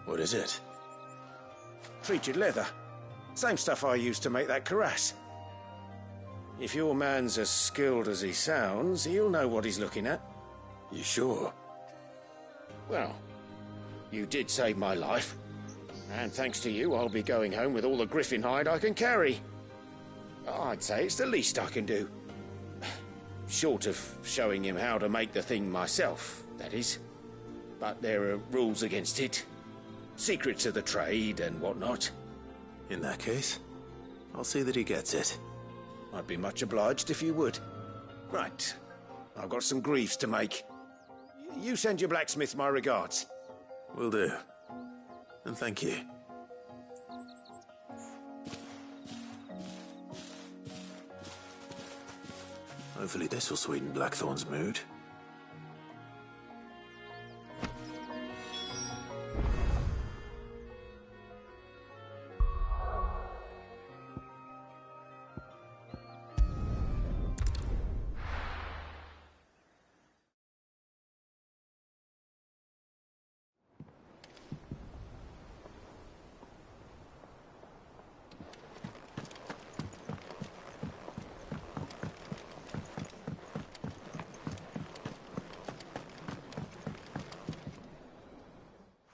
What is it?
Treated leather. Same stuff I used to make that cuirass. If your man's as skilled as he sounds, he'll know what he's looking at.
You sure?
Well, you did save my life. And thanks to you, I'll be going home with all the griffin hide I can carry. I'd say it's the least I can do. Short of showing him how to make the thing myself, that is. But there are rules against it. Secrets of the trade and whatnot.
In that case, I'll see that he gets it.
I'd be much obliged if you would. Right. I've got some greaves to make. You send your blacksmith my regards.
Will do. And thank you. Hopefully this will sweeten Blackthorn's mood.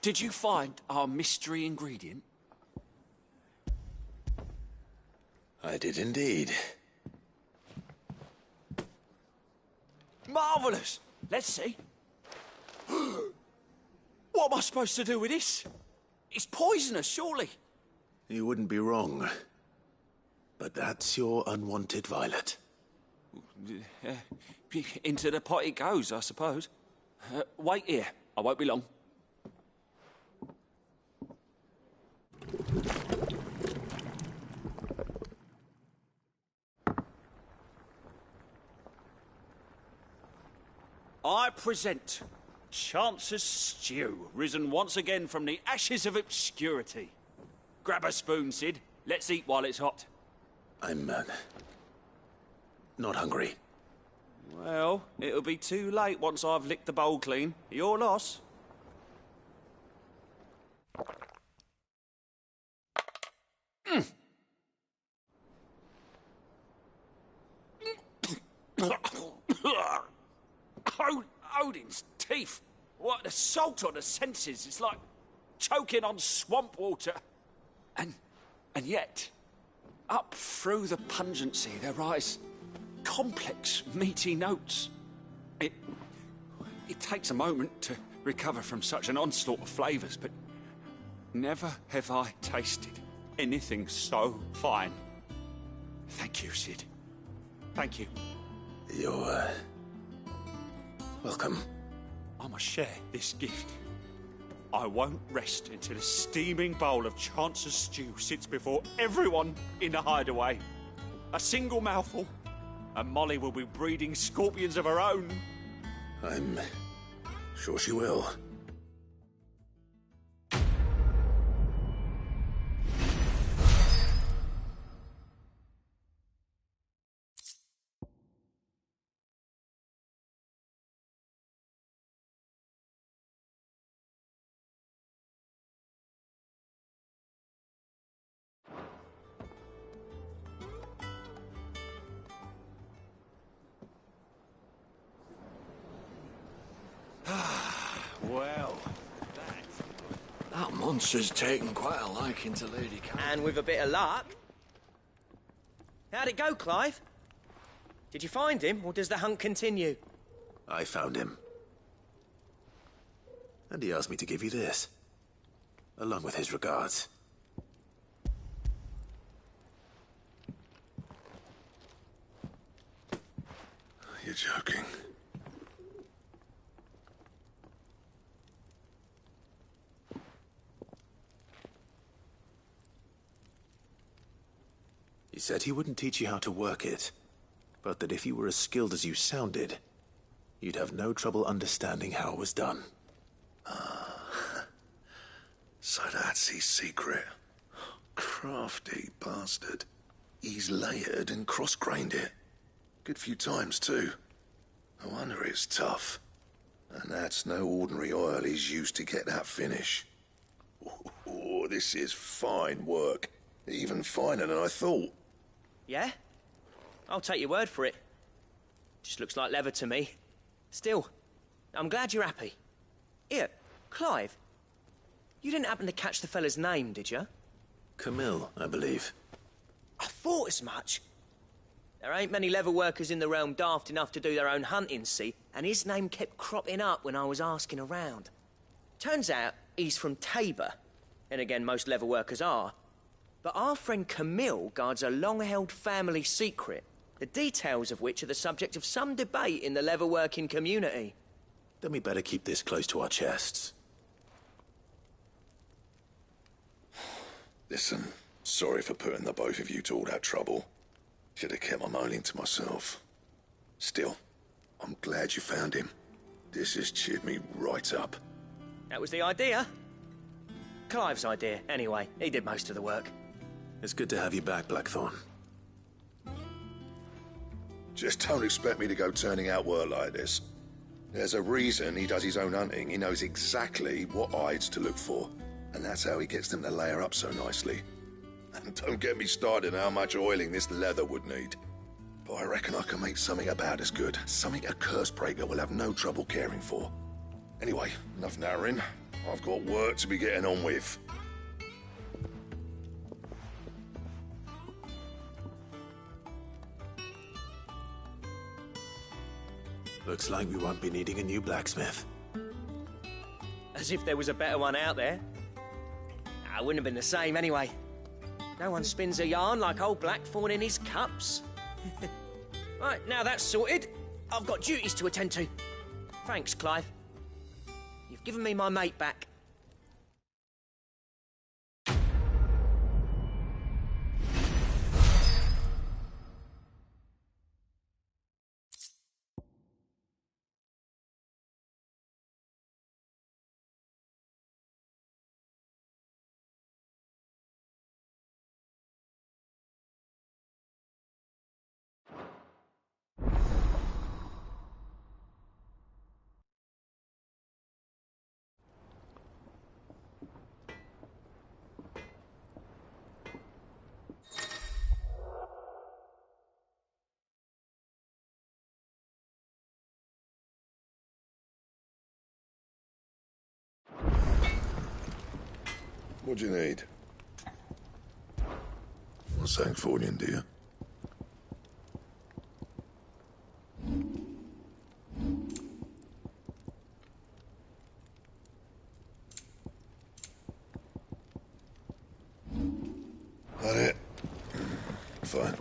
Did you find our mystery ingredient?
I did indeed.
Marvellous! Let's see. What am I supposed to do with this? It's poisonous, surely.
You wouldn't be wrong. But that's your unwanted violet.
Into the pot it goes, I suppose. Wait here. I won't be long. I present Chance's Stew, risen once again from the ashes of obscurity. Grab a spoon, Sid. Let's eat while it's hot.
I'm, not hungry.
Well, it'll be too late once I've licked the bowl clean. Your loss. Odin's teeth. What, the salt on the senses. It's like choking on swamp water. And yet, up through the pungency, there rise complex, meaty notes. It takes a moment to recover from such an onslaught of flavours, but never have I tasted anything so fine. Thank you, Sid. Thank you.
You're, welcome.
I must share this gift. I won't rest until a steaming bowl of Chance's stew sits before everyone in the hideaway. A single mouthful, and Molly will be breeding scorpions of her own.
I'm sure she will.
Well, that monster's taken quite a liking to Lady Catherine.
And with a bit of luck... How'd it go, Clive? Did you find him, or does the hunt continue?
I found him. And he asked me to give you this, along with his regards.
You're joking.
He said he wouldn't teach you how to work it, but that if you were as skilled as you sounded, you'd have no trouble understanding how it was done.
So that's his secret. Crafty bastard. He's layered and cross-grained it. Good few times, too. No wonder it's tough. And that's no ordinary oil he's used to get that finish. Oh, this is fine work. Even finer than I thought.
Yeah? I'll take your word for it. Just looks like leather to me. Still, I'm glad you're happy. Here, Clive. You didn't happen to catch the fella's name, did you?
Camille, I believe.
I thought as much. There ain't many leather workers in the realm daft enough to do their own hunting, see? And his name kept cropping up when I was asking around. Turns out he's from Tabor. And again, most leather workers are. But our friend Camille guards a long-held family secret, the details of which are the subject of some debate in the leather-working community.
Then we better keep this close to our chests.
Listen, sorry for putting the both of you to all that trouble. Should have kept my moaning to myself. Still, I'm glad you found him. This has cheered me right up.
That was the idea. Clive's idea, anyway. He did most of the work.
It's good to have you back, Blackthorn.
Just don't expect me to go turning out work like this. There's a reason he does his own hunting. He knows exactly what hides to look for. And that's how he gets them to layer up so nicely. And don't get me started on how much oiling this leather would need. But I reckon I can make something about as good. Something a Cursebreaker will have no trouble caring for. Anyway, enough narrowing. I've got work to be getting on with.
Looks like we won't be needing a new blacksmith.
As if there was a better one out there. I wouldn't have been the same anyway. No one spins a yarn like old Blackthorn in his cups. Right, now that's sorted, I've got duties to attend to. Thanks, Clive. You've given me my mate back.
What do you need? Not Sancfordian, do you? That it? Fine.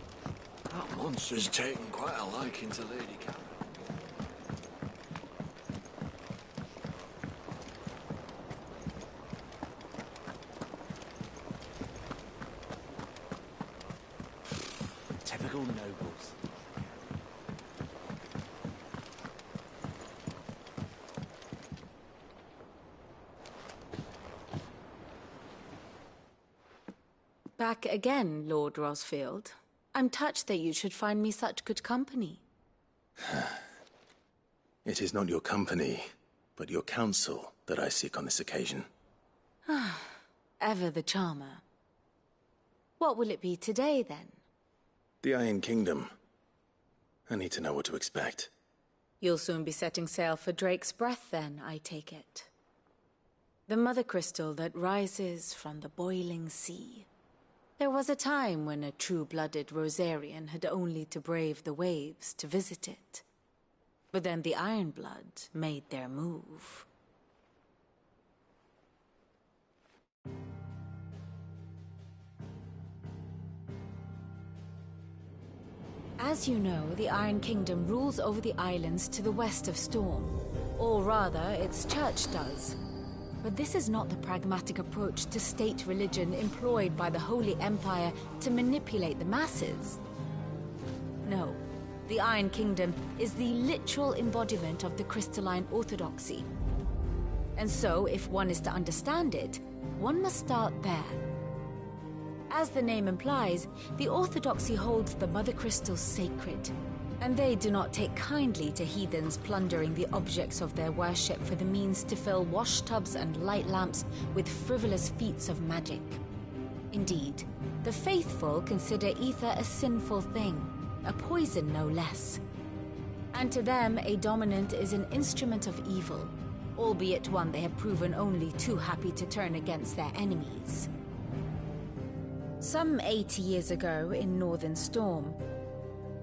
That monster's taken quite a liking to Lady Catherine.
Typical nobles.
Back again, Lord Rosfield. I'm touched that you should find me such good company.
It is not your company, but your counsel that I seek on this occasion.
Ever the charmer. What will it be today, then?
The Iron Kingdom. I need to know what to expect.
You'll soon be setting sail for Drake's Breath, then, I take it.
The mother crystal that rises from the boiling sea. There was a time when a true-blooded Rosarian had only to brave the waves to visit it. But then the Ironblood made their move. As you know, the Iron Kingdom rules over the islands to the west of Storm. Or rather, its church does. But this is not the pragmatic approach to state religion employed by the Holy Empire to manipulate the masses. No, the Iron Kingdom is the literal embodiment of the crystalline orthodoxy. And so, if one is to understand it, one must start there. As the name implies, the orthodoxy holds the mother crystals sacred, and they do not take kindly to heathens plundering the objects of their worship for the means to fill washtubs and light lamps with frivolous feats of magic. Indeed, the faithful consider ether a sinful thing, a poison no less. And to them, a dominant is an instrument of evil, albeit one they have proven only too happy to turn against their enemies. Some 80 years ago in Northern Storm,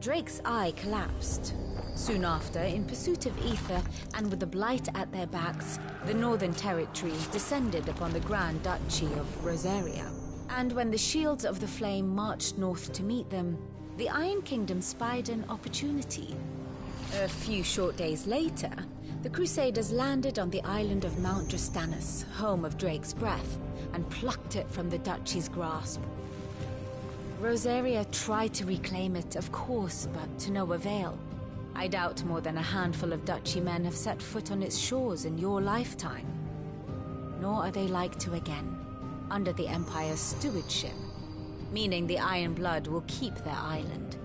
Drake's eye collapsed. Soon after, in pursuit of ether and with the Blight at their backs, the Northern Territories descended upon the Grand Duchy of Rosaria. And when the Shields of the Flame marched north to meet them, the Iron Kingdom spied an opportunity. A few short days later, the Crusaders landed on the island of Mount Drastanus, home of Drake's breath, and plucked it from the Duchy's grasp. Rosaria tried to reclaim it, of course, but to no avail. I doubt more than a handful of Duchy men have set foot on its shores in your lifetime. Nor are they like to again, under the Empire's stewardship, meaning the Iron Blood will keep their island.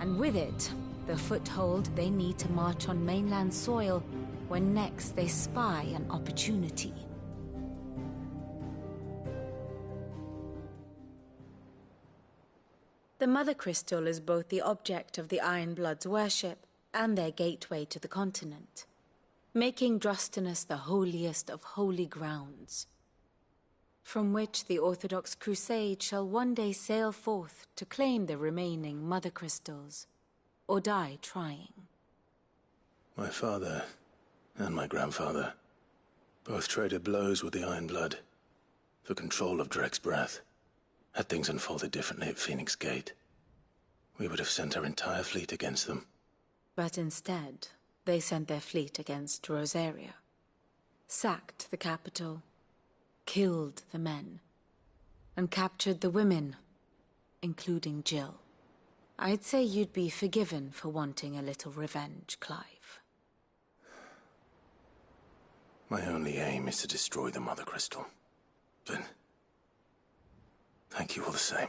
And with it, the foothold they need to march on mainland soil when next they spy an opportunity. The Mother Crystal is both the object of the Iron Blood's worship and their gateway to the continent, making Drastanus the holiest of holy grounds, from which the Orthodox Crusade shall one day sail forth to claim the remaining Mother Crystals, or die trying.
My father and my grandfather both traded blows with the Iron Blood for control of Drake's breath. Had things unfolded differently at Phoenix Gate, we would have sent our entire fleet against them.
But instead, they sent their fleet against Rosaria, sacked the capital, killed the men, and captured the women, including Jill. I'd say you'd be forgiven for wanting a little revenge, Clive.
My only aim is to destroy the Mother Crystal. But thank you all the same.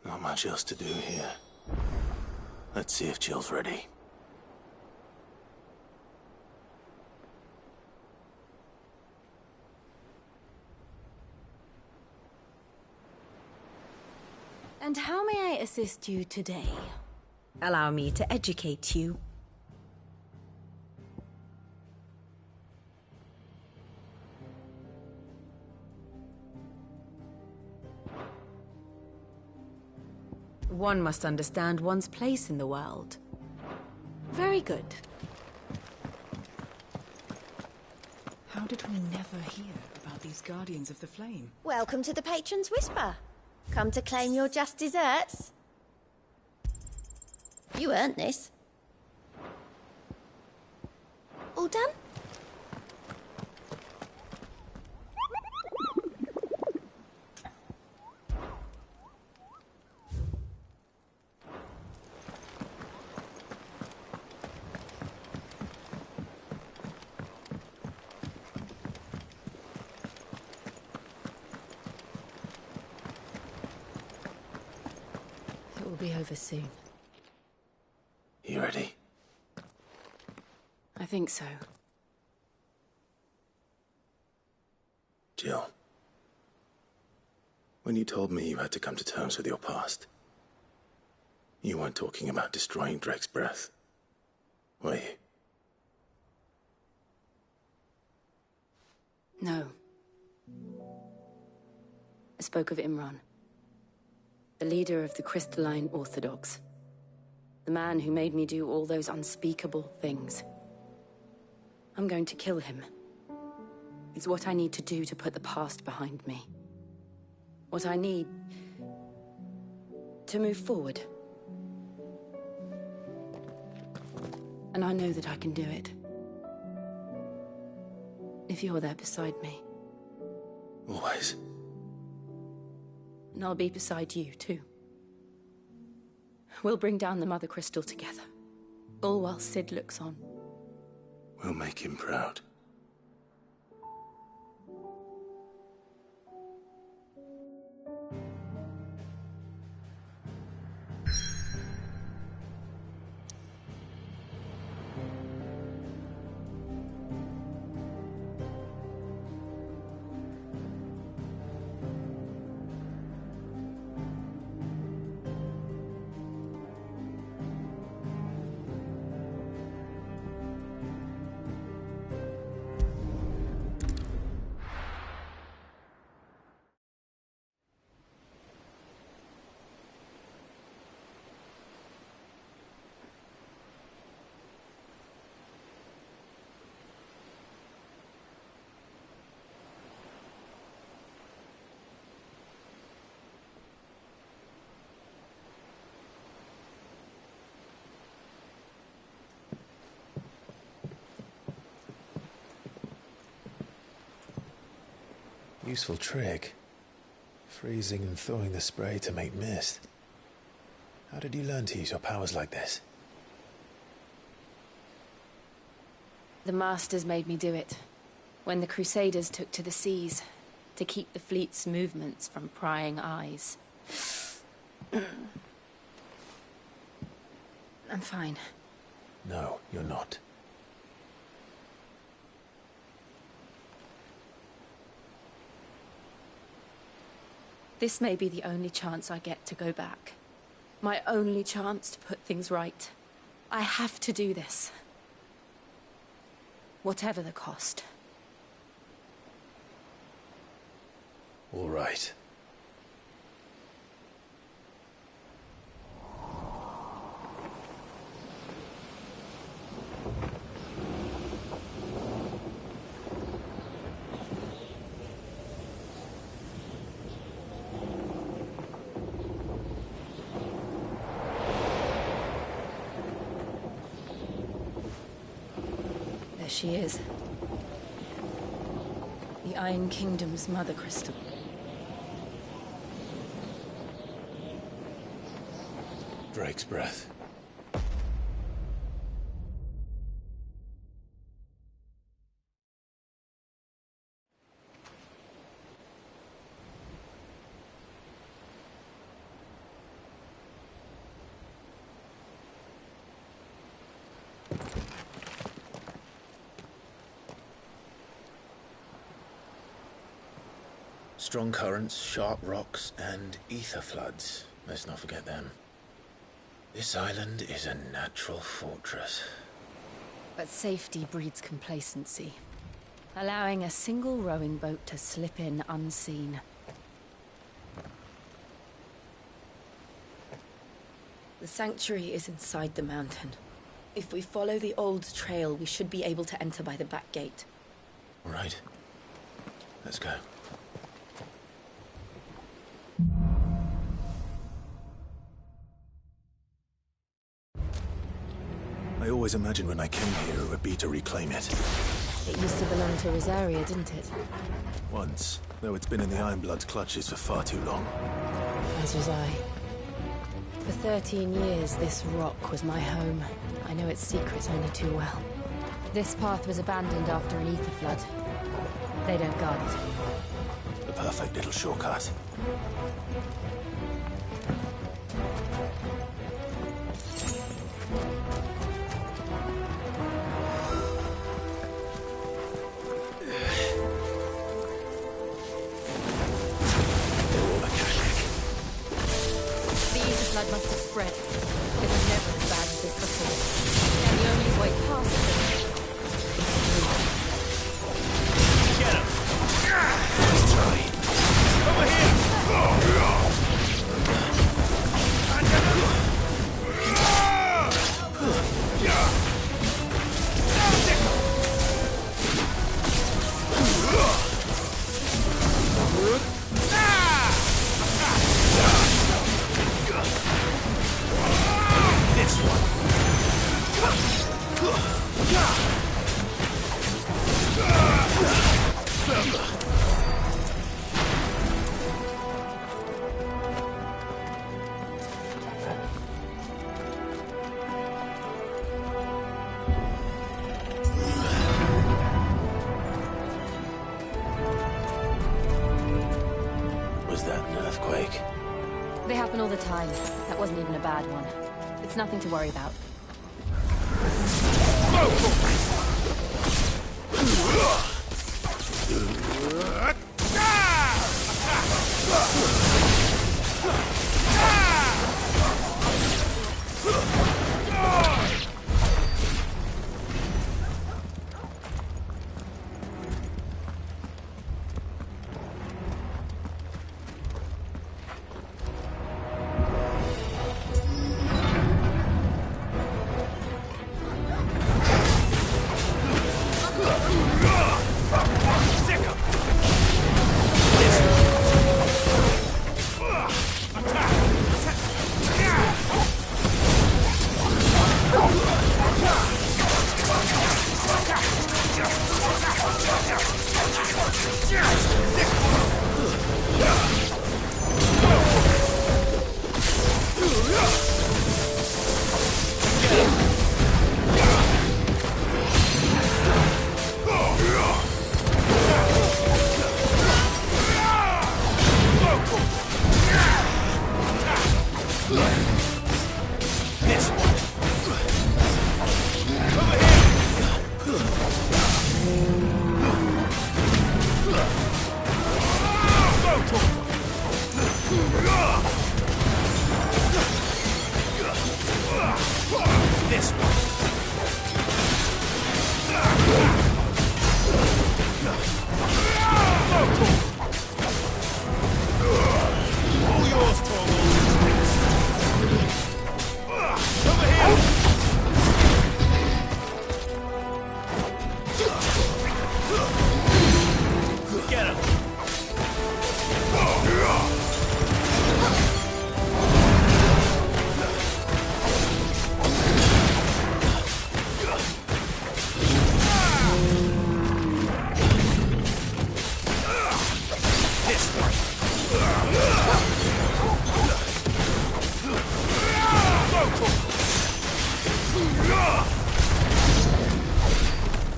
Not much else to do here. Let's see if Jill's ready.
And how may I assist you today? Allow me to educate you. One must understand one's place in the world. Very good.
How did we never hear about these Guardians of the Flame?
Welcome to the Patron's Whisper. Come to claim your just desserts? You earned this. All done?
It will be over soon.
You ready?
I think so.
Jill, when you told me you had to come to terms with your past, you weren't talking about destroying Drake's breath, were you?
No. I spoke of Imran, the leader of the Crystalline Orthodox. The man who made me do all those unspeakable things. I'm going to kill him. It's what I need to do to put the past behind me. What I need to move forward. And I know that I can do it. If you're there beside me.
Always.
And I'll be beside you, too. We'll bring down the Mother Crystal together. All while Cid looks on.
We'll make him proud. Useful trick. Freezing and thawing the spray to make mist. How did you learn to use your powers like this?
The Masters made me do it. When the Crusaders took to the seas, to keep the fleet's movements from prying eyes. I'm fine.
No, you're not.
This may be the only chance I get to go back. My only chance to put things right. I have to do this. Whatever the cost.
All right.
There she is. The Iron Kingdom's Mother Crystal.
Drake's breath. Strong currents, sharp rocks, and ether floods. Let's not forget them. This island is a natural fortress.
But safety breeds complacency. Allowing a single rowing boat to slip in unseen. The sanctuary is inside the mountain. If we follow the old trail, we should be able to enter by the back gate.
All right. Let's go. I always imagined when I came here it would be to reclaim it.
It used to belong to Rosaria, didn't it?
Once, though it's been in the Ironblood's clutches for far too long.
As was I. For 13 years, this rock was my home. I know its secrets only too well. This path was abandoned after an ether flood. They don't guard it.
The perfect little shortcut.
Must have spread. It was never as bad as this before. And the only way past it is through.
Get him!
Was that an earthquake?
They happen all the time. That wasn't even a bad one. It's nothing to worry about.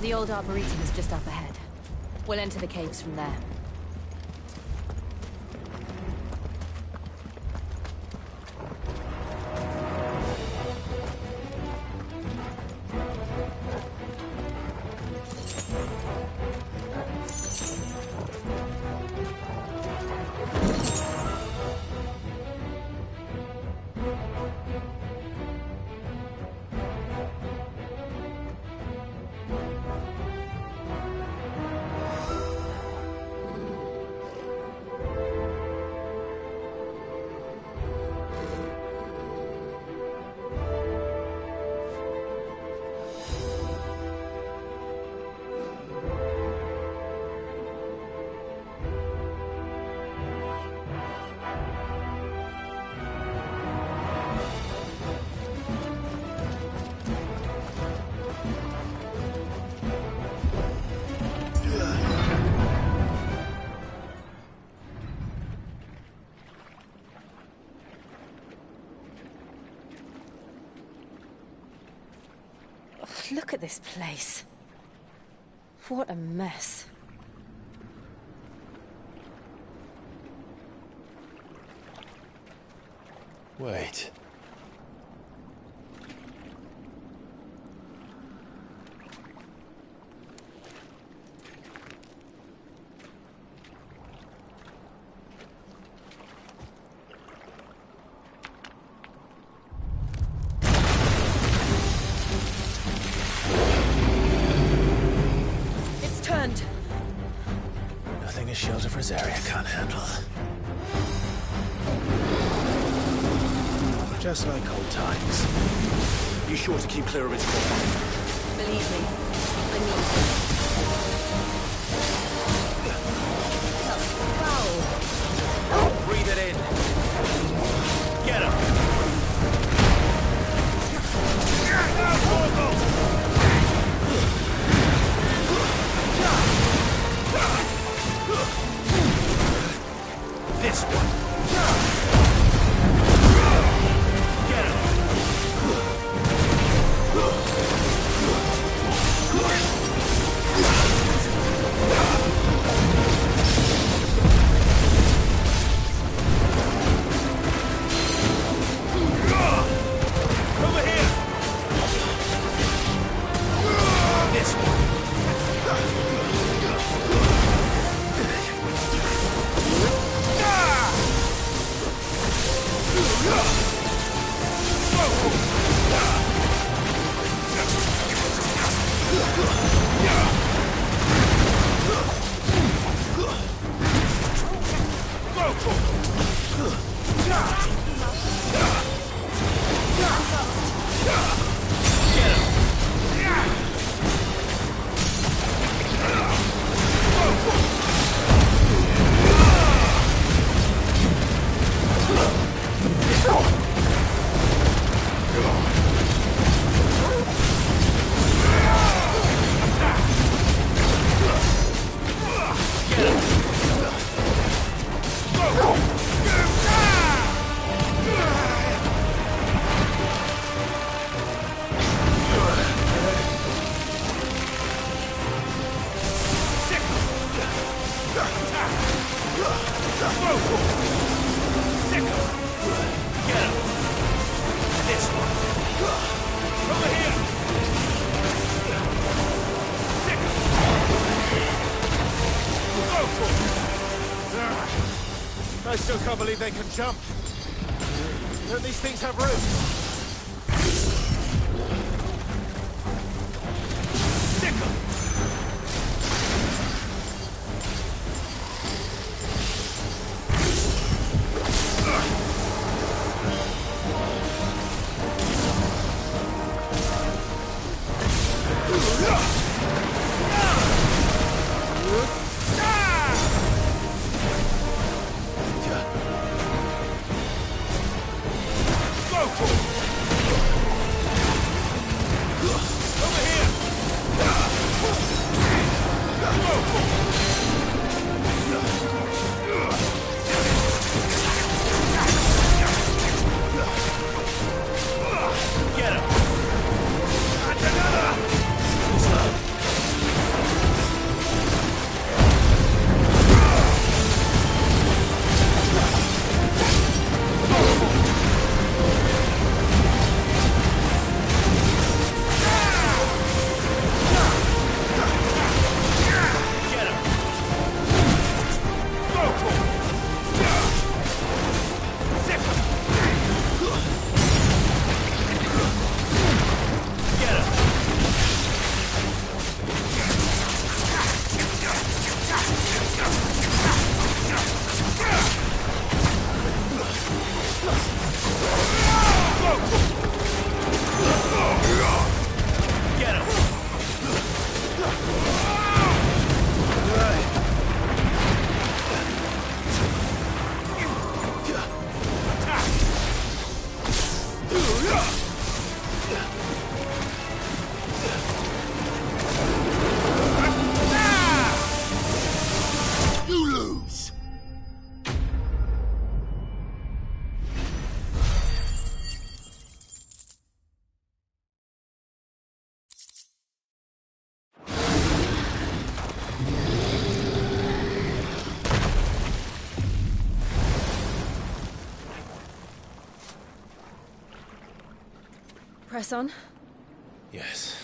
The old Arboretum is just up ahead. We'll enter the caves from there. Look at this place. What a mess.
Wait.
Turned.
Nothing a shelter for Zarya can't handle. Just like old times. You sure to keep clear of its core?
Believe me, I mean it.
Foul! Breathe it in. Get him! This one. Get him! Over here! This one. I still can't believe they can jump. Don't these things have roots?
Press on.
Yes.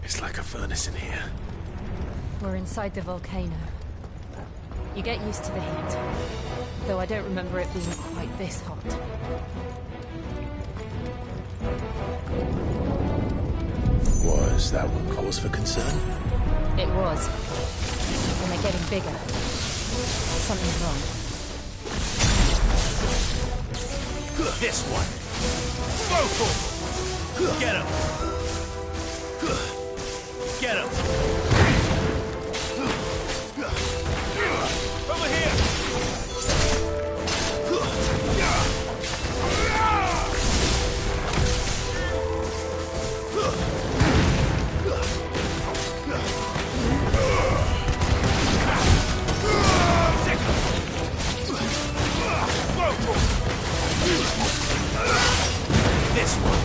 It's like a furnace in here.
We're inside the volcano. You get used to the heat. Though I don't remember it being quite this hot.
Was that what cause for concern?
It was. And they're getting bigger. Something's wrong.
This one. Go! Get him! Get him! Over here! This one.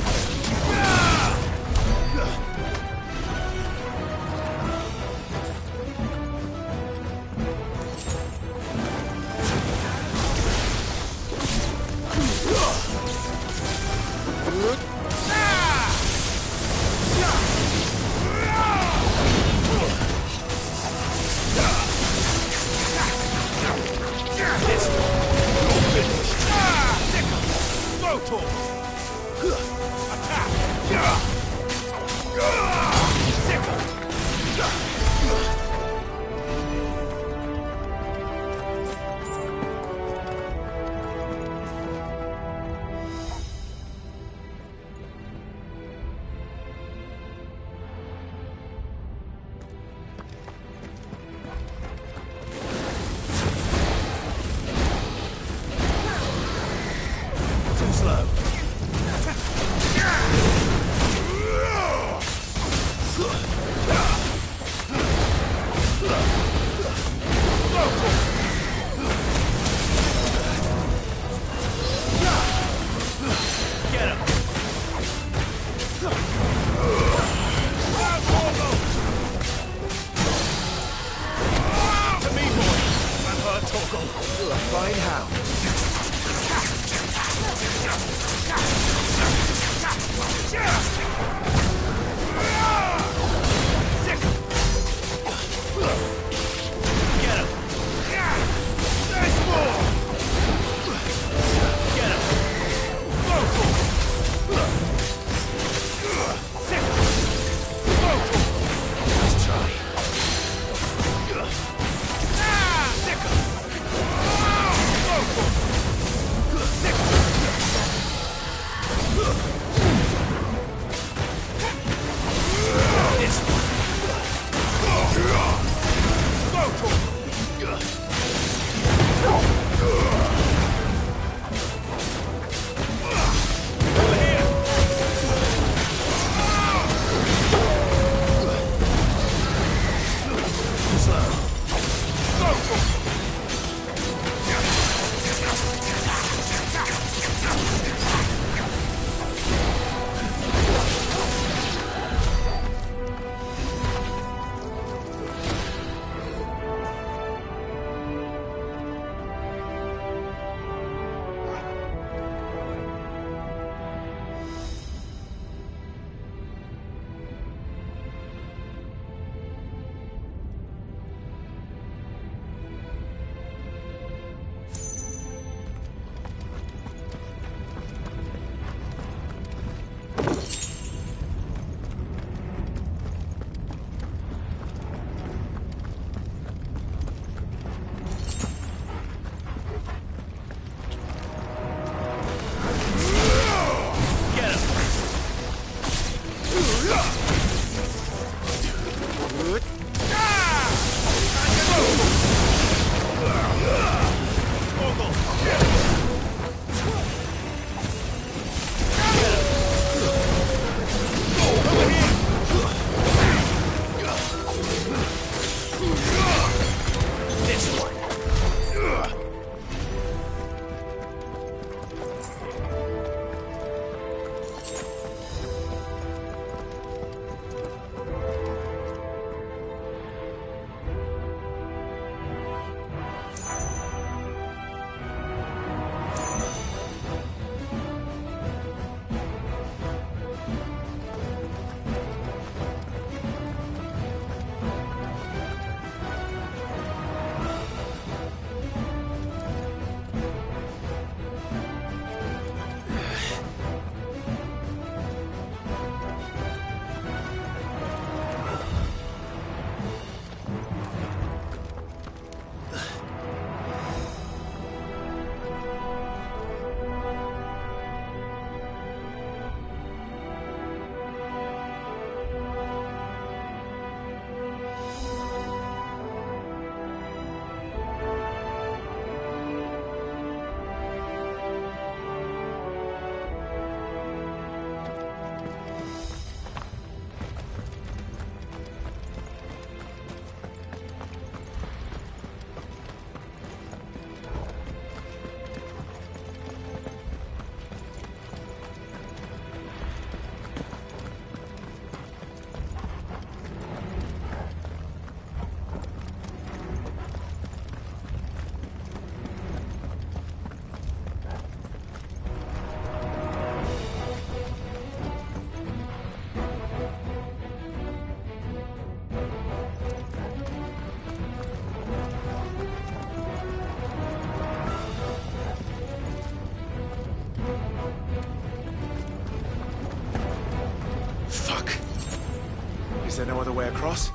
there no other way across?